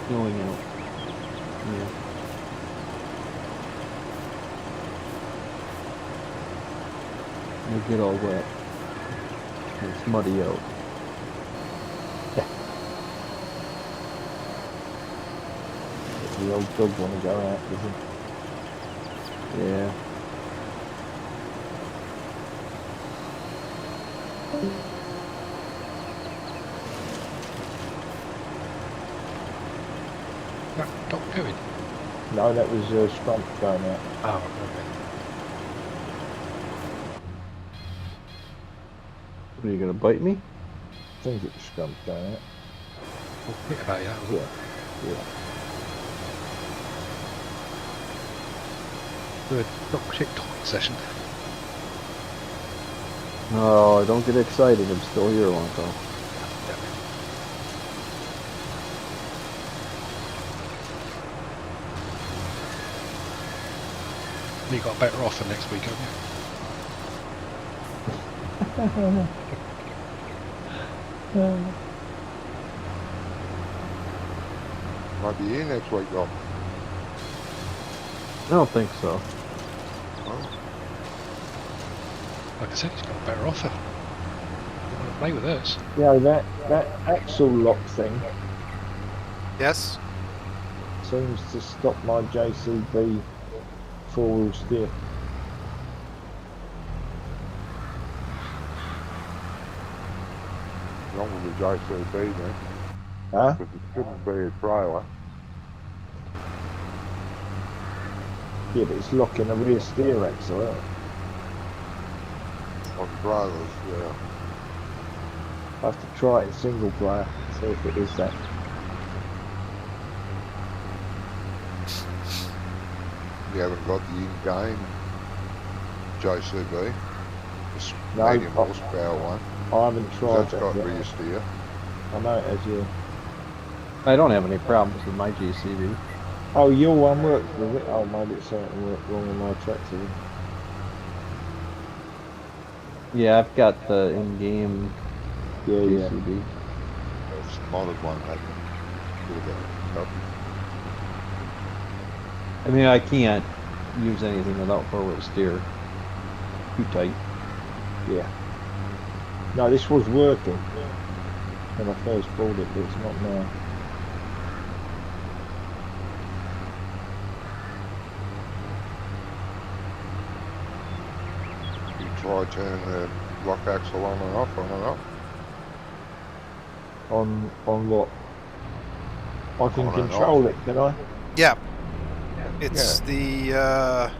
Speaker 1: Going out. Yeah. You'll get all wet. It's muddy out.
Speaker 5: The old dog want to go out, does he?
Speaker 1: Yeah.
Speaker 4: That dog going?
Speaker 5: No, that was Scrump going out.
Speaker 4: Oh, okay.
Speaker 1: What, are you gonna bite me?
Speaker 5: I think it was Scrump going out.
Speaker 4: We'll think about that. wasn't it?
Speaker 5: Yeah.
Speaker 4: Good dog shit talking session.
Speaker 1: Oh, don't get excited. I'm still here, Lonko.
Speaker 4: You got a better offer next week, haven't you?
Speaker 6: Might be here next week, Rob.
Speaker 1: I don't think so.
Speaker 4: Like I said, he's got a better offer. You want to play with us?
Speaker 5: You know, that axle lock thing
Speaker 3: Yes?
Speaker 5: seems to stop my JCB four-wheel steer.
Speaker 7: Wrong with the JCB then,
Speaker 5: Huh?
Speaker 7: because it shouldn't be a trailer.
Speaker 5: Yeah, but it's locking a rear steer axle, isn't it?
Speaker 7: On trailers, yeah.
Speaker 5: I have to try it in single player, see if it is that.
Speaker 6: You haven't got the in-game JCB, this
Speaker 5: No,
Speaker 6: medium horsepower one.
Speaker 5: I haven't tried
Speaker 6: That's
Speaker 5: that
Speaker 6: got
Speaker 5: yet.
Speaker 6: rear steer.
Speaker 5: I know it has, yeah.
Speaker 1: I don't have any problems with my GCB.
Speaker 5: Oh, your one works, does it? Oh, maybe it's something wrong with my tractor.
Speaker 1: Yeah, I've got the in-game
Speaker 5: Yeah, yeah.
Speaker 1: GCB.
Speaker 6: It's a modded one, that should have got
Speaker 1: I mean, I can't use anything without four-wheel steer. Too tight.
Speaker 5: Yeah. No, this was working when I first bought it, but it's not now.
Speaker 6: You try turning the lock axle on and off,
Speaker 5: On what? I can
Speaker 6: On and
Speaker 5: control
Speaker 6: off.
Speaker 5: it, can I?
Speaker 3: Yeah. It's the,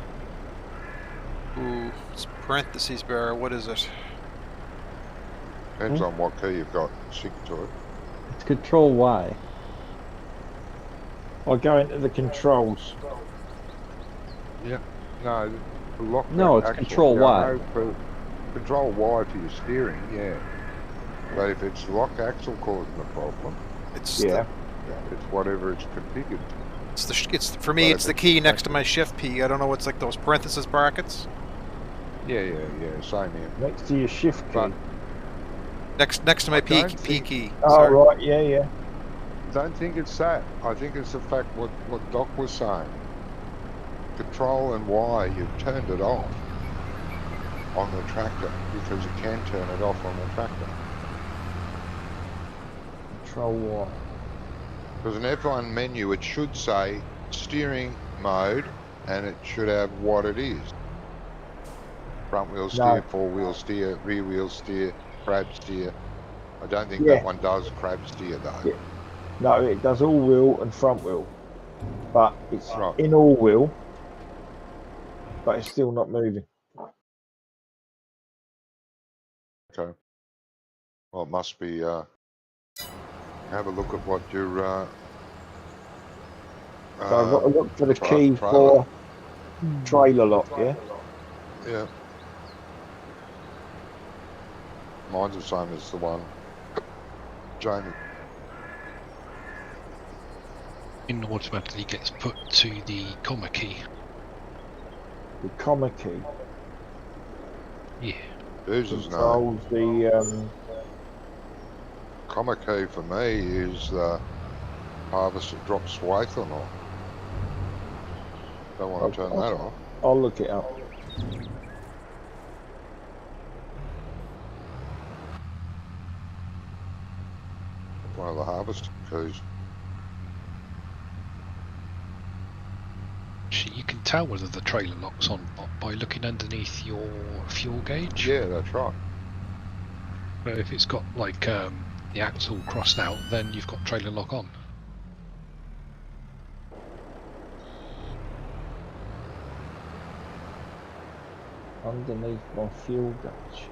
Speaker 3: ooh, it's parentheses bar, what is it?
Speaker 6: Depends on what key you've got synced to it.
Speaker 1: It's Control Y.
Speaker 5: I go into the controls.
Speaker 7: No, the lock
Speaker 1: No, it's
Speaker 7: axle,
Speaker 1: Control
Speaker 7: yeah,
Speaker 1: Y.
Speaker 7: no, for Control Y for your steering, yeah.
Speaker 6: But if it's lock axle causing the problem,
Speaker 3: It's
Speaker 5: Yeah.
Speaker 6: it's whatever it's configured.
Speaker 3: it's for me. It's the key next to my shift P. I don't know what's like those parenthesis brackets
Speaker 6: Yeah, same here.
Speaker 5: Next to your shift key.
Speaker 6: But
Speaker 3: next to my
Speaker 6: I
Speaker 3: P
Speaker 6: don't
Speaker 3: P
Speaker 6: think-
Speaker 3: key.
Speaker 5: Oh,
Speaker 3: Sorry.
Speaker 5: right, yeah.
Speaker 6: Don't think it's that. I think it's the fact what Doc was saying. Control and Y, you've turned it off on the tractor because you can turn it off on the tractor.
Speaker 5: Control Y.
Speaker 6: Because in F1 menu it should say steering mode and it should have what it is. Front wheel steer,
Speaker 5: No.
Speaker 6: four wheel steer, rear wheel steer, crab steer. I don't think
Speaker 5: Yeah.
Speaker 6: that one does crab steer though.
Speaker 5: Yeah. No, it does all wheel and front wheel. But it's
Speaker 6: Right.
Speaker 5: in all wheel, but it's still not moving.
Speaker 6: Okay. Well, it must be. Have a look at what your.
Speaker 5: So I've got to look for the key
Speaker 6: trailer.
Speaker 5: for trailer lock, yeah?
Speaker 6: Yeah. Mine's the same as the one. Jamie.
Speaker 4: In automatically gets put to the comma key.
Speaker 5: The comma key
Speaker 4: Yeah.
Speaker 6: Yours is no.
Speaker 5: controls the
Speaker 6: Comma key for me is the harvester drop swathe or not. Don't want to turn that off.
Speaker 5: I'll look it up.
Speaker 6: One of the harvester keys.
Speaker 4: Actually, you can tell whether the trailer lock's on or not by looking underneath your fuel gauge.
Speaker 6: Yeah, that's right.
Speaker 4: But if it's got like the axle crossed out, then you've got trailer lock on.
Speaker 5: Underneath my fuel gauge.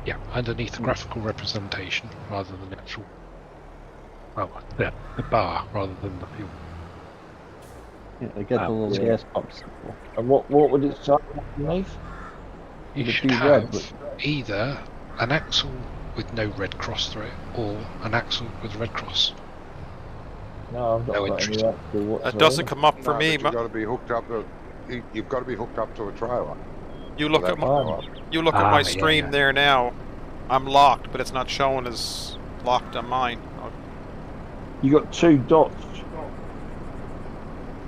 Speaker 4: Yeah, underneath the graphical representation rather than the actual. Well, the bar rather than the fuel.
Speaker 1: Yeah, they got the little
Speaker 5: yeah.
Speaker 1: gas pumps.
Speaker 5: And what would it say underneath?
Speaker 4: You
Speaker 1: Would it
Speaker 4: should
Speaker 1: be red,
Speaker 4: have
Speaker 1: but-
Speaker 4: either an axle with no red cross through it or an axle with a red cross.
Speaker 5: No, I've not
Speaker 4: No
Speaker 5: got any
Speaker 4: interest.
Speaker 5: axle whatsoever.
Speaker 3: That doesn't come up for
Speaker 6: No,
Speaker 3: me.
Speaker 6: but you've got to be hooked up to. You've got to be hooked up to a trailer.
Speaker 3: You look
Speaker 6: That
Speaker 3: at my,
Speaker 6: might go up.
Speaker 3: you look at
Speaker 4: Ah,
Speaker 3: my
Speaker 4: yeah,
Speaker 3: stream
Speaker 4: yeah.
Speaker 3: there now. I'm locked, but it's not showing as locked on mine.
Speaker 5: You got two dots.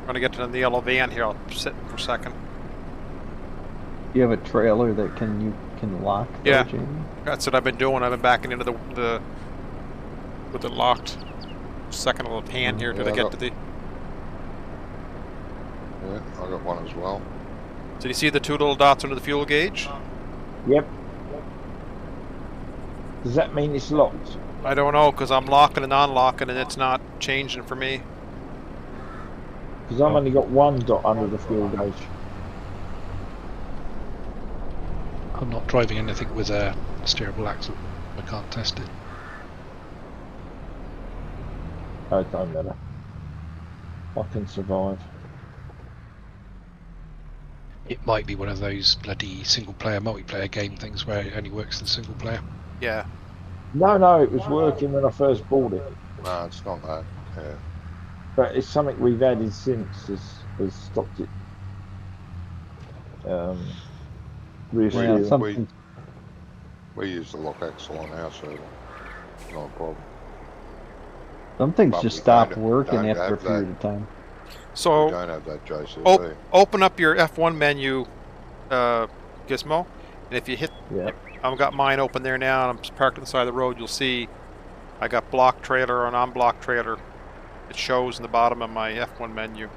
Speaker 3: When I get to the yellow van here, I'll sit for a second.
Speaker 1: You have a trailer that you can lock, though,
Speaker 3: Yeah.
Speaker 1: Jamie?
Speaker 3: That's what I've been doing. I've been backing into the with it locked. Second little pan here till
Speaker 6: Yeah,
Speaker 3: I get to the.
Speaker 6: Yeah, I got one as well.
Speaker 3: So you see the two little dots under the fuel gauge?
Speaker 5: Yep. Does that mean it's locked?
Speaker 3: I don't know, because I'm locking and unlocking and it's not changing for me.
Speaker 5: Because I've only got one dot under the fuel gauge.
Speaker 4: I'm not driving anything with a steerable axle. I can't test it.
Speaker 5: Oh, it don't matter. I can survive.
Speaker 4: It might be one of those bloody single-player, multiplayer game things where it only works in single player.
Speaker 3: Yeah.
Speaker 5: No, it was working when I first bought it.
Speaker 6: No, it's not that. Yeah.
Speaker 5: But it's something we've added since has stopped it. Rear
Speaker 1: Yeah,
Speaker 5: steering.
Speaker 1: something.
Speaker 6: We use the lock axle on our server. Not a problem.
Speaker 1: Some things
Speaker 6: But
Speaker 1: just
Speaker 6: we
Speaker 1: stop
Speaker 6: don't
Speaker 1: working after a
Speaker 6: have
Speaker 1: period
Speaker 6: that.
Speaker 1: of time.
Speaker 6: We
Speaker 3: So
Speaker 6: don't have that JCB.
Speaker 3: open up your F1 menu, Gizmo, and if you hit,
Speaker 5: Yeah.
Speaker 3: I've got mine open there now, and I'm parked on the side of the road. You'll see I got block trailer and unblocked trailer. It shows in the bottom of my F1 menu.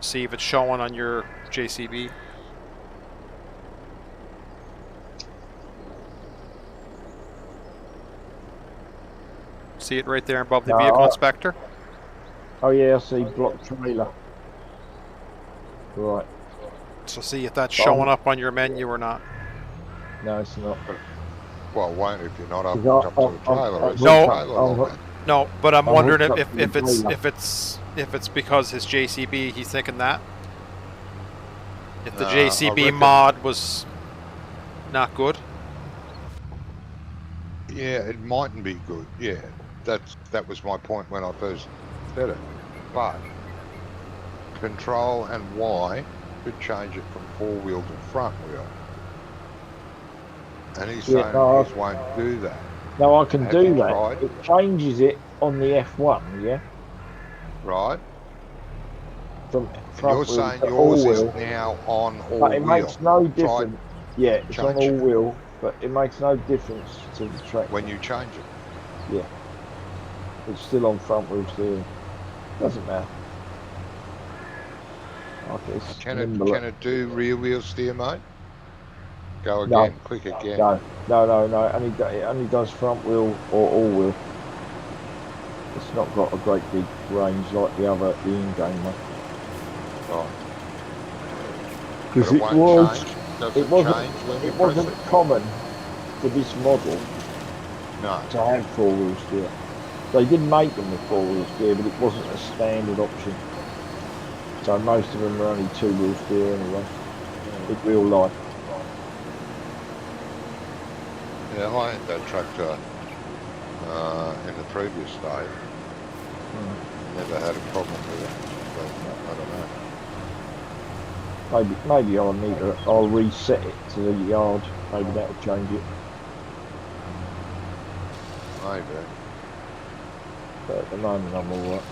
Speaker 3: See if it's showing on your JCB. See it right there above the
Speaker 5: No,
Speaker 3: vehicle inspector?
Speaker 5: Oh yeah, I see block trailer. Right.
Speaker 3: So see if that's showing up on your menu or not.
Speaker 5: No, it's not.
Speaker 6: Well, it won't if you're not up,
Speaker 5: Because
Speaker 6: up to the trailer. It's
Speaker 3: No.
Speaker 6: a trailer lock.
Speaker 3: No, but I'm
Speaker 5: I'm
Speaker 3: wondering
Speaker 5: hooked up
Speaker 3: if,
Speaker 5: to the
Speaker 3: if it's because his JCB, he's thinking that. If the
Speaker 6: I
Speaker 3: JCB
Speaker 6: reckon-
Speaker 3: mod was not good.
Speaker 6: Yeah, it mightn't be good. Yeah, that was my point when I first said it. But Control and Y could change it from four-wheel to front wheel. And he's
Speaker 5: Yeah,
Speaker 6: saying
Speaker 5: no,
Speaker 6: his won't do that.
Speaker 5: No, I can
Speaker 6: Have
Speaker 5: do
Speaker 6: you
Speaker 5: that.
Speaker 6: tried?
Speaker 5: It changes it on the F1, yeah?
Speaker 6: Right?
Speaker 5: From
Speaker 6: And
Speaker 5: front
Speaker 6: you're
Speaker 5: wheel
Speaker 6: saying
Speaker 5: to
Speaker 6: yours
Speaker 5: all
Speaker 6: is
Speaker 5: wheel.
Speaker 6: now on all
Speaker 5: But it
Speaker 6: wheel.
Speaker 5: makes no
Speaker 6: Try
Speaker 5: difference. Yeah, it's on
Speaker 6: change
Speaker 5: all
Speaker 6: it.
Speaker 5: wheel, but it makes no difference to the track.
Speaker 6: when you change it.
Speaker 5: Yeah. It's still on front wheel steering. Doesn't matter. Okay, it's
Speaker 6: Can
Speaker 5: nimble.
Speaker 6: it do rear wheel steer, mate? Go
Speaker 5: No.
Speaker 6: again. Click again.
Speaker 5: No. It only does front wheel or all wheel. It's not got a great big range like the in-game one.
Speaker 6: Right.
Speaker 5: Because
Speaker 6: But
Speaker 5: it
Speaker 6: won't
Speaker 5: was,
Speaker 6: change. Does
Speaker 5: it
Speaker 6: it
Speaker 5: wasn't,
Speaker 6: change when you
Speaker 5: it
Speaker 6: press
Speaker 5: wasn't
Speaker 6: it?
Speaker 5: common for this model
Speaker 6: No.
Speaker 5: to have four-wheel steer. They did make them with four-wheel steer, but it wasn't a standard option. So most of them are only two-wheel steer anyway, in real life.
Speaker 6: Yeah, I had that tractor in the previous day. Never had a problem with it. But I don't know.
Speaker 5: Maybe I'll reset it to the yard. Maybe that'll change it.
Speaker 6: Maybe.
Speaker 5: But at the moment I'm alright.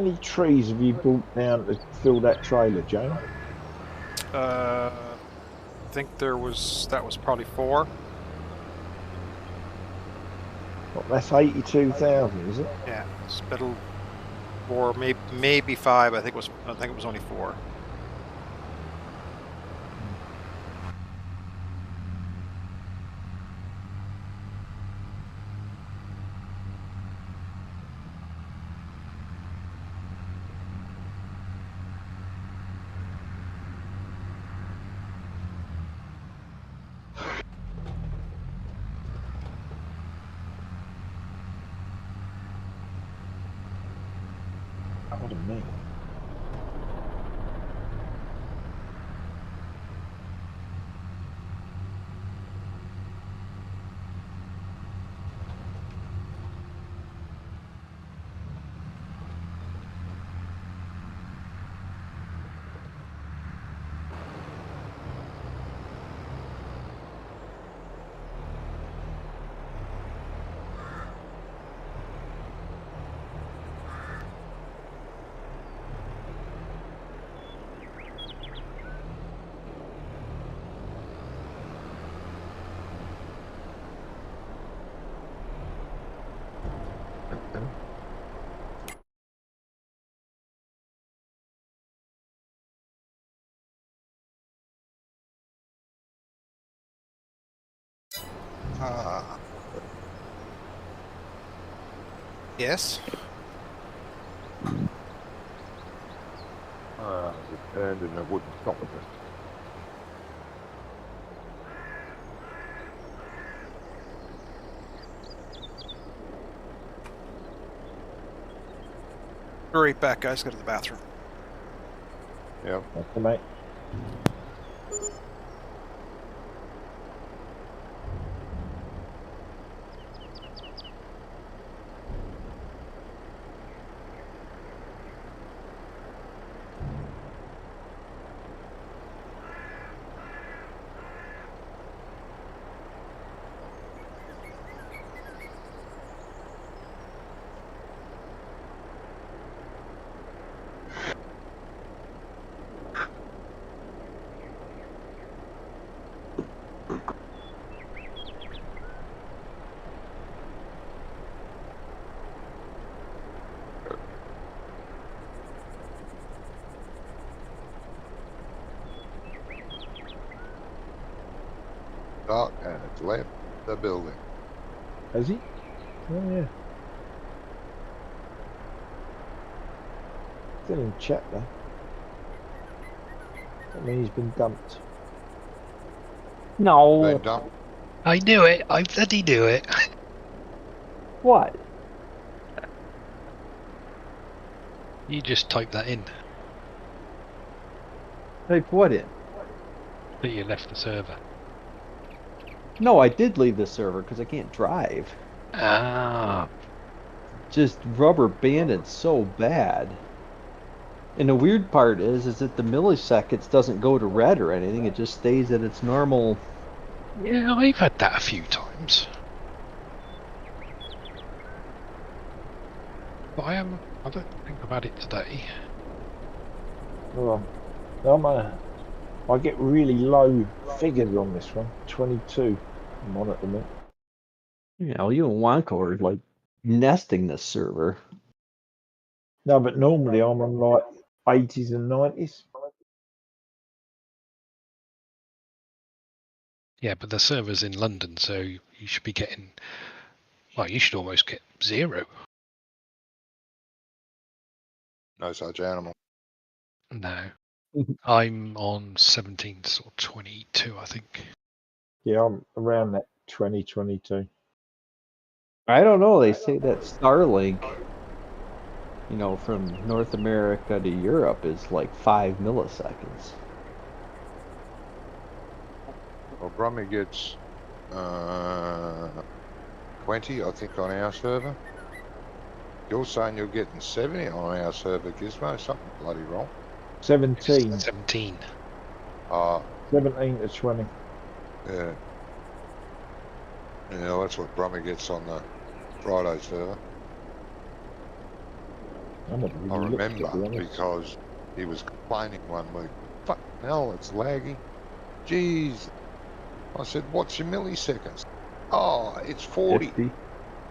Speaker 5: many trees have you brought down to fill that trailer, Joe?
Speaker 3: I think that was probably 4.
Speaker 5: Well, that's 82,000, is it?
Speaker 3: Yeah, it's middle 4, maybe 5. I think it was only 4.
Speaker 5: Pardon me.
Speaker 6: Ah,
Speaker 3: Yes.
Speaker 7: We turned and it wouldn't stop at us.
Speaker 3: Be right back, guys. Go to the bathroom.
Speaker 6: yeah.
Speaker 5: Okay, mate.
Speaker 6: Dark and it's left the building.
Speaker 5: Has he? Oh, yeah. Still in chat, though. That means he's been dumped.
Speaker 1: No.
Speaker 6: Been dumped.
Speaker 4: I knew it. I bloody knew it.
Speaker 1: What?
Speaker 4: You just type that in.
Speaker 1: Type what in?
Speaker 4: That you left the server.
Speaker 1: No, I did leave the server because I can't drive.
Speaker 4: Ah.
Speaker 1: Just rubber banded so bad. And the weird part is that the milliseconds doesn't go to red or anything. It just stays at its normal.
Speaker 4: Yeah, I've had that a few times. But I don't think I've had it today.
Speaker 5: Well, I get really low figures on this one. 22 I'm on at the minute.
Speaker 1: You know, you and Wanko are like nesting this server.
Speaker 5: No, but normally I'm on like 80s and 90s.
Speaker 4: Yeah, but the server's in London, so you should be getting... Well, you should almost get 0.
Speaker 6: No such animal.
Speaker 4: No. I'm on 17 or 22, I think.
Speaker 5: Yeah, I'm around that 2022.
Speaker 1: I don't know. They say that Starlink, you know, from North America to Europe is like 5 milliseconds.
Speaker 6: Well, Brummy gets 20, I think, on our server. You're saying you're getting 70 on our server, Gizmo? Something bloody wrong.
Speaker 5: 17.
Speaker 4: 17.
Speaker 5: 17 to 20.
Speaker 6: Yeah. Yeah, that's what Brummy gets on the Friday server.
Speaker 5: I never
Speaker 6: I
Speaker 5: really looked, to be
Speaker 6: remember,
Speaker 5: honest.
Speaker 6: because he was complaining one week. Fuck hell, it's laggy. Jeez. I said, what's your milliseconds? Oh, it's 40.
Speaker 1: 50.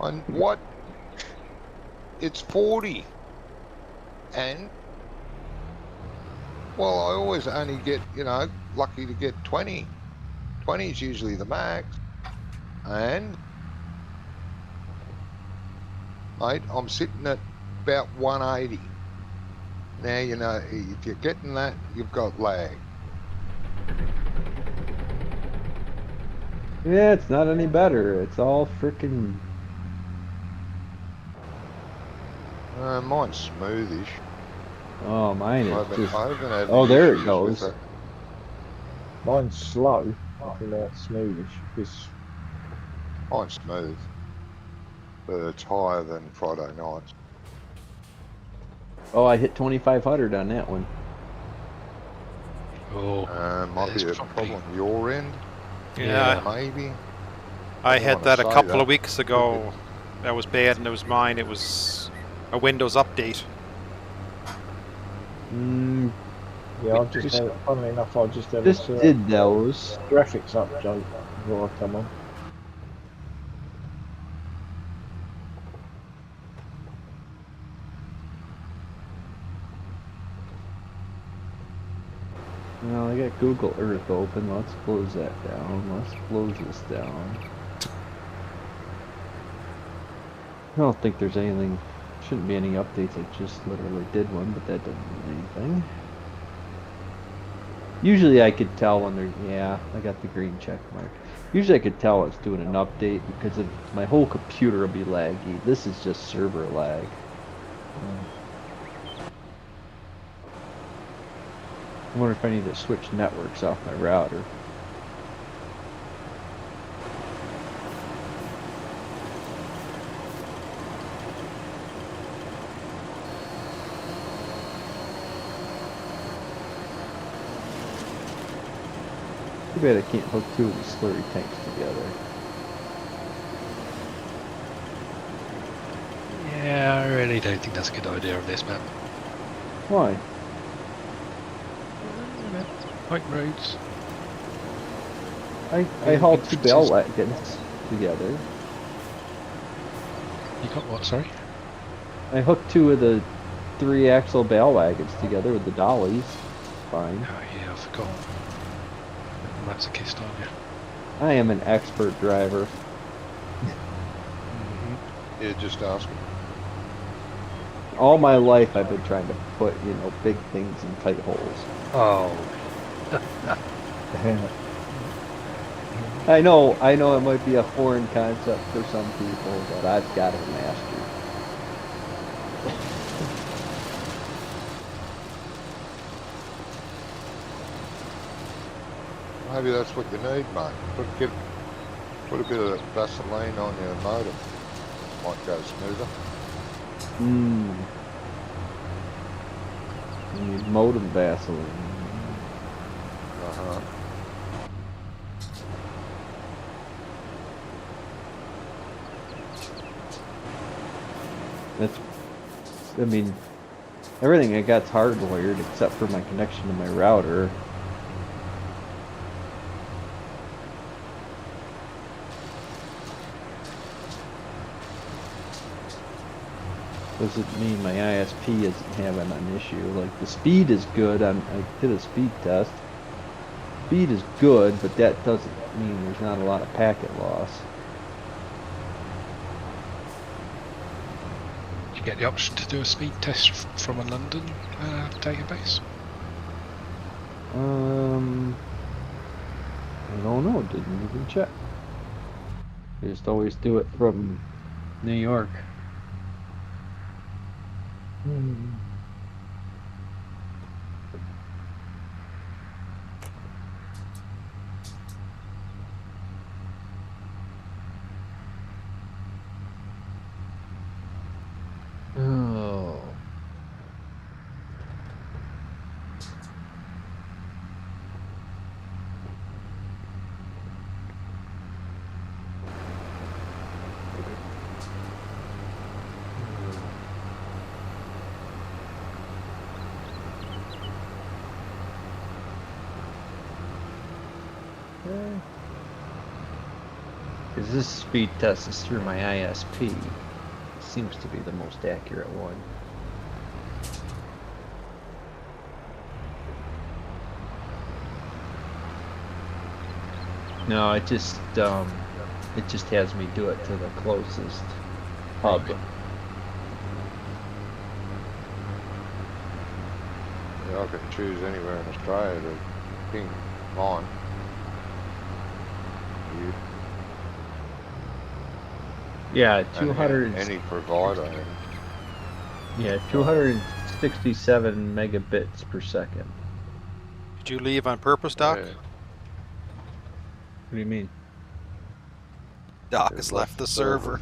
Speaker 6: And what? It's 40. And, well, I always only get, lucky to get 20. 20 is usually the max. And, mate, I'm sitting at about 180. Now, if you're getting that, you've got lag.
Speaker 1: Yeah, it's not any better. It's all freaking.
Speaker 6: Mine's smoothish.
Speaker 1: Oh, mine
Speaker 6: I
Speaker 1: is
Speaker 6: haven't,
Speaker 1: just.
Speaker 6: I haven't had
Speaker 1: Oh,
Speaker 6: any
Speaker 1: there it
Speaker 6: issues
Speaker 1: goes.
Speaker 6: with it.
Speaker 5: Mine's slow. I feel like smoothish. It's
Speaker 6: Mine's smooth, but it's higher than Friday nights.
Speaker 1: Oh, I hit 2,500 on that one.
Speaker 4: Oh,
Speaker 6: Might be
Speaker 4: there's
Speaker 6: a
Speaker 4: probably-
Speaker 6: problem your end.
Speaker 3: Yeah,
Speaker 6: Maybe.
Speaker 3: I
Speaker 6: don't
Speaker 3: had
Speaker 6: wanna
Speaker 3: that a
Speaker 6: say
Speaker 3: couple
Speaker 6: that.
Speaker 3: of weeks ago. That was bad, and it was mine. It was a Windows update.
Speaker 1: Mm,
Speaker 5: yeah. I've just had. Funnily enough, I just had
Speaker 1: just did those.
Speaker 5: graphics update before I come on.
Speaker 1: Well, I got Google Earth open. Let's close that down. Let's close this down. I don't think there's anything. Shouldn't be any updates. I just literally did one, but that doesn't mean anything. Usually I could tell when they're. Yeah, I got the green check mark. Usually I could tell it's doing an update because my whole computer will be laggy. This is just server lag. I wonder if I need to switch networks off my router. Too bad I can't hook two of the slurry tanks together.
Speaker 4: Yeah, I really don't think that's a good idea on this map.
Speaker 1: Why?
Speaker 4: White roads.
Speaker 1: I hauled two bell wagons together.
Speaker 4: You got what? Sorry.
Speaker 1: I hooked two of the 3-axle bell wagons together with the dollies. Fine.
Speaker 4: Oh yeah, I forgot. Masochist, aren't you?
Speaker 1: I am an expert driver.
Speaker 6: Yeah, just asking.
Speaker 1: All my life I've been trying to put, big things in tight holes.
Speaker 4: Oh.
Speaker 1: I know it might be a foreign concept for some people, but I've got it mastered.
Speaker 6: Maybe that's what you need, mate. Put a bit of Vaseline on your motor. Might go smoother.
Speaker 1: You need modem Vaseline.
Speaker 6: Uh-huh.
Speaker 1: Everything I got's hardwired except for my connection to my router. Doesn't mean my ISP isn't having an issue. Like, the speed is good. I did a speed test. Speed is good, but that doesn't mean there's not a lot of packet loss.
Speaker 4: You get the option to do a speed test from a London database.
Speaker 1: I don't know. Didn't even check. I just always do it from New York. Oh. Because this speed test is through my ISP. It seems to be the most accurate one. No, it just has me do it to the closest hub.
Speaker 6: Yeah, I could choose anywhere in Australia to ping mine. You,
Speaker 1: Yeah, 200.
Speaker 6: any provider.
Speaker 1: Yeah, 267 megabits per second.
Speaker 3: Did you leave on purpose, Doc?
Speaker 6: Yeah.
Speaker 1: What do you mean?
Speaker 3: Doc
Speaker 6: It
Speaker 3: has left the server.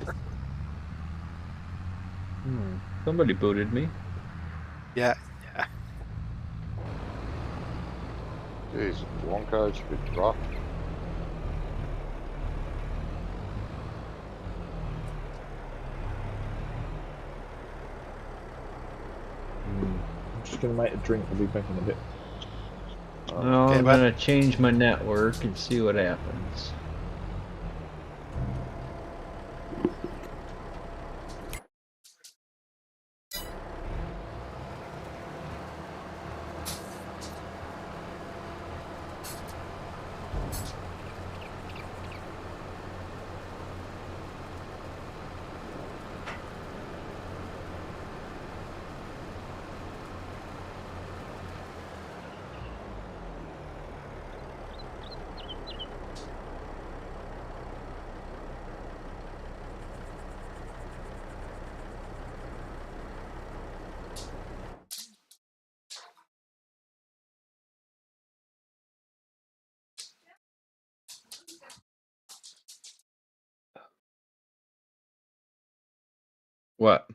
Speaker 1: Somebody booted me.
Speaker 3: Yeah.
Speaker 6: Jeez, Wonko's a bit rough.
Speaker 5: I'm just going to make a drink. I'll be back in a bit.
Speaker 1: Well,
Speaker 3: Okay,
Speaker 1: I'm
Speaker 3: bud.
Speaker 1: gonna change my network and see what happens. What?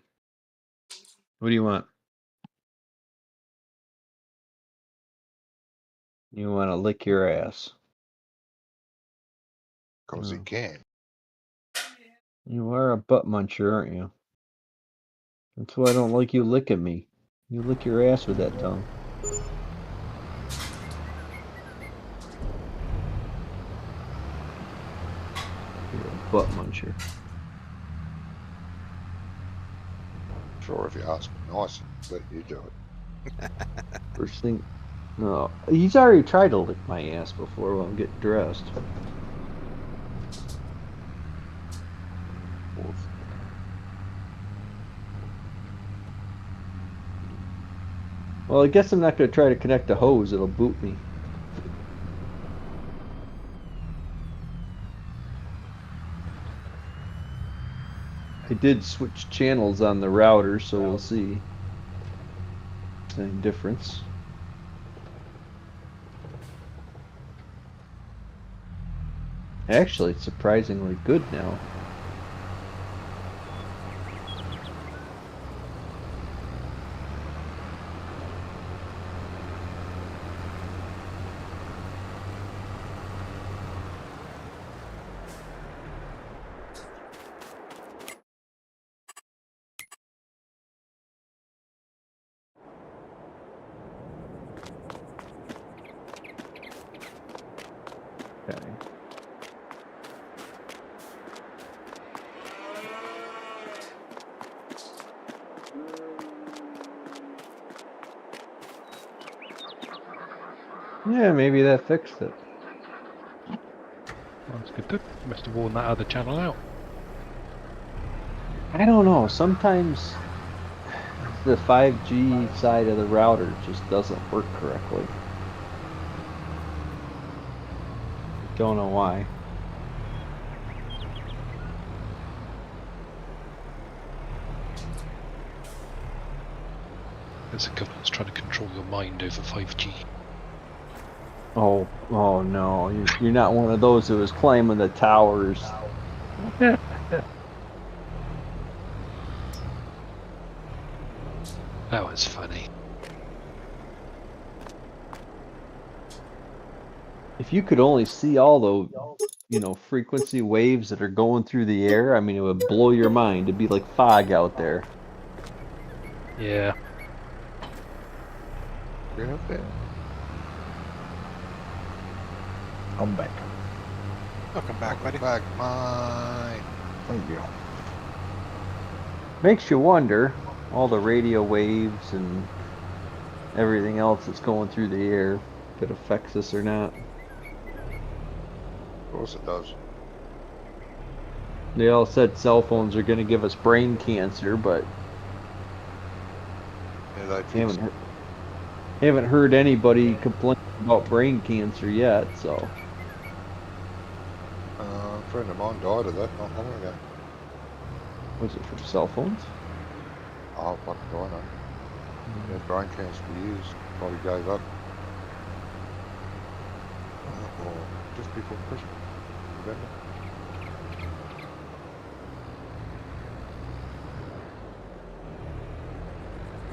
Speaker 1: What do you want? You want to lick your ass?
Speaker 6: Because he
Speaker 1: No.
Speaker 6: can.
Speaker 1: You are a butt muncher, aren't you? That's why I don't like you licking me. You lick your ass with that tongue. You're a butt muncher.
Speaker 6: Sure, if you ask me nicely, let you do it.
Speaker 1: First thing. No, he's already tried to lick my ass before while I'm getting dressed. Well, I guess I'm not going to try to connect the hose. It'll boot me. I did switch channels on the router, so we'll see. Same difference. Actually, it's surprisingly good now. Okay. Yeah, maybe that fixed it.
Speaker 4: Well, that's good. You must have worn that other channel out.
Speaker 1: I don't know. Sometimes the 5G side of the router just doesn't work correctly. Don't know why.
Speaker 4: There's a government's trying to control your mind over 5G.
Speaker 1: Oh no! You're not one of those who was climbing the towers.
Speaker 4: That was funny.
Speaker 1: If you could only see all the, frequency waves that are going through the air, I mean, it would blow your mind. It'd be like fog out there.
Speaker 4: Yeah.
Speaker 6: Get up there.
Speaker 5: I'm back.
Speaker 3: Welcome back, buddy.
Speaker 6: Back mine.
Speaker 5: Thank you.
Speaker 1: Makes you wonder, all the radio waves and everything else that's going through the air, if it affects us or not.
Speaker 6: Of course it does.
Speaker 1: They all said cell phones are going to give us brain cancer, but
Speaker 6: Yeah, they fixed
Speaker 1: haven't heard anybody complain about brain cancer yet. So
Speaker 6: a friend of mine died of that not long ago.
Speaker 1: was it from cell phones?
Speaker 6: Oh, what do I know? He had brain cancer for years. Probably gave up. Or just before Christmas. November.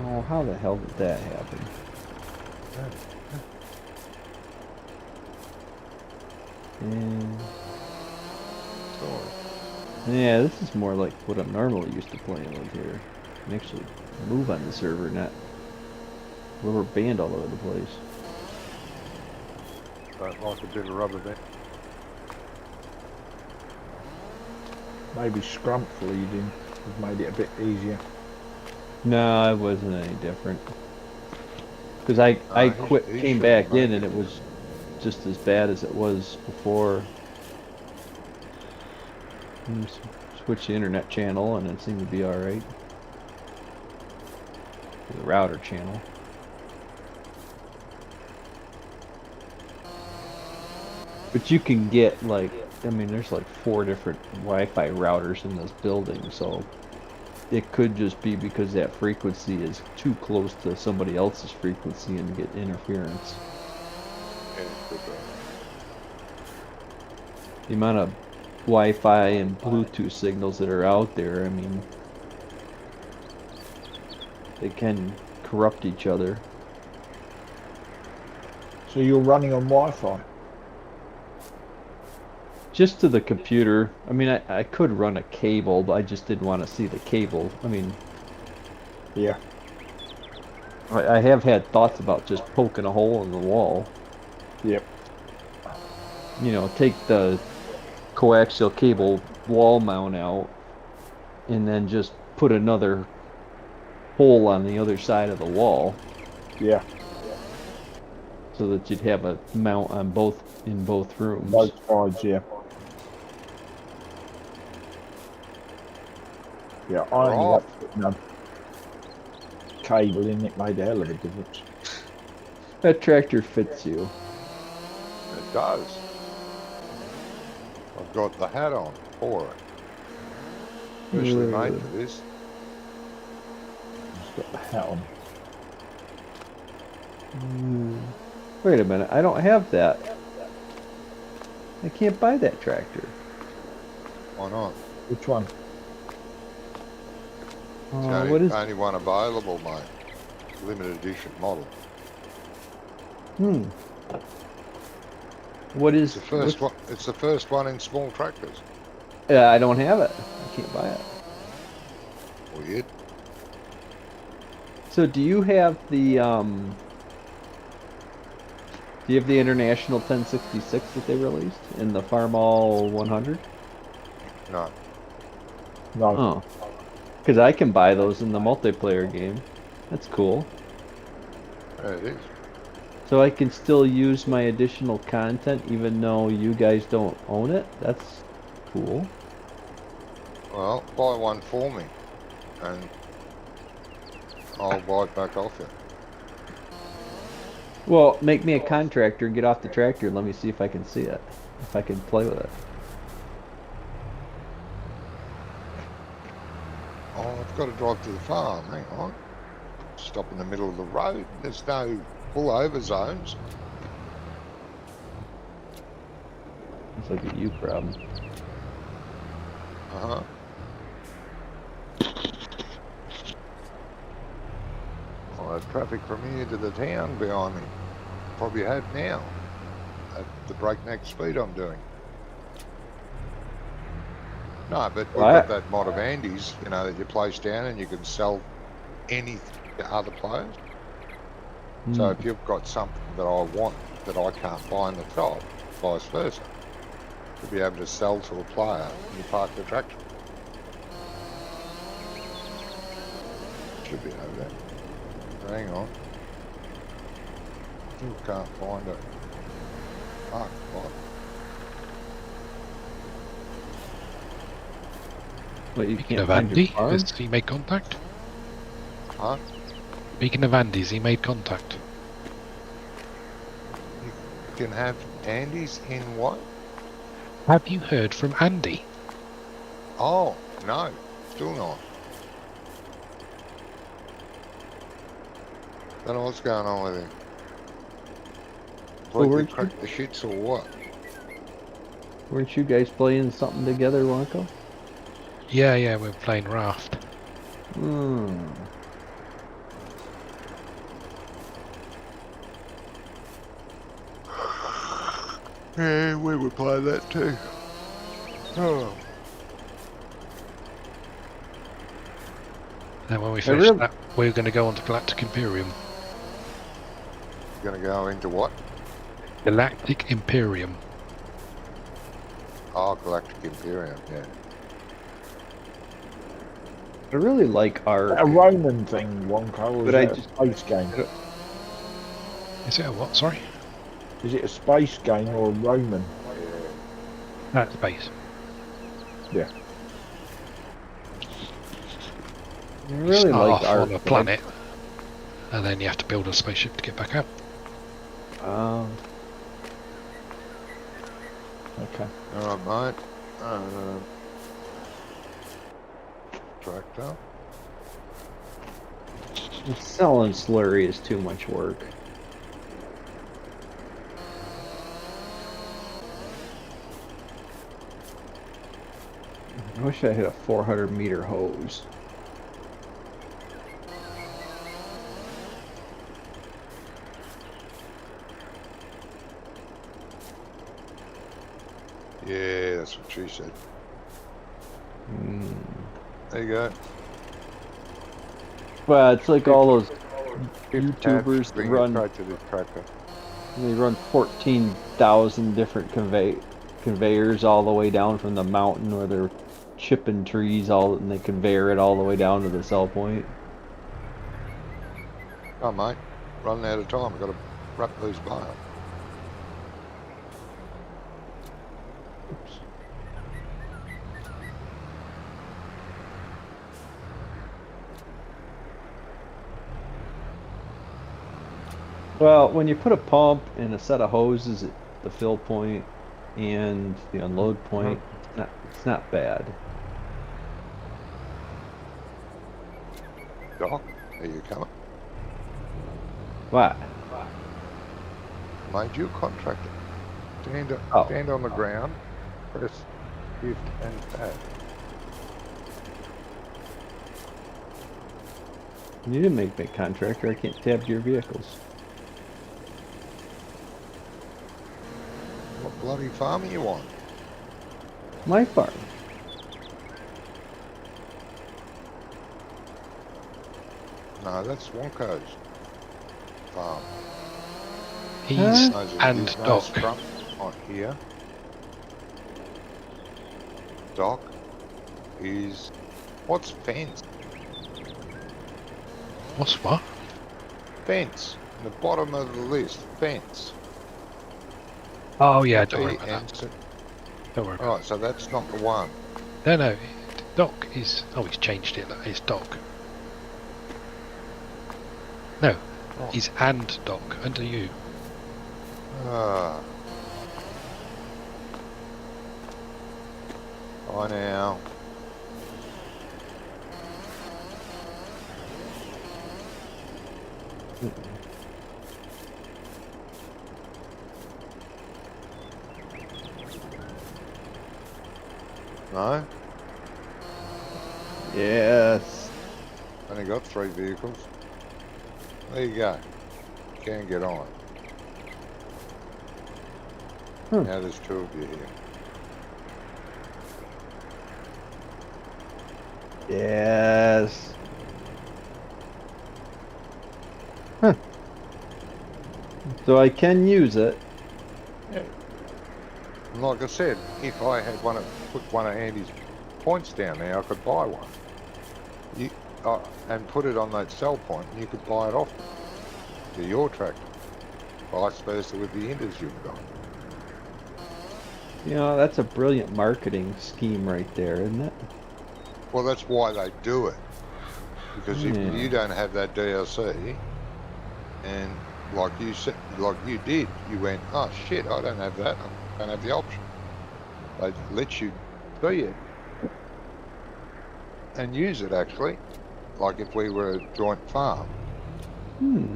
Speaker 1: Oh, how the hell did that happen? And yeah, this is more like what I'm normally used to playing with here. I can actually move on the server, not rubber band all over the place.
Speaker 6: Don't like a bit of rubber band.
Speaker 5: Maybe scrump leading has made it a bit easier.
Speaker 1: No, it wasn't any different. Because I quit,
Speaker 6: he
Speaker 1: came
Speaker 6: should
Speaker 1: back
Speaker 6: have made
Speaker 1: in, and it was just as bad as it was before. Switch the internet channel, and it seemed to be alright. The router channel. But you can get, like, I mean, there's like 4 different Wi-Fi routers in this building, so it could just be because that frequency is too close to somebody else's frequency and get interference.
Speaker 6: Yeah, good right.
Speaker 1: The amount of Wi-Fi and Bluetooth signals that are out there, I mean, they can corrupt each other.
Speaker 5: So you're running on Wi-Fi?
Speaker 1: Just to the computer. I mean, I could run a cable, but I just didn't want to see the cable. I mean,
Speaker 5: Yeah.
Speaker 1: I have had thoughts about just poking a hole in the wall.
Speaker 5: Yep.
Speaker 1: You know, take the coaxial cable wall mount out and then just put another hole on the other side of the wall
Speaker 5: Yeah.
Speaker 1: so that you'd have a mount on in both rooms.
Speaker 5: Both sides, yeah. Yeah, I ended up putting a cable in, it made a hell of a difference.
Speaker 1: That tractor fits you.
Speaker 6: It does. I've got the hat on for it. Especially made for this.
Speaker 5: Just got the hat on.
Speaker 1: Wait a minute, I don't have that. I can't buy that tractor.
Speaker 6: Why not?
Speaker 5: Which one?
Speaker 6: It's
Speaker 1: What is?
Speaker 6: only one available, mate. Limited edition model.
Speaker 1: What is?
Speaker 6: It's the first one. It's the first one in small tractors.
Speaker 1: I don't have it. I can't buy it.
Speaker 6: Weird.
Speaker 1: So do you have the Do you have the International 1066 that they released in the Farmall 100?
Speaker 6: No.
Speaker 5: No.
Speaker 1: Oh, because I can buy those in the multiplayer game. That's cool.
Speaker 6: Yeah, it is.
Speaker 1: So I can still use my additional content even though you guys don't own it? That's cool.
Speaker 6: Well, buy one for me, and I'll buy it back off you.
Speaker 1: Well, make me a contractor and get off the tractor and let me see if I can see it. If I can play with it.
Speaker 6: Oh, I've got to drive to the farm. Hang on. Stop in the middle of the road. There's no pull over zones.
Speaker 1: It's like a you problem.
Speaker 6: Uh-huh. I'll have traffic from here to the town behind me. Probably have now. At the breakneck speed I'm doing. No, but we've got that mod of Andy's, you know, that you place down and you can sell anything to other players. So if you've got something that I want that I can't buy in the top, vice versa. to be able to sell to a player when you park the tractor. Should be over there. Hang on. Still can't find it. Fuck, what?
Speaker 1: But you
Speaker 4: Speaking
Speaker 1: can't
Speaker 4: of
Speaker 1: find your
Speaker 4: Andy,
Speaker 1: farm?
Speaker 4: has he made contact?
Speaker 6: Huh?
Speaker 4: Speaking of Andy, has he made contact?
Speaker 6: You can have Andy's in what?
Speaker 4: Have you heard from Andy?
Speaker 6: Oh, no. Still not. Don't know what's going on with him.
Speaker 1: Well,
Speaker 6: Completely
Speaker 1: weren't you-
Speaker 6: cracked the shits or what?
Speaker 1: Weren't you guys playing something together, Wonko?
Speaker 4: Yeah, we're playing Raft.
Speaker 1: Hmm.
Speaker 6: Yeah, we would play that too. Oh.
Speaker 4: Then when we
Speaker 1: I
Speaker 4: finish
Speaker 1: really-
Speaker 4: that, we're going to go on to Galactic Imperium.
Speaker 6: You're gonna go into what?
Speaker 4: Galactic Imperium.
Speaker 6: Oh, Galactic Imperium, yeah.
Speaker 1: I really like
Speaker 5: A
Speaker 1: Ark.
Speaker 5: Roman thing, Wonko, or is
Speaker 1: But I
Speaker 5: it a
Speaker 1: just-
Speaker 5: space game?
Speaker 4: Is it a what? Sorry?
Speaker 5: Is it a space game or a Roman?
Speaker 4: That's space.
Speaker 5: Yeah.
Speaker 1: I
Speaker 4: You
Speaker 1: really
Speaker 4: start
Speaker 1: like
Speaker 4: off
Speaker 1: Ark.
Speaker 4: on a planet, and then you have to build a spaceship to get back out.
Speaker 1: Okay.
Speaker 6: Alright, mate. Tractor.
Speaker 1: Selling slurry is too much work. I wish I had a 400-meter hose.
Speaker 6: Yeah, that's what she said.
Speaker 1: Mm.
Speaker 6: There you go.
Speaker 1: Well, it's like all those
Speaker 6: Attach,
Speaker 1: YouTubers that
Speaker 6: bring
Speaker 1: run.
Speaker 6: it right to this tractor.
Speaker 1: They run 14,000 different conveyors all the way down from the mountain where they're chipping trees and they conveyor it all the way down to the sell point.
Speaker 6: Oh, mate. Running out of time. I've got to wrap these bale.
Speaker 1: Oops. Well, when you put a pump and a set of hoses at the fill point and the unload point, it's not bad.
Speaker 6: Doc, are you coming?
Speaker 1: What?
Speaker 6: Made you a contractor.
Speaker 1: Oh.
Speaker 6: Stand on the ground, press shift and tab.
Speaker 1: You didn't make me a contractor. I can't tab to your vehicles.
Speaker 6: What bloody farm are you on?
Speaker 1: My farm.
Speaker 6: No, that's Wonko's farm.
Speaker 4: He's
Speaker 1: Huh?
Speaker 4: and
Speaker 6: There's no
Speaker 4: Doc.
Speaker 6: scrum on here. Doc is... What's fence?
Speaker 4: What's what?
Speaker 6: Fence. In the bottom of the list, fence.
Speaker 4: Oh yeah, don't worry about that.
Speaker 6: Answer.
Speaker 4: Don't worry about
Speaker 6: Alright, so that's not the one.
Speaker 4: that. No, Doc is. Oh, he's changed it. It's Doc. No,
Speaker 6: Oh.
Speaker 4: he's and Doc under you.
Speaker 6: Ah. Bye now. No?
Speaker 1: Yes.
Speaker 6: Only got 3 vehicles. There you go. You can get on.
Speaker 1: Hmm.
Speaker 6: Now there's 2 of you here.
Speaker 1: Yes. Huh. So I can use it.
Speaker 6: And like I said, if I had put one of Andy's points down there, I could buy one. And put it on that sell point, and you could buy it off to your tractor. Vice versa with the Indus you've got.
Speaker 1: You know, that's a brilliant marketing scheme right there, isn't it?
Speaker 6: Well, that's why they do it. Because if
Speaker 1: Yeah.
Speaker 6: you don't have that DLC, and like you said, like you did, you went, oh shit, I don't have that. I don't have the option. They let you see it and use it actually, like if we were a joint farm.
Speaker 1: Hmm.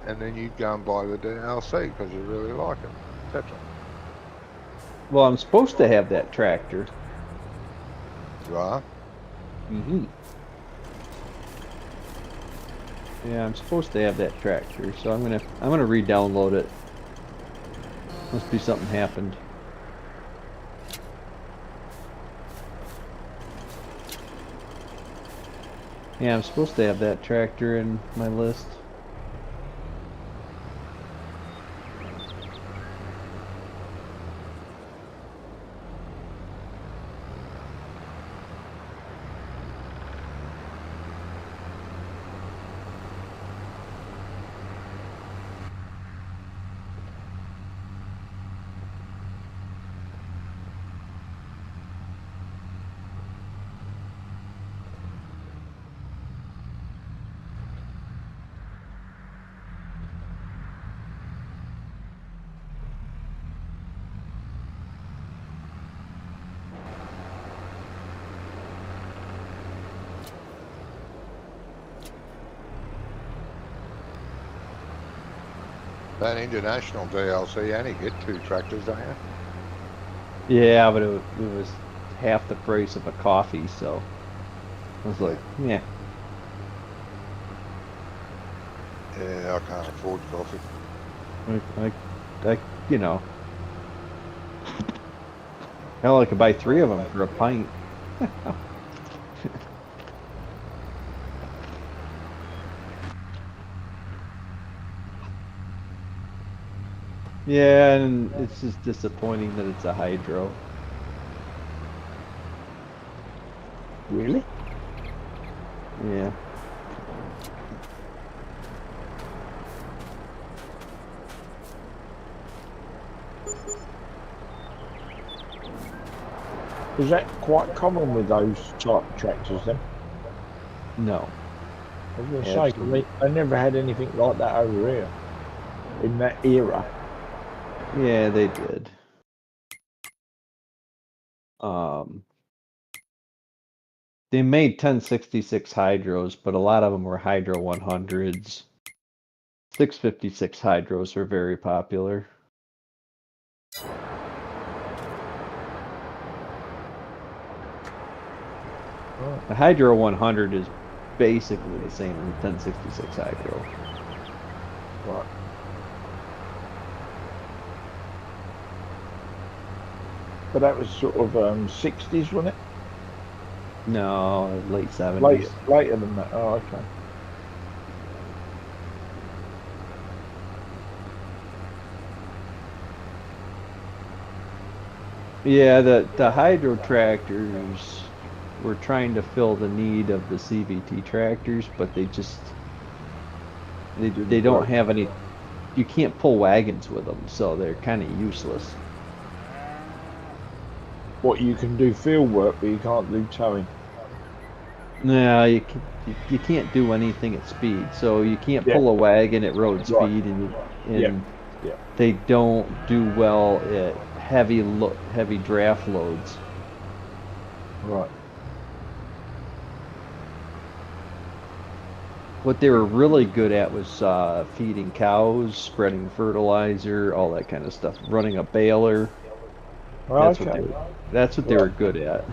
Speaker 6: And then you'd go and buy the DLC because you really like it, etc.
Speaker 1: Well, I'm supposed to have that tractor.
Speaker 6: You are?
Speaker 1: Mm-hmm. Yeah, I'm supposed to have that tractor, so I'm gonna re-download it. Must be something happened. Yeah, I'm supposed to have that tractor in my list.
Speaker 6: That international DLC, you only get 2 tractors, don't you?
Speaker 1: Yeah, but it was half the price of a coffee, so I was like, yeah.
Speaker 6: Yeah, I can't afford coffee.
Speaker 1: I you know, hell, I could buy 3 of them for a pint. Yeah, and it's just disappointing that it's a hydro.
Speaker 5: Really?
Speaker 1: Yeah.
Speaker 5: Is that quite common with those type of tractors then?
Speaker 1: No.
Speaker 5: I was going to say, 'cause they never had anything like that over here in that era.
Speaker 1: Yeah, they did. They made 1066 hydros, but a lot of them were hydro 100s. 656 hydros were very popular. The hydro 100 is basically the same as the 1066 hydro.
Speaker 5: Right. But that was sort of 60s, wasn't it?
Speaker 1: No, late 70s.
Speaker 5: Later than that. Oh, okay.
Speaker 1: Yeah, the hydro tractors were trying to fill the need of the CVT tractors, but they just they don't have any. You can't pull wagons with them, so they're kind of useless.
Speaker 5: What, you can do field work, but you can't do towing.
Speaker 1: No, you can't do anything at speed. So you can't pull a wagon at road speed, and they don't do well at heavy draft loads.
Speaker 5: Right.
Speaker 1: What they were really good at was feeding cows, spreading fertilizer, all that kind of stuff. Running a baler.
Speaker 5: Well,
Speaker 1: That's what they were good at.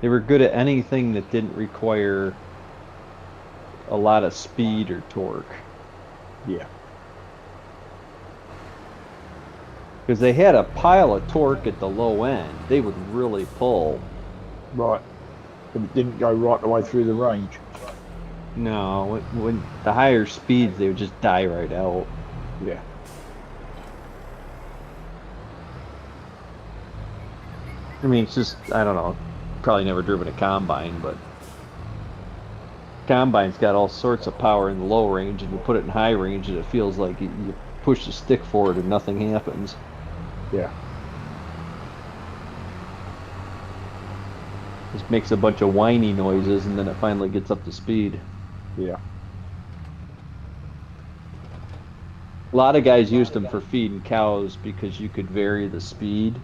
Speaker 1: They were good at anything that didn't require a lot of speed or torque.
Speaker 5: Yeah.
Speaker 1: Because they had a pile of torque at the low end. They would really pull.
Speaker 5: Right. But it didn't go right the way through the range.
Speaker 1: No, when the higher speeds, they would just die right out.
Speaker 5: Yeah.
Speaker 1: I mean, it's just, I don't know, probably never driven a combine, but combine's got all sorts of power in the low range, and you put it in high range, and it feels like you push the stick forward and nothing happens.
Speaker 5: Yeah.
Speaker 1: Just makes a bunch of whiny noises, and then it finally gets up to speed.
Speaker 5: Yeah.
Speaker 1: A lot of guys used them for feeding cows because you could vary the speed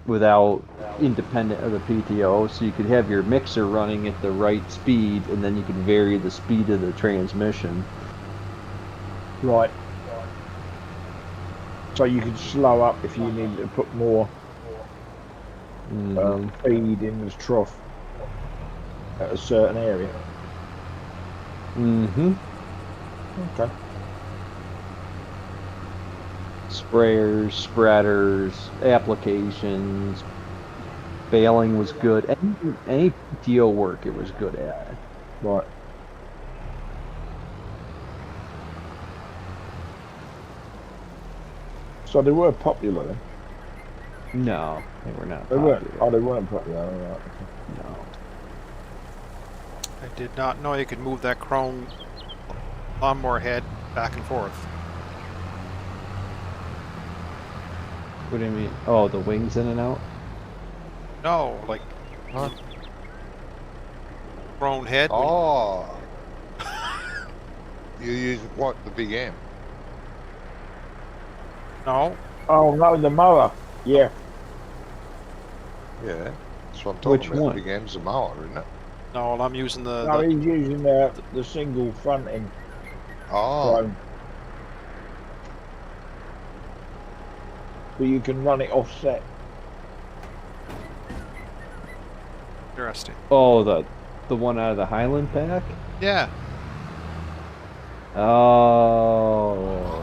Speaker 1: without independent of the PTO. So you could have your mixer running at the right speed, and then you could vary the speed of the transmission.
Speaker 5: Right. So you could slow up if you needed to put more feed in the trough at a certain area.
Speaker 1: Mm-hmm.
Speaker 5: Okay.
Speaker 1: Sprayers, spreaders, applications. Baling was good. Any PTO work it was good at.
Speaker 5: Right. So they were popular then?
Speaker 1: No, they were not
Speaker 5: They
Speaker 1: popular.
Speaker 5: weren't. Oh, they weren't popular. All right.
Speaker 1: No.
Speaker 3: I did not know you could move that chrome lawnmower head back and forth.
Speaker 1: What do you mean? Oh, the wings in and out?
Speaker 3: No, like
Speaker 6: Huh?
Speaker 3: chrome head. when-
Speaker 6: Oh. You use what? The big M?
Speaker 3: No,
Speaker 5: Oh no, the mower. Yeah.
Speaker 6: Yeah. That's what I'm talking
Speaker 1: Which
Speaker 6: about.
Speaker 1: one?
Speaker 6: The big M's a mower, isn't it?
Speaker 3: no, I'm using
Speaker 5: No,
Speaker 3: the
Speaker 5: he's using the single front end.
Speaker 6: Oh.
Speaker 5: Chrome. But you can run it offset.
Speaker 3: interesting.
Speaker 1: Oh, the one out of the Highland pack?
Speaker 3: Yeah,
Speaker 1: Oh.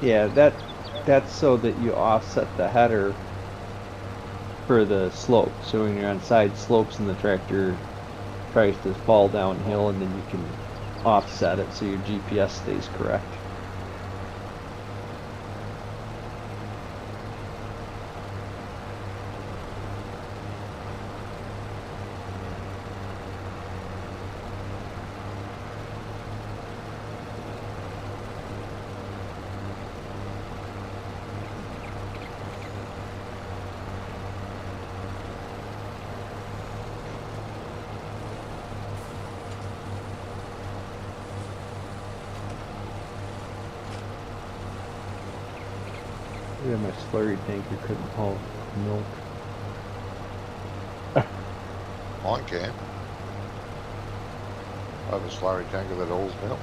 Speaker 1: Yeah, that's so that you offset the header for the slope. So when you're on side slopes and the tractor tries to fall downhill, and then you can offset it so your GPS stays correct. Yeah, my slurry tanker couldn't haul milk.
Speaker 6: Mine can. I have a slurry tanker that hauls milk.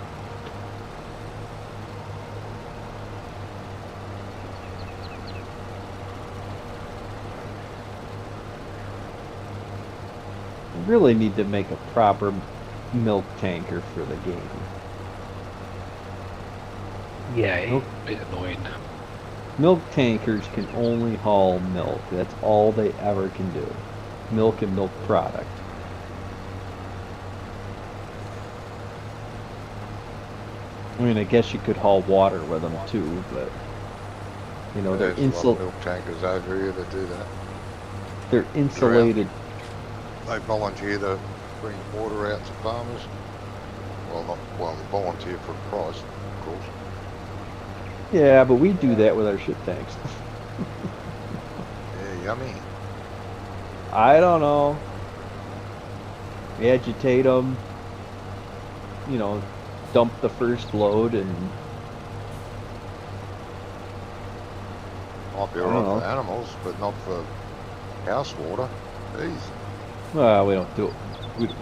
Speaker 1: Really need to make a proper milk tanker for the game.
Speaker 4: Yeah, it's
Speaker 1: Nope.
Speaker 4: a bit annoying.
Speaker 1: Milk tankers can only haul milk. That's all they ever can do. Milk and milk product. I mean, I guess you could haul water with them too, but you know they're
Speaker 6: There's a lot of milk tankers over here that do that.
Speaker 1: they're insulated.
Speaker 6: They volunteer to bring water out to farmers. Well, not well, they volunteer for a price, of course.
Speaker 1: Yeah, but we do that with our ship tanks.
Speaker 6: Yeah, yummy.
Speaker 1: I don't know. We agitate them. You know, dump the first load and
Speaker 6: Might be
Speaker 1: I don't
Speaker 6: alright
Speaker 1: know.
Speaker 6: for animals, but not for house water. Jeez.
Speaker 1: well, we don't do it.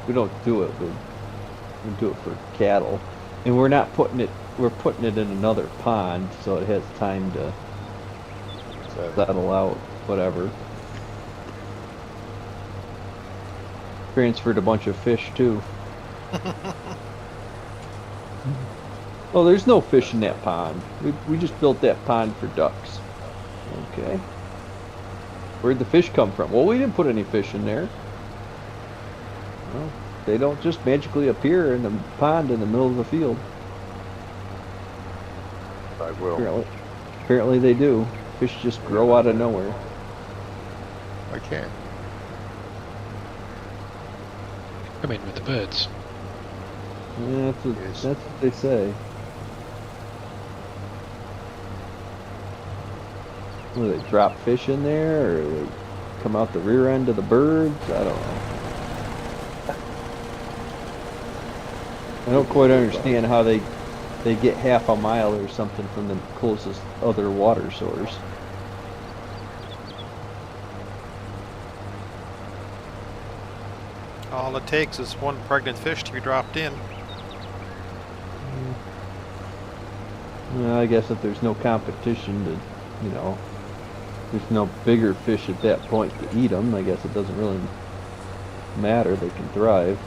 Speaker 1: We don't do it. We do it for cattle, and we're not putting it. We're putting it in another pond so it has time to
Speaker 6: So,
Speaker 1: settle out. Whatever. Transferred a bunch of fish too. Oh, there's no fish in that pond. We just built that pond for ducks. Okay. Where'd the fish come from? Well, we didn't put any fish in there. Well, they don't just magically appear in the pond in the middle of the field.
Speaker 7: They will.
Speaker 1: Apparently they do. Fish just grow out of nowhere.
Speaker 6: They can.
Speaker 4: Come in with the birds.
Speaker 1: Yeah,
Speaker 6: Yes.
Speaker 1: that's what they say. Will they drop fish in there, or they come out the rear end of the birds? I don't know. I don't quite understand how they get half a mile or something from the closest other water source.
Speaker 3: All it takes is one pregnant fish to be dropped in.
Speaker 1: Well, I guess if there's no competition to, you know, there's no bigger fish at that point to eat them, I guess it doesn't really matter. They can thrive.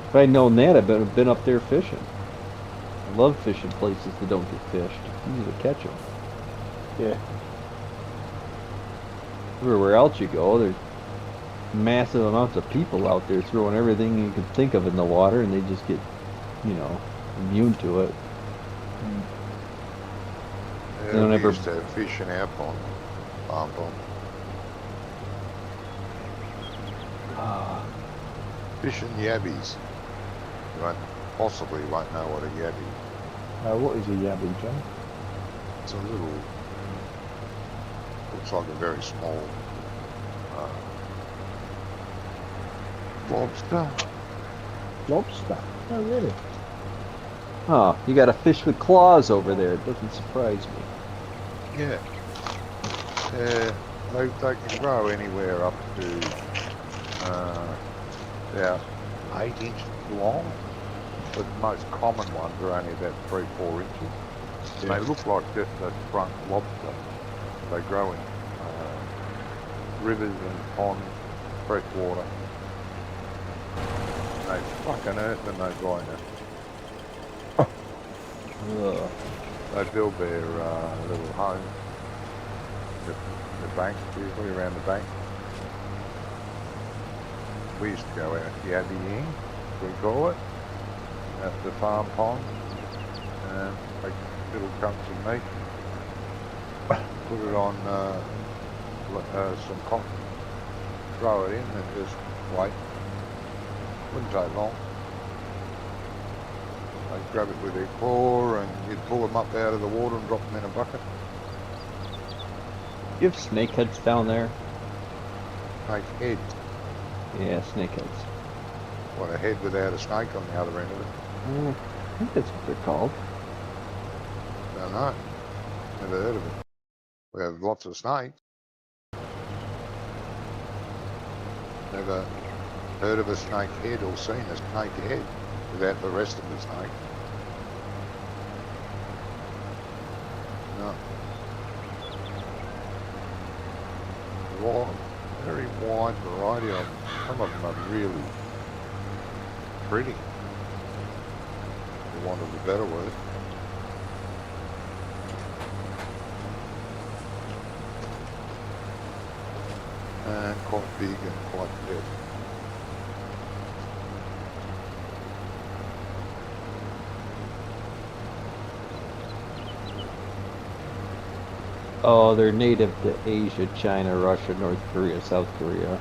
Speaker 1: If I'd known that, I'd been up there fishing. I love fishing places that don't get fished. It's easy to catch them.
Speaker 5: Yeah.
Speaker 1: Everywhere else you go, there's massive amounts of people out there throwing everything you can think of in the water, and they just get, you know, immune to it.
Speaker 6: Yeah,
Speaker 1: They don't
Speaker 6: we
Speaker 1: ever-
Speaker 6: used to have fish in our pond, farm pond. Fishing yabbies. You possibly won't know what a yabby.
Speaker 5: What is a yabby, John?
Speaker 6: It's a little. Looks like a very small lobster.
Speaker 5: Lobster. Oh, really?
Speaker 1: Oh, you got a fish with claws over there. It doesn't surprise me.
Speaker 6: Yeah. They can grow anywhere up to about 8 inches long, but the most common ones are only about 3-4 inches. And they look like just a front lobster. They grow in rivers and ponds, fresh water. They fucking hurt when they blind it.
Speaker 1: Ugh.
Speaker 6: They build their little home, the bank, usually around the bank. We used to go out yabbying, we call it, at the farm pond, and take little chunks of meat, put it on some cotton, throw it in, and just wait. Wouldn't take long. They'd grab it with their claw, and you'd pull them up out of the water and drop them in a bucket.
Speaker 1: You have snakeheads down there?
Speaker 6: Snake head.
Speaker 1: Yeah, snakeheads.
Speaker 6: What, a head without a snake on the other end of it?
Speaker 1: I think that's what they're called.
Speaker 6: Don't know. Never heard of it. We have lots of snakes. Never heard of a snake head or seen a snake head without the rest of the snake. No. Very wide variety of them. Some of them are really pretty, for want of a better word. And quite big and quite dead.
Speaker 1: Oh, they're native to Asia, China, Russia, North Korea, South Korea.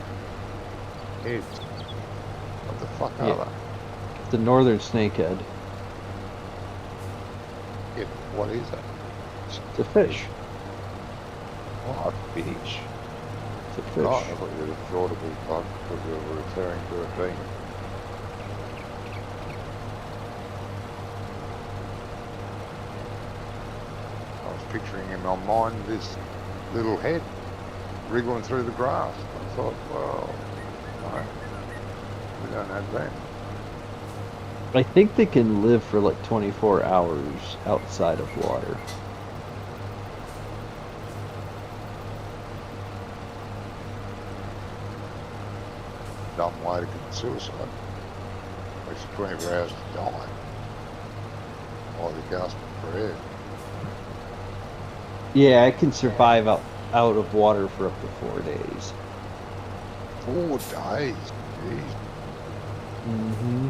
Speaker 6: Heads. What the fuck
Speaker 1: Yeah.
Speaker 6: are
Speaker 1: The northern snakehead.
Speaker 6: they? Yeah, what is it?
Speaker 1: It's a fish.
Speaker 6: Oh, a fish.
Speaker 1: It's a fish.
Speaker 6: Oh, I thought you were a laudable bug because you were referring to a being. I was picturing in my mind this little head wriggling through the grass. I thought, well, no, we don't have that.
Speaker 1: I think they can live for like 24 hours outside of water.
Speaker 6: dumb way to commit suicide. Takes 24 hours to die. While they're gasping for air.
Speaker 1: Yeah, I can survive out of water for up to 4 days.
Speaker 6: 4 days. Jeez.
Speaker 1: Mm-hmm.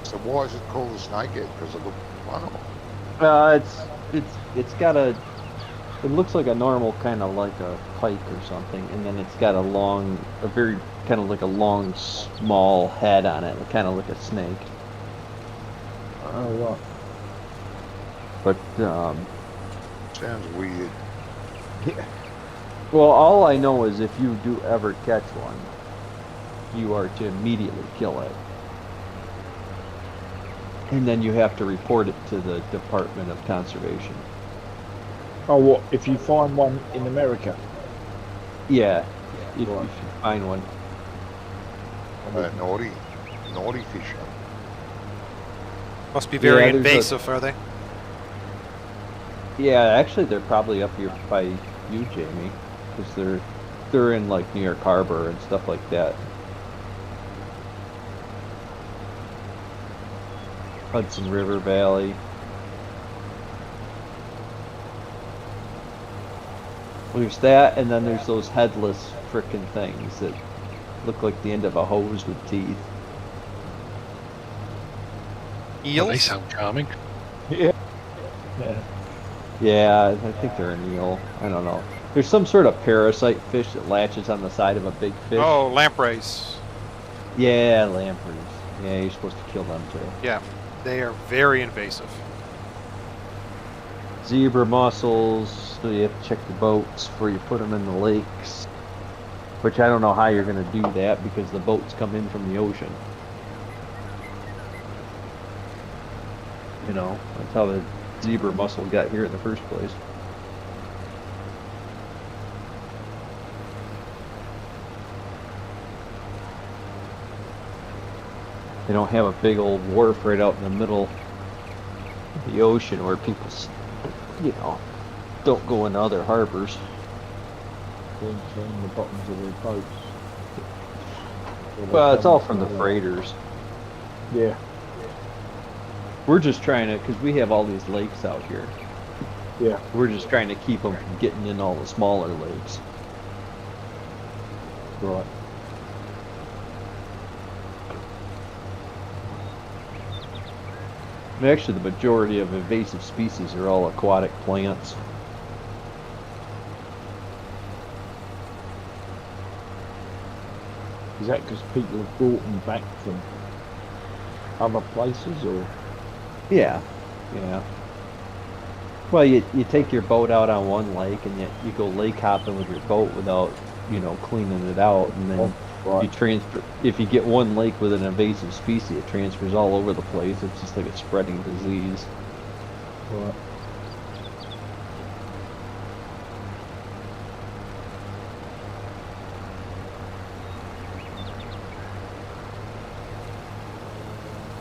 Speaker 6: So why is it called a snakehead? Because of the funnel.
Speaker 1: It's got a. It looks like a normal kind of like a pike or something, and then it's got a very kind of like a long, small head on it, kind of like a snake.
Speaker 5: Oh, right.
Speaker 1: But
Speaker 6: Sounds weird.
Speaker 5: Yeah.
Speaker 1: well, all I know is if you do ever catch one, you are to immediately kill it. And then you have to report it to the Department of Conservation.
Speaker 5: Oh, what? If you find one in America?
Speaker 1: Yeah, if
Speaker 5: Right.
Speaker 1: you find one.
Speaker 6: Naughty fisher.
Speaker 3: Must be very
Speaker 1: Yeah, there's a-
Speaker 3: invasive, are they?
Speaker 1: Yeah, actually, they're probably up here by you, Jamie, because they're in like New York Harbor and stuff like that. Hudson River Valley. There's that, and then there's those headless frickin' things that look like the end of a hose with teeth.
Speaker 4: Well, they
Speaker 3: Eels?
Speaker 4: sound charming.
Speaker 5: Yeah. Yeah.
Speaker 1: Yeah, I think they're an eel. I don't know. There's some sort of parasite fish that latches on the side of a big fish.
Speaker 3: Oh, lampreys.
Speaker 1: Yeah, lampreys. Yeah, you're supposed to kill them too.
Speaker 3: Yeah, they are very invasive.
Speaker 1: Zebra mussels. So you have to check the boats before you put them in the lakes. Which I don't know how you're going to do that because the boats come in from the ocean. You know, that's how the zebra mussel got here in the first place. They don't have a big old wharf right out in the middle of the ocean where people, you know, don't go into other harbors.
Speaker 5: Clean the bottoms of their boats.
Speaker 1: Well, it's all from the freighters.
Speaker 5: Yeah.
Speaker 1: We're just trying to, because we have all these lakes out here.
Speaker 5: Yeah.
Speaker 1: We're just trying to keep them from getting in all the smaller lakes.
Speaker 5: Right.
Speaker 1: And actually, the majority of invasive species are all aquatic plants.
Speaker 5: Is that because people have brought them back from other places, or?
Speaker 1: Yeah, yeah. Well, you take your boat out on one lake, and you go lake hopping with your boat without, you know, cleaning it out, and then
Speaker 5: Right.
Speaker 1: you transfer. If you get one lake with an invasive species, it transfers all over the place. It's just like a spreading disease.
Speaker 5: Right.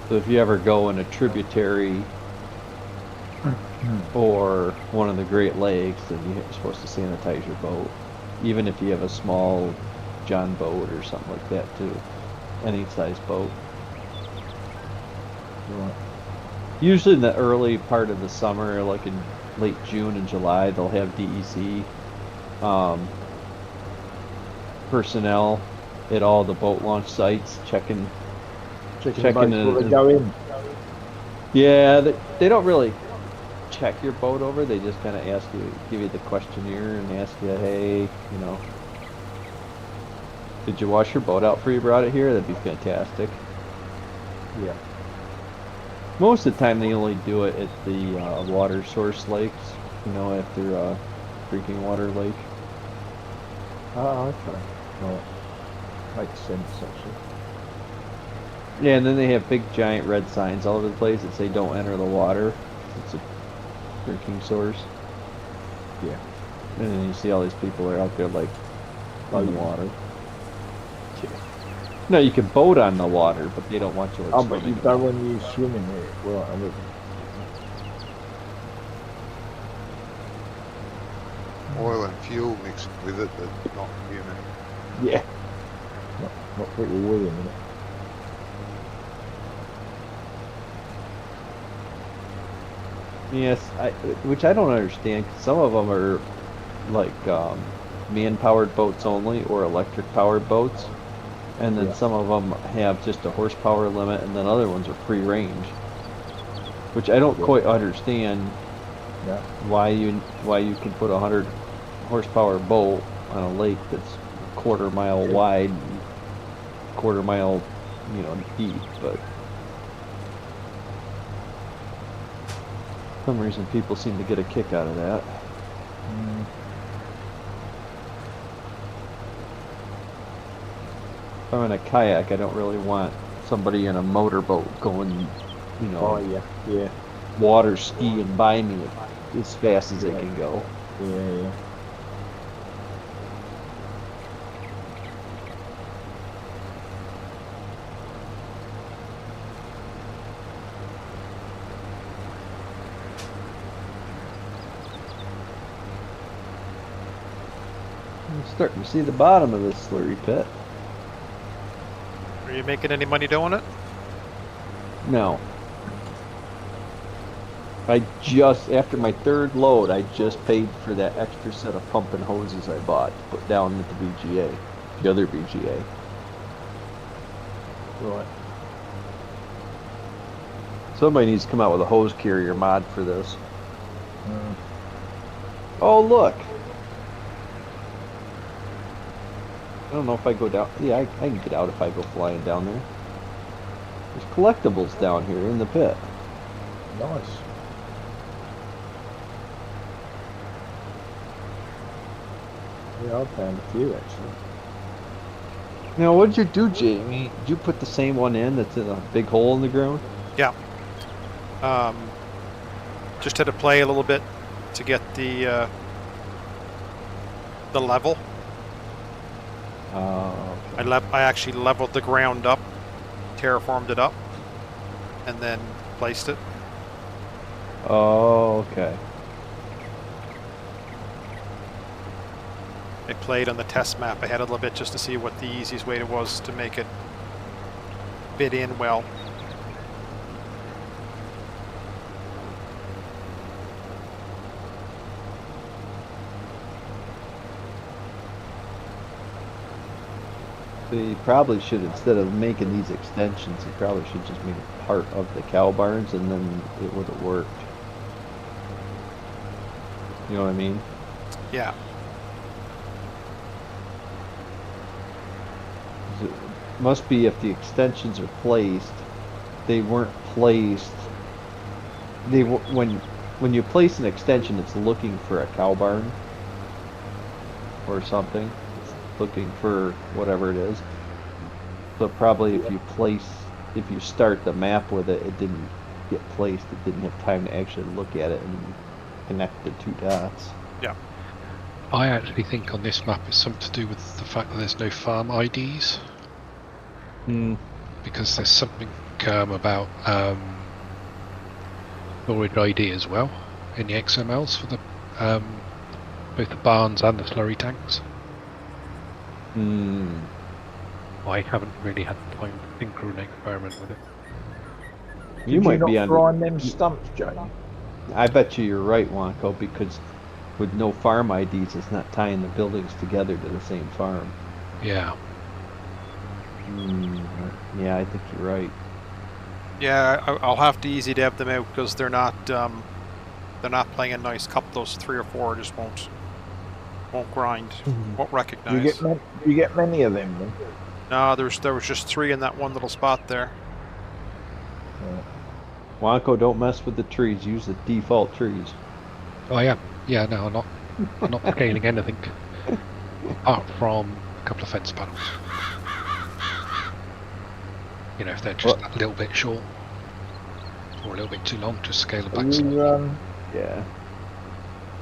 Speaker 1: So if you ever go in a tributary or one of the Great Lakes, then you're supposed to sanitize your boat, even if you have a small John boat or something like that too. Any size boat.
Speaker 5: Right.
Speaker 1: Usually in the early part of the summer, like in late June and July, they'll have DEC personnel at all the boat launch sites checking.
Speaker 5: Checking
Speaker 1: Checking
Speaker 5: the boats before
Speaker 1: it-
Speaker 5: they go in.
Speaker 1: Yeah, they don't really check your boat over. They just kind of ask you, give you the questionnaire and ask you, hey, you know, did you wash your boat out before you brought it here? That'd be fantastic.
Speaker 5: Yeah.
Speaker 1: Most of the time, they only do it at the water source lakes, you know, after drinking water lake.
Speaker 5: Oh, okay. Right. Makes sense, actually.
Speaker 1: Yeah, and then they have big giant red signs all over the place that say don't enter the water. It's a drinking source.
Speaker 5: Yeah.
Speaker 1: And then you see all these people are out there like on the
Speaker 5: Oh, yeah.
Speaker 1: water.
Speaker 5: Yeah.
Speaker 1: No, you can boat on the water, but they don't want you like
Speaker 5: Oh, but
Speaker 1: swimming
Speaker 5: you
Speaker 1: in
Speaker 5: don't
Speaker 1: it.
Speaker 5: when you swim in it. Right, I'm with you.
Speaker 6: oil and fuel mixed with it that's not human.
Speaker 5: Yeah. Not put your wee in it.
Speaker 1: Yes, which I don't understand. 'Cause some of them are like man-powered boats only or electric-powered boats, and then
Speaker 5: Yeah.
Speaker 1: some of them have just a horsepower limit, and then other ones are free range. Which I don't
Speaker 5: Yeah.
Speaker 1: quite understand
Speaker 5: Yeah.
Speaker 1: why you can put a 100 horsepower boat on a lake that's a quarter mile
Speaker 5: Yeah.
Speaker 1: wide, and quarter mile, deep, but for some reason people seem to get a kick out of that.
Speaker 5: Mm.
Speaker 1: If I'm in a kayak, I don't really want somebody in a motorboat going,
Speaker 5: Oh yeah. Yeah.
Speaker 1: water skiing by me as fast as they can go.
Speaker 5: Yeah.
Speaker 1: I'm starting to see the bottom of this slurry pit.
Speaker 3: Are you making any money doing it?
Speaker 1: No. I just, after my third load, I just paid for that extra set of pump and hoses I bought to put down at the BGA, the other BGA.
Speaker 5: Right.
Speaker 1: Somebody needs to come out with a hose carrier mod for this.
Speaker 5: Mm.
Speaker 1: Oh, look! I don't know if I go down. Yeah, I can get out if I go flying down there. There's collectibles down here in the pit.
Speaker 5: Nice. Yeah, I found a few actually.
Speaker 1: Now, what did you do, Jamie? Did you put the same one in that's in a big hole in the ground?
Speaker 3: Yeah. Just had to play a little bit to get the level.
Speaker 1: Okay.
Speaker 3: I actually leveled the ground up, terraformed it up, and then placed it.
Speaker 1: Oh, okay.
Speaker 3: I played on the test map ahead a little bit just to see what the easiest way was to make it fit in well.
Speaker 1: So you probably should, instead of making these extensions, you probably should just make it part of the cow barns, and then it would have worked. You know what I mean?
Speaker 3: Yeah.
Speaker 1: 'Cause it must be if the extensions are placed, they weren't placed. When you place an extension, it's looking for a cow barn or something. It's looking for whatever it is. So probably if you start the map with it, it didn't get placed. It didn't have time to actually look at it and connect the two dots.
Speaker 3: Yeah.
Speaker 4: I actually think on this map it's something to do with the fact that there's no farm IDs.
Speaker 1: Hmm.
Speaker 4: Because there's something about storage ID as well in the XMLs for the both the barns and the slurry tanks.
Speaker 1: Hmm.
Speaker 4: I haven't really had the time to think or experiment with it.
Speaker 1: You might
Speaker 5: not
Speaker 1: be on.
Speaker 5: grind them stumps, Jane?
Speaker 1: I bet you're right, Wonko, because with no farm IDs, it's not tying the buildings together to the same farm.
Speaker 4: Yeah.
Speaker 1: Yeah, I think you're right.
Speaker 3: Yeah, I'll have to easy deb them out because they're not playing a nice cup. Those 3 or 4 just won't grind, won't recognize.
Speaker 5: You get many of them then?
Speaker 3: No, there was just 3 in that one little spot there.
Speaker 1: Wonko, don't mess with the trees. Use the default trees.
Speaker 4: Oh, I am. Yeah, no, I'm not scaling anything apart from a couple of fence panels. You know, if they're just a little bit short or a little bit too long, just scale them back.
Speaker 1: Yeah.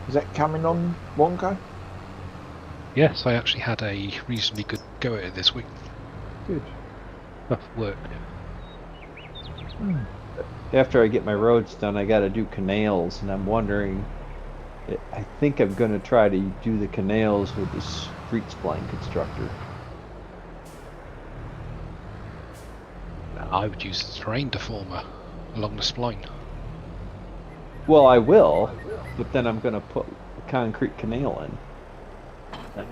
Speaker 5: Is that coming on Wonko?
Speaker 4: Yes, I actually had a reasonably good go at it this week.
Speaker 1: Good.
Speaker 4: Stuff worked.
Speaker 1: After I get my roads done, I got to do canals, and I'm wondering I think I'm going to try to do the canals with the street spline constructor.
Speaker 4: I would use the terrain deformer along the spline.
Speaker 1: Well, I will, but then I'm going to put a concrete canal in.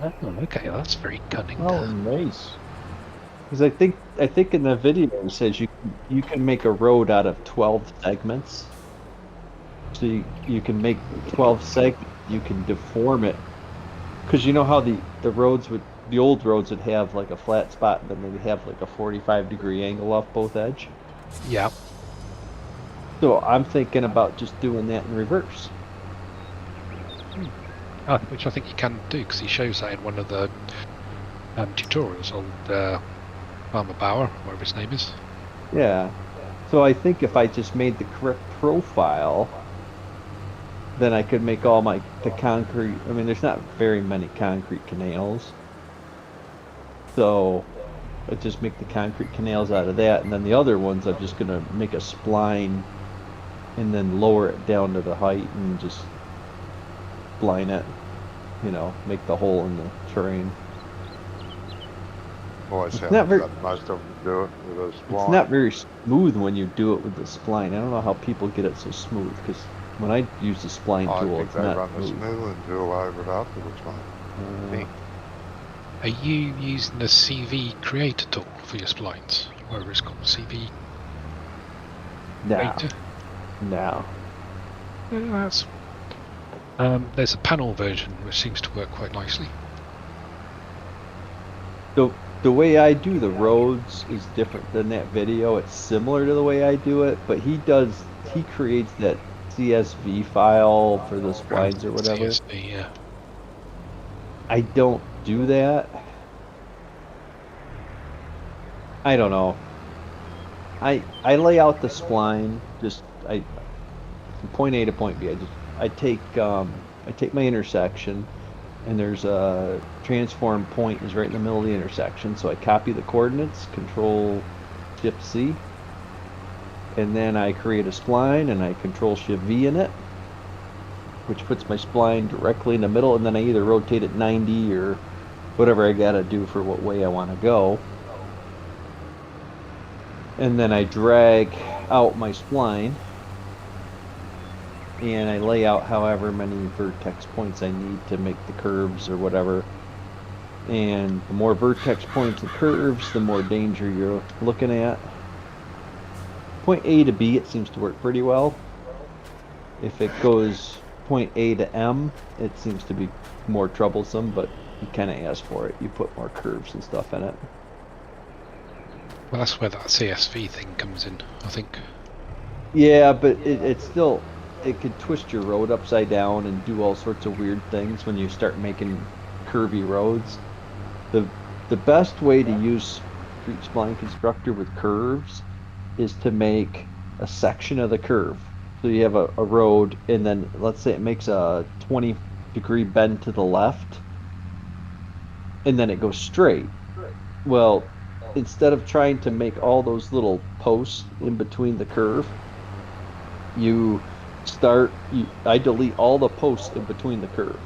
Speaker 4: Oh, okay, that's very cunning.
Speaker 5: Oh, nice.
Speaker 1: Because I think in the video it says you can make a road out of 12 segments. So you can make 12 segments. You can deform it. Because you know how the roads would the old roads would have like a flat spot and then they'd have like a 45-degree angle off both edge.
Speaker 4: Yeah.
Speaker 1: So I'm thinking about just doing that in reverse.
Speaker 4: Which I think you can do, because he shows that in one of the tutorials on Farmer Bauer, whatever his name is.
Speaker 1: Yeah. So I think if I just made the correct profile, then I could make all the concrete. I mean, there's not very many concrete canals. So I just make the concrete canals out of that, and then the other ones I'm just gonna make a spline and then lower it down to the height and just spline it, make the hole in the terrain.
Speaker 6: Always
Speaker 1: It's
Speaker 6: how
Speaker 1: not very-
Speaker 6: most of them do it with a spline.
Speaker 1: It's not very smooth when you do it with the spline. I don't know how people get it so smooth, because when I use the spline
Speaker 6: I
Speaker 1: tool,
Speaker 6: think
Speaker 1: it's
Speaker 6: they
Speaker 1: not
Speaker 6: run the
Speaker 1: smooth.
Speaker 6: smoothing tool over it afterwards, mate. think.
Speaker 4: Are you using the CV Creator tool for your splines? Whatever it's called, CV
Speaker 1: No,
Speaker 4: Creator?
Speaker 1: no.
Speaker 4: That's there's a panel version which seems to work quite nicely.
Speaker 1: The way I do the roads is different than that video. It's similar to the way I do it, but he creates that CSV file for the splines or whatever.
Speaker 4: CSV, yeah.
Speaker 1: I don't do that. I don't know. I lay out the spline from point A to point B. I take my intersection, and there's a transform point is right in the middle of the intersection. So I copy the coordinates, Control Shift C, and then I create a spline and I Control Shift V in it, which puts my spline directly in the middle, and then I either rotate it 90 or whatever I gotta do for what way I want to go. And then I drag out my spline and I lay out however many vertex points I need to make the curves or whatever. And the more vertex points and curves, the more danger you're looking at. Point A to B, it seems to work pretty well. If it goes point A to M, it seems to be more troublesome, but you kind of ask for it. You put more curves and stuff in it.
Speaker 4: Well, that's where that CSV thing comes in, I think.
Speaker 1: Yeah, but it's still, it could twist your road upside down and do all sorts of weird things when you start making curvy roads. The best way to use Street Spline Constructor with curves is to make a section of the curve. So you have a road, and then let's say it makes a 20-degree bend to the left, and then it goes straight. Well, instead of trying to make all those little posts in between the curve, I delete all the posts in between the curve,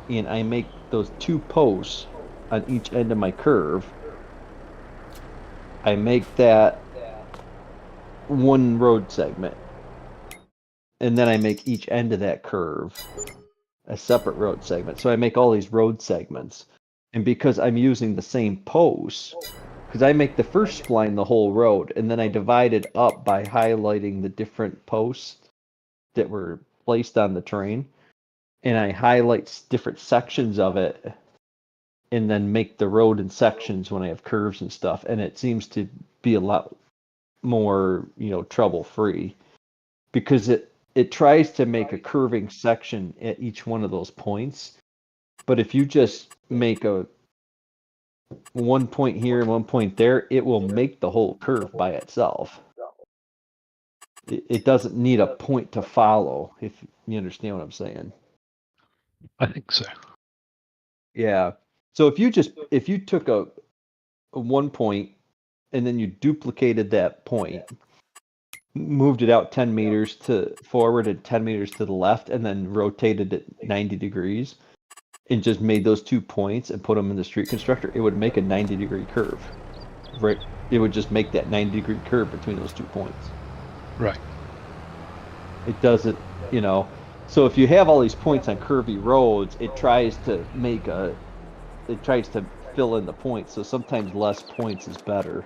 Speaker 1: and I make those 2 posts on each end of my curve. I make that one road segment, and then I make each end of that curve a separate road segment. So I make all these road segments, and because I'm using the same posts, because I make the first spline the whole road, and then I divide it up by highlighting the different posts that were placed on the terrain, and I highlight different sections of it, and then make the road in sections when I have curves and stuff, and it seems to be a lot more, trouble free, because it tries to make a curving section at each one of those points. But if you just make a 1 point here and 1 point there, it will make the whole curve by itself. It doesn't need a point to follow, if you understand what I'm saying.
Speaker 4: I think so.
Speaker 1: Yeah. So if you took a 1 point and then you duplicated that point, moved it out 10 meters to forward and 10 meters to the left, and then rotated it 90 degrees, and just made those 2 points and put them in the street constructor, it would make a 90-degree curve. Right, it would just make that 90-degree curve between those 2 points.
Speaker 4: Right.
Speaker 1: It doesn't, you know. So if you have all these points on curvy roads, it tries to fill in the points. So sometimes less points is better.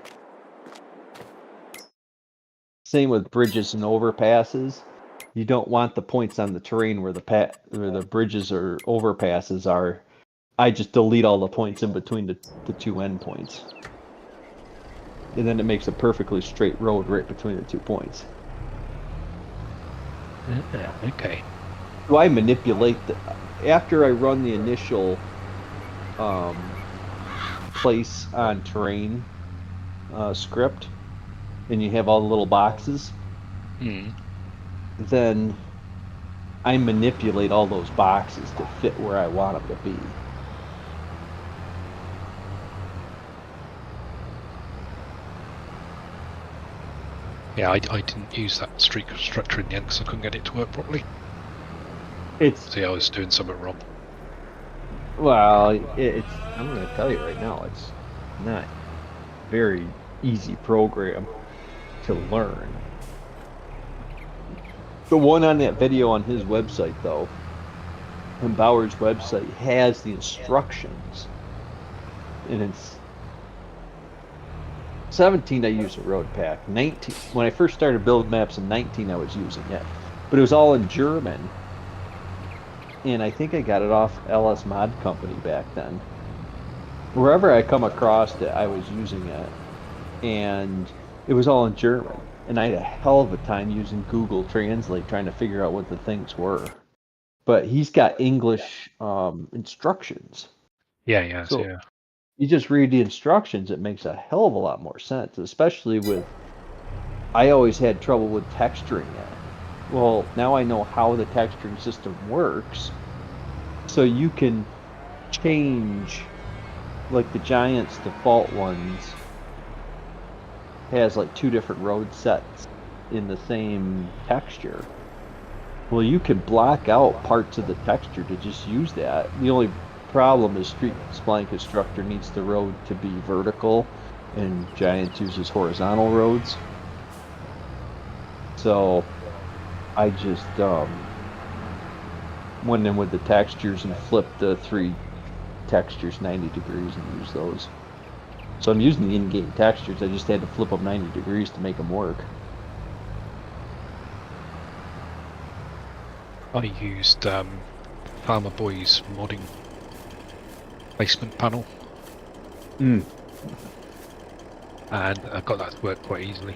Speaker 1: Same with bridges and overpasses. You don't want the points on the terrain where the bridges or overpasses are. I just delete all the points in between the 2 endpoints. And then it makes a perfectly straight road right between the 2 points.
Speaker 4: Okay.
Speaker 1: So I manipulate after I run the initial place on terrain script, and you have all the little boxes, then I manipulate all those boxes to fit where I want them to be.
Speaker 4: Yeah, I didn't use that street constructor in the end because I couldn't get it to work properly.
Speaker 1: It's
Speaker 4: I was doing something wrong.
Speaker 1: well, it's I'm going to tell you right now, it's not a very easy program to learn. The one on that video on his website, though, on Bauer's website, has the instructions, and it's 17. I used a road pack. 19, when I first started building maps in 19, I was using it, but it was all in German, and I think I got it off LS Mod Company back then. Wherever I come across it, I was using it, and it was all in German. And I had a hell of a time using Google Translate trying to figure out what the things were. But he's got English instructions.
Speaker 4: Yeah,
Speaker 1: So
Speaker 4: yeah.
Speaker 1: you just read the instructions, it makes a hell of a lot more sense, especially with, I always had trouble with texturing it. Well, now I know how the texturing system works, so you can change, like the Giants default ones has like 2 different road sets in the same texture. Well, you can block out parts of the texture to just use that. The only problem is Street Spline Constructor needs the road to be vertical, and Giants uses horizontal roads. So I just went in with the textures and flipped the 3 textures 90 degrees and used those. So I'm using the in-game textures, I just had to flip them 90 degrees to make them work.
Speaker 4: I used Farmer Boy's modding basement panel, and I got that to work quite easily.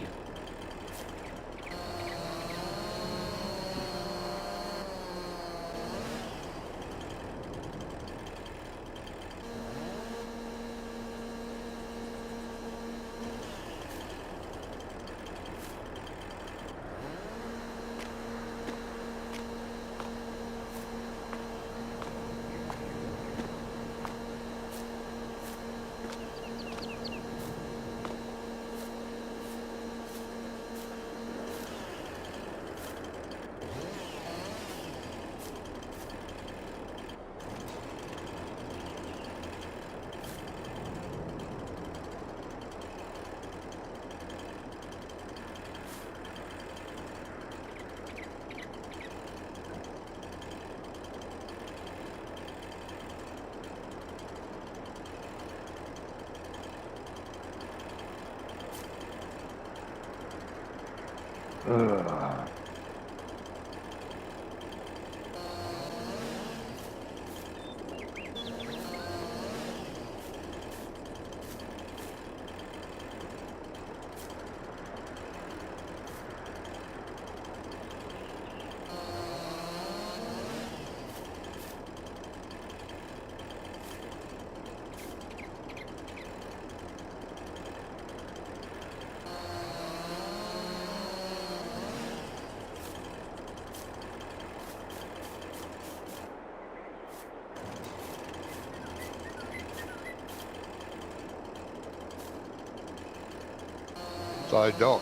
Speaker 6: So, Doc,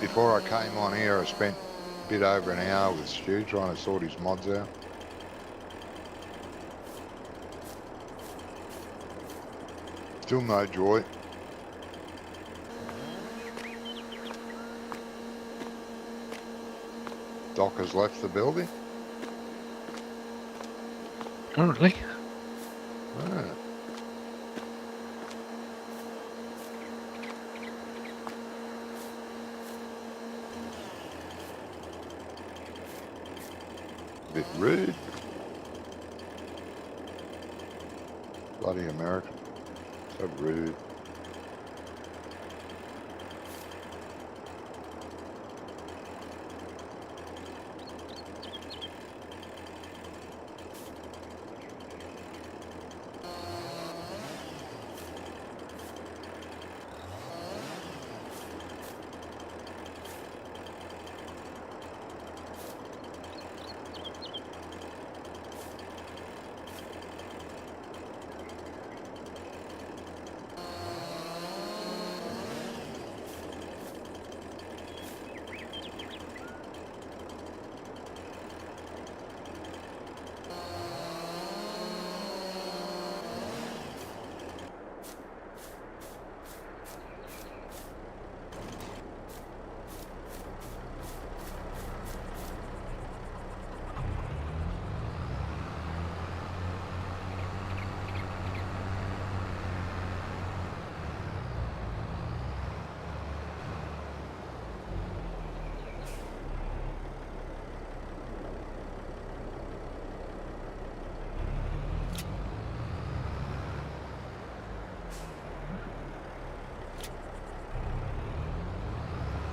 Speaker 6: Before I came on here, I spent a bit over an hour with Stu trying to sort his mods out. Still no joy. Doc has left the building.
Speaker 4: Currently,
Speaker 6: Ah. Bit rude. Bloody American. So rude.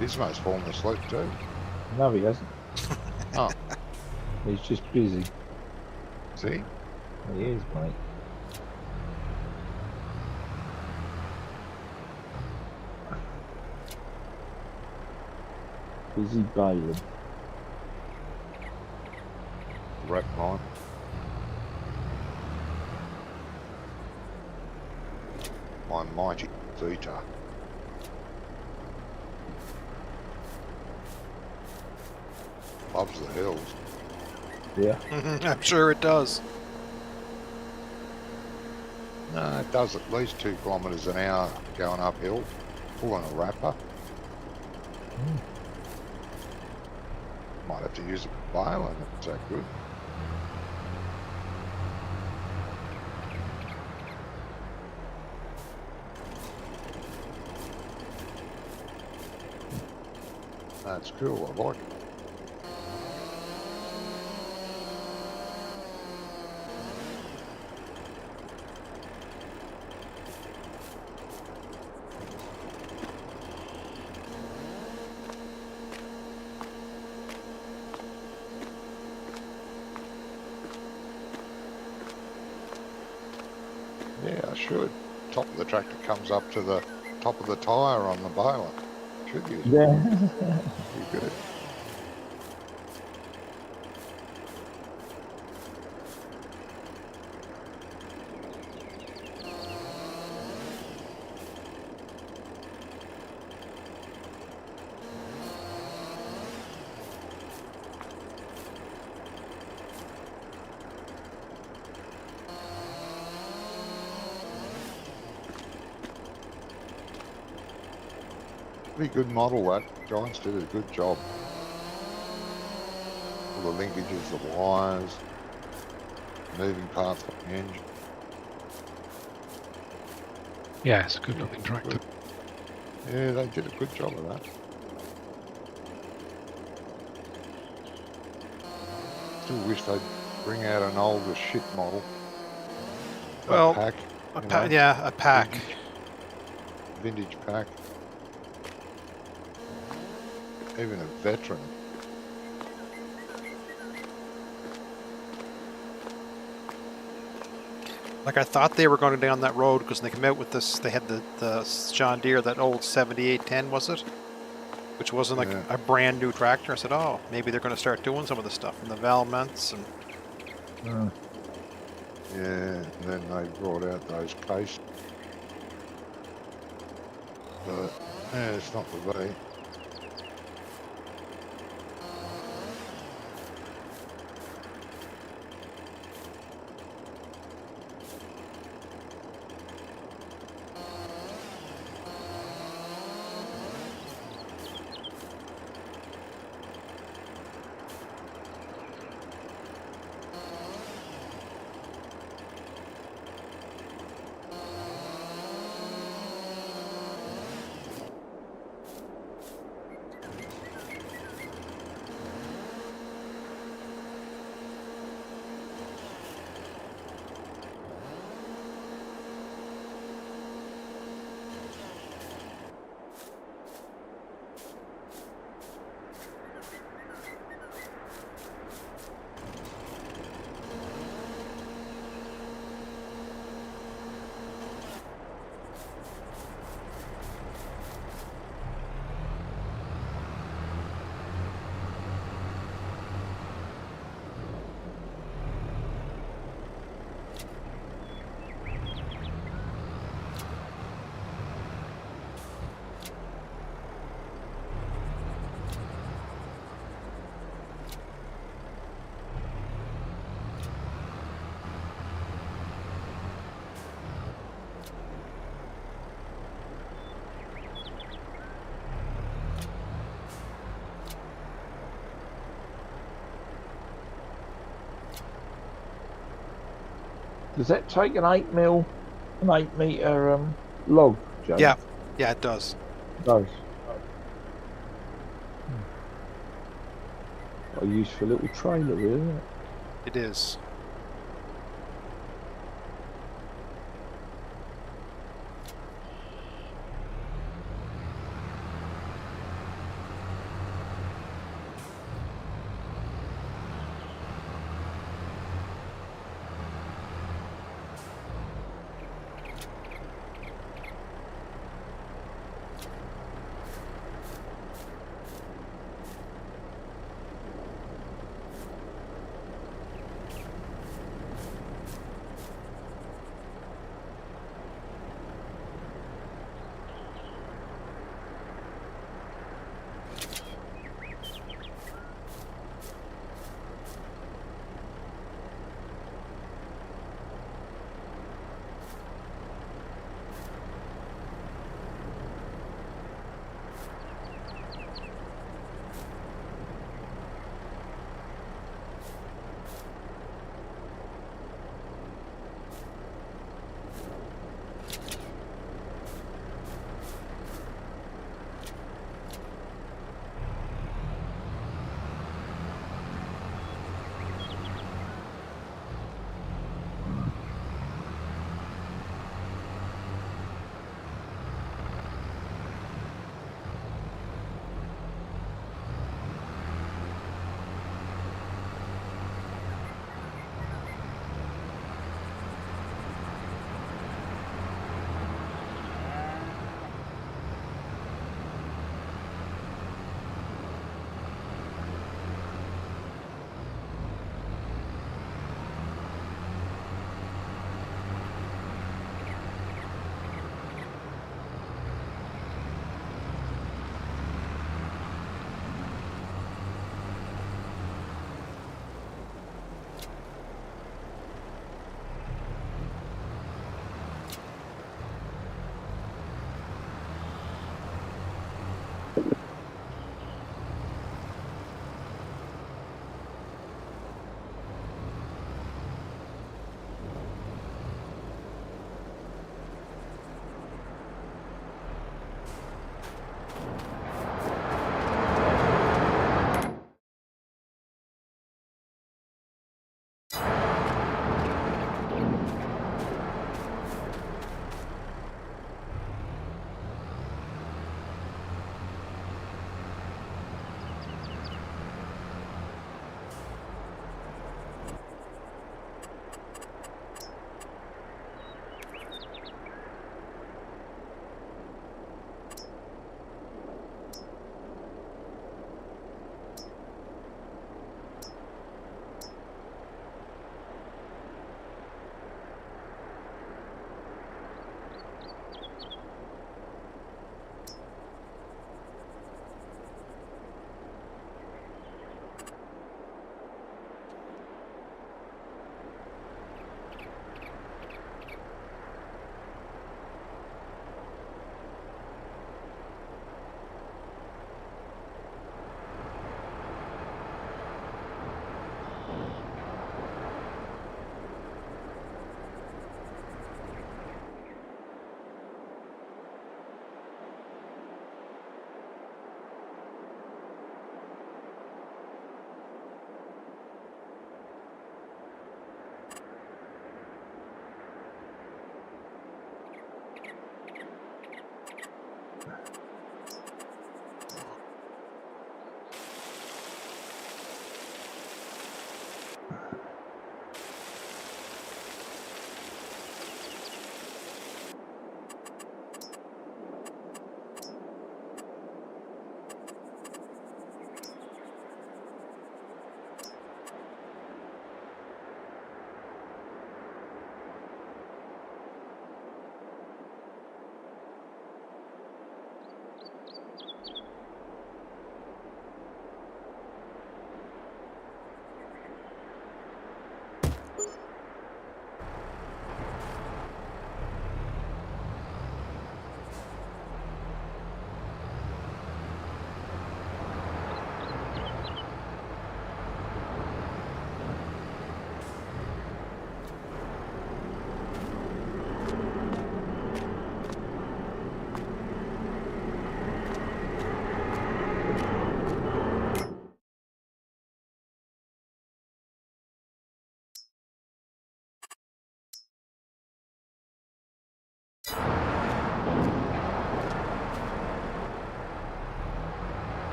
Speaker 6: Gizmo's fallen asleep too.
Speaker 5: No, he hasn't.
Speaker 6: Oh,
Speaker 5: He's just busy.
Speaker 6: see?
Speaker 5: He is, mate. Busy bailing.
Speaker 6: Wreck mine. My mighty Vita. Loves the hills.
Speaker 5: Yeah.
Speaker 3: I'm sure it does.
Speaker 6: No, it does at least 2 kilometres an hour going uphill, pulling a wrapper. Might have to use a bail and it's that good. That's cool, I like it. Yeah, I should. Top of the tractor comes up to the top of the tyre on the baler. Should use it.
Speaker 5: Yeah.
Speaker 6: Be good. Pretty good model that. Giants did a good job. All the linkages, the wires, moving parts for the engine.
Speaker 4: yeah, it's a good looking tractor.
Speaker 6: Yeah, they did a good job of that. Still wish they'd bring out an older shit model.
Speaker 3: Well,
Speaker 6: A pack. you know,
Speaker 3: yeah, a pack.
Speaker 6: Vintage pack. Even a veteran.
Speaker 3: Like I thought they were going down that road because they came out with this. They had the John Deere, that old 7810, was it? Which wasn't like
Speaker 6: Yeah.
Speaker 3: a brand new tractor. I said, oh, maybe they're going to start doing some of the stuff and the valments and.
Speaker 6: Yeah, and then they brought out those cases. But yeah, it's not the way.
Speaker 5: Does that take an 8 meter log, Joe?
Speaker 3: Yeah, yeah, it does.
Speaker 5: It does. What a useful little trailer, really, isn't it?
Speaker 3: It is.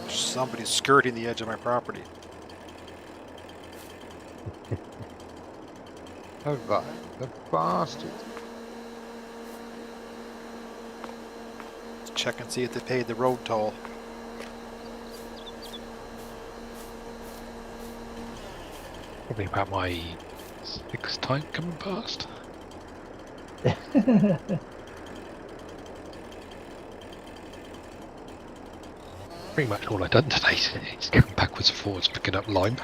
Speaker 3: Somebody's skirting the edge of my property.
Speaker 6: The bastard.
Speaker 3: Let's check and see if they paid the road toll.
Speaker 4: Probably about my 6th time coming past. Pretty much all I've done today is going backwards and forwards picking up lime.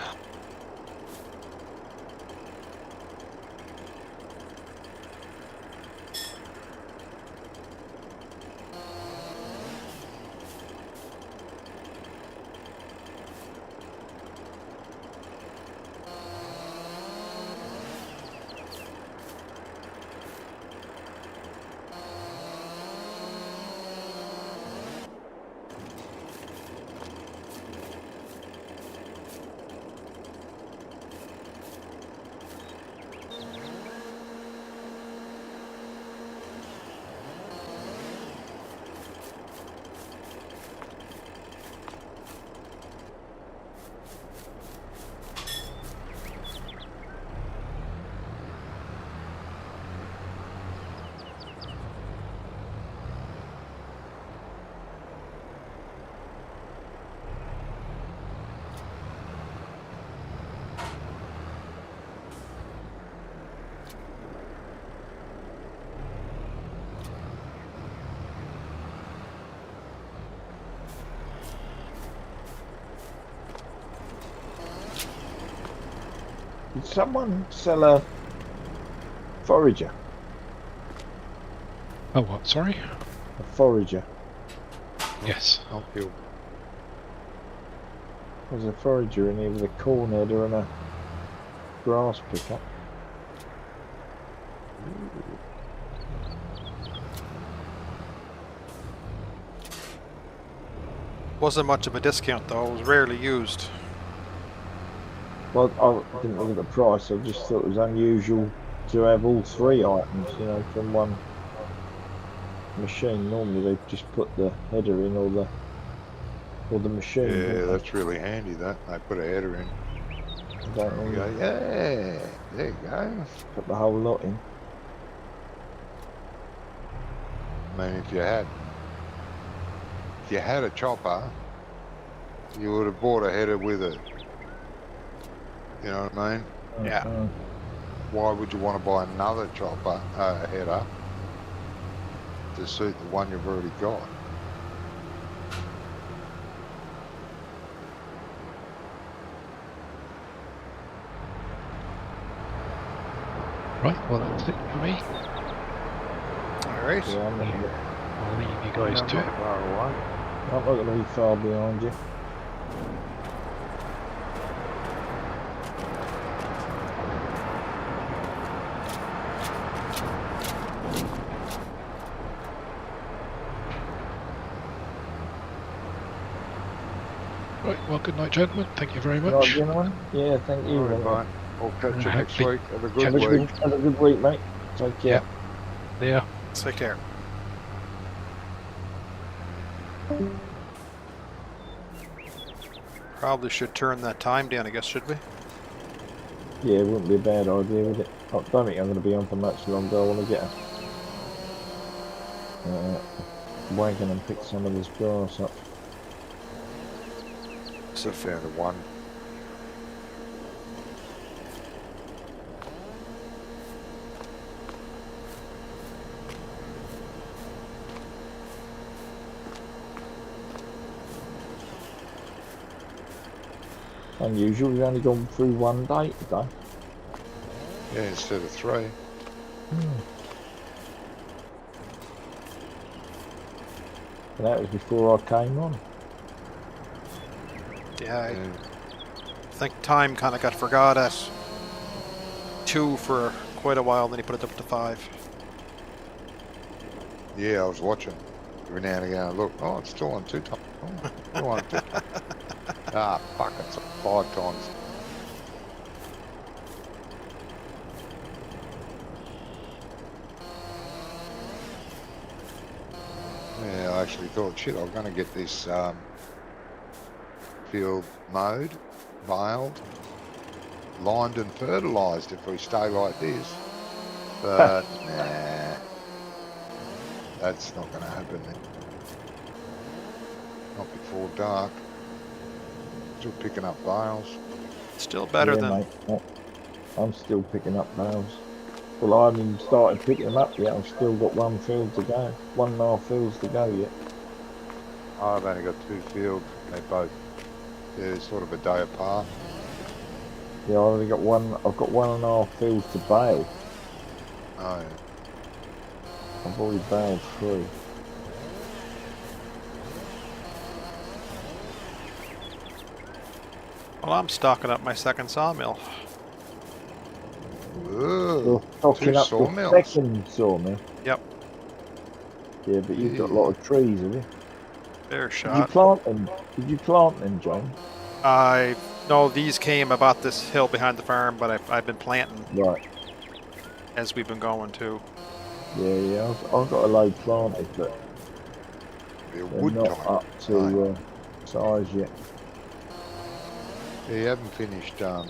Speaker 5: Did someone sell a forager?
Speaker 4: Oh, what? Sorry?
Speaker 5: A forager.
Speaker 4: Yes.
Speaker 6: Not you.
Speaker 5: There's a forager in here with a corn header and a grass picker.
Speaker 3: Wasn't much of a discount though, it was rarely used.
Speaker 5: Well, I didn't look at the price, I just thought it was unusual to have all three items, you know, from one machine. Normally they just put the header in or the machine.
Speaker 6: Yeah,
Speaker 5: don't
Speaker 6: that's really handy, that. They put a header in.
Speaker 5: they? Don't
Speaker 6: You
Speaker 5: really
Speaker 6: go, yeah, there you go.
Speaker 5: put the whole lot in.
Speaker 6: I mean, if you had a chopper, you would have bought a header with it. You know what I mean?
Speaker 3: Yeah.
Speaker 6: Why would you want to buy another chopper, header, to suit the one you've already got?
Speaker 4: Right, well that's it for me.
Speaker 3: Alright.
Speaker 5: Yeah,
Speaker 4: I'll leave you guys
Speaker 7: I'm
Speaker 4: to
Speaker 7: not
Speaker 4: it.
Speaker 7: far away.
Speaker 5: I'm not going to be far behind you.
Speaker 4: Right, well good night gentlemen, thank you very
Speaker 5: Right,
Speaker 4: much.
Speaker 5: gentlemen? Yeah, thank you.
Speaker 7: All right, mate. I'll catch you next
Speaker 4: Hopefully-
Speaker 7: week. Have a
Speaker 4: catch
Speaker 7: good
Speaker 4: you-
Speaker 7: week.
Speaker 5: Have a good week, mate. Take care.
Speaker 4: Yeah.
Speaker 3: Take care. Probably should turn that time down, I guess, should we?
Speaker 5: Yeah, it wouldn't be a bad idea, would it? I don't think I'm going to be on for much longer. I want to get a wagon and pick some of this grass up.
Speaker 6: So down to one.
Speaker 5: Unusual, we've only gone through one day today.
Speaker 6: Yeah, instead of three.
Speaker 5: And that was before I came on.
Speaker 3: Yeah, I
Speaker 6: Yeah.
Speaker 3: think time kind of got forgot at 2 for quite a while, then he put it up to 5.
Speaker 6: Yeah, I was watching every now and again. Look, oh, it's still on 2 times. Oh, still on 2 times. Ah, fuck, it's 5 times. Yeah, I actually thought, shit, I'm going to get this field mowed, baled, lined and fertilised if we stay like this. But nah, that's not going to happen. Not before dark. Still picking up bales.
Speaker 3: Still better
Speaker 5: Yeah,
Speaker 3: than
Speaker 5: mate. I'm still picking up bales. Well, I haven't even started picking them up yet. I've still got 1 field to go. 1.5 fields to go yet.
Speaker 6: I've only got 2 fields. They're sort of a day apart.
Speaker 5: Yeah, I've only got one. I've got 1.5 fields to bale.
Speaker 6: Oh, yeah.
Speaker 5: I've already baled 3.
Speaker 3: well, I'm stocking up my second sawmill.
Speaker 6: Ooh,
Speaker 5: You're
Speaker 6: 2
Speaker 5: stocking up the
Speaker 6: sawmills.
Speaker 5: second sawmill.
Speaker 3: Yep,
Speaker 5: Yeah, but you've got a lot of trees, have you?
Speaker 3: fair
Speaker 5: Did you
Speaker 3: shot.
Speaker 5: plant them? Did you plant them, John?
Speaker 3: No, these came about this hill behind the farm, but I've been planting
Speaker 5: Right.
Speaker 3: as we've been going too.
Speaker 5: Yeah. I've got a load planted, but
Speaker 6: Be a
Speaker 5: they're
Speaker 6: wood
Speaker 5: not
Speaker 6: type.
Speaker 5: up to size yet.
Speaker 6: Yeah, you haven't finished the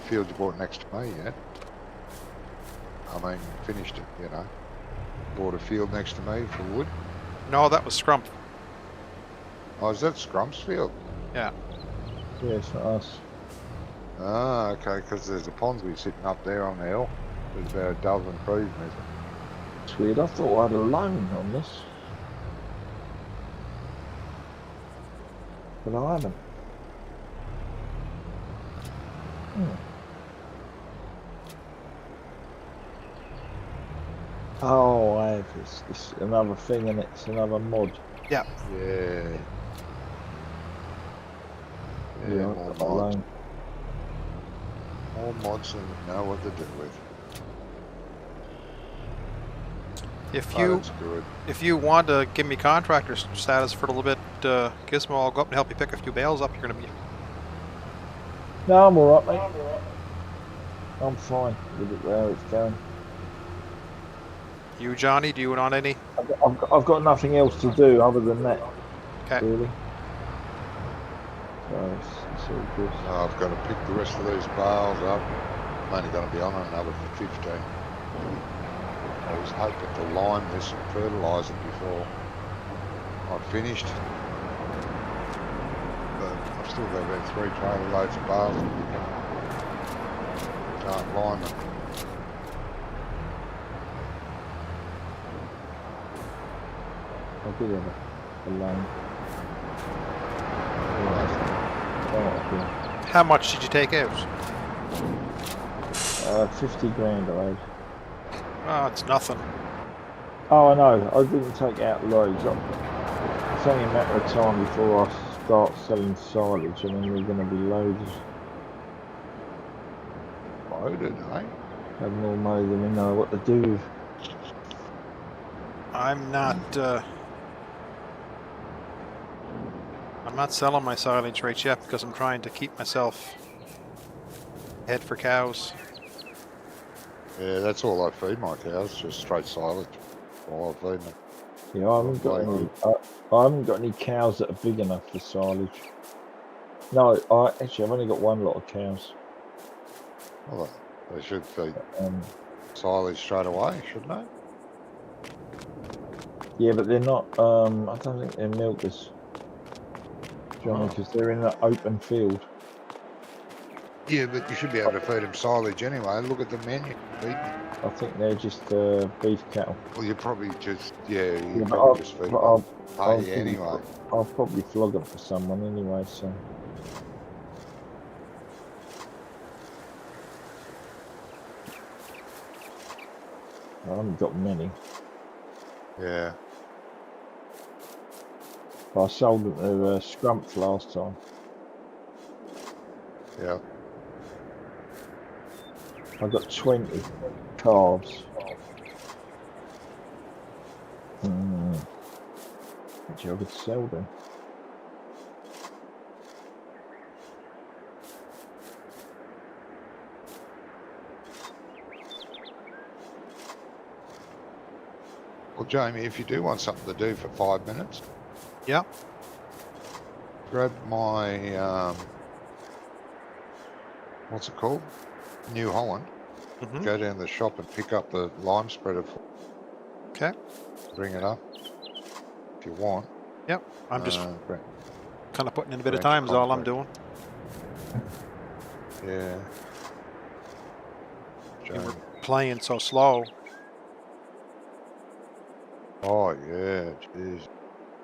Speaker 6: field you bought next to me yet. I mean, finished it, you know. Bought a field next to me for wood.
Speaker 3: No, that was scrump.
Speaker 6: Oh, is that Scrump's field?
Speaker 3: Yeah.
Speaker 5: Yeah, it's not us.
Speaker 6: Ah, okay, because there's a Ponsonby sitting up there on the hill. There's about a dozen trees missing.
Speaker 5: It's weird. I thought I had a loan on this, but I haven't. Oh, I have. It's another thing, and it's another mod.
Speaker 3: Yeah.
Speaker 6: Yeah.
Speaker 5: Yeah,
Speaker 6: More
Speaker 5: I've got my
Speaker 6: mods.
Speaker 5: loan.
Speaker 6: More mods than we know what to do with.
Speaker 3: If
Speaker 6: Oh,
Speaker 3: you
Speaker 6: that's good.
Speaker 3: if you want to give me contractor status for a little bit, Gizmo, I'll go up and help you pick a few bales up. You're gonna be.
Speaker 5: No, I'm alright, mate. I'm fine with it where it's going.
Speaker 3: You, Johnny, do you want any?
Speaker 5: I've got nothing else to do other than that,
Speaker 3: Okay.
Speaker 5: really. So it's all good.
Speaker 6: Oh, I've got to pick the rest of these bales up. I'm only going to be on another 15. I was hoping to lime this and fertilise it before I'd finished. But I've still got about 3 trailer loads of bales to pick up. Can't lime them.
Speaker 5: I did have a loan.
Speaker 3: How much did you take out?
Speaker 5: 50 grand I owed.
Speaker 3: Oh, it's nothing.
Speaker 5: Oh, I know. I didn't take out loads. It's only a matter of time before I start selling silage, and then there's going to be loads.
Speaker 6: Loaded, eh?
Speaker 5: Have more money than we know what to do with.
Speaker 3: I'm not selling my silage right yet because I'm trying to keep myself ahead for cows.
Speaker 6: Yeah, that's all I feed my cows, just straight silage. All I feed them.
Speaker 5: Yeah, I haven't got any. I haven't got any cows that are big enough for silage. No, I've only got 1 lot of cows.
Speaker 6: Well, they should feed silage straight away, shouldn't they?
Speaker 5: Yeah, but they're not. I don't think they're milkers, Johnny, because they're in an open field.
Speaker 6: Yeah, but you should be able to feed them silage anyway. Look at the menu. Feed them.
Speaker 5: I think they're just beef cattle.
Speaker 6: Well, you probably just,
Speaker 5: Yeah, but
Speaker 6: probably just feed them
Speaker 5: I'll
Speaker 6: hay anyway.
Speaker 5: I'll probably flog them for someone anyway. So. I haven't got many.
Speaker 6: Yeah.
Speaker 5: But I sold them to Scrump last time.
Speaker 6: Yeah.
Speaker 5: I got 20 calves. Actually, I could sell them.
Speaker 6: Well, Jamie, if you do want something to do for 5 minutes,
Speaker 3: Yeah.
Speaker 6: grab my what's it called? New Holland.
Speaker 3: Mm-hmm.
Speaker 6: Go down to the shop and pick up the lime spreader.
Speaker 3: Okay.
Speaker 6: Bring it up if you want.
Speaker 3: Yep. I'm just
Speaker 6: Great.
Speaker 3: kind of putting in a bit of
Speaker 6: Grant
Speaker 3: time is all I'm
Speaker 6: contract.
Speaker 3: doing.
Speaker 6: Yeah.
Speaker 3: And we're
Speaker 6: Jamie.
Speaker 3: playing so slow.
Speaker 6: Oh yeah, jeez.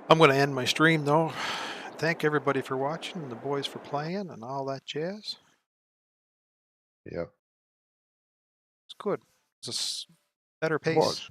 Speaker 3: I'm going to end my stream though. Thank everybody for watching, and the boys for playing, and all that jazz.
Speaker 6: Yep.
Speaker 3: It's good. It's a better
Speaker 6: It
Speaker 3: pace.
Speaker 6: was.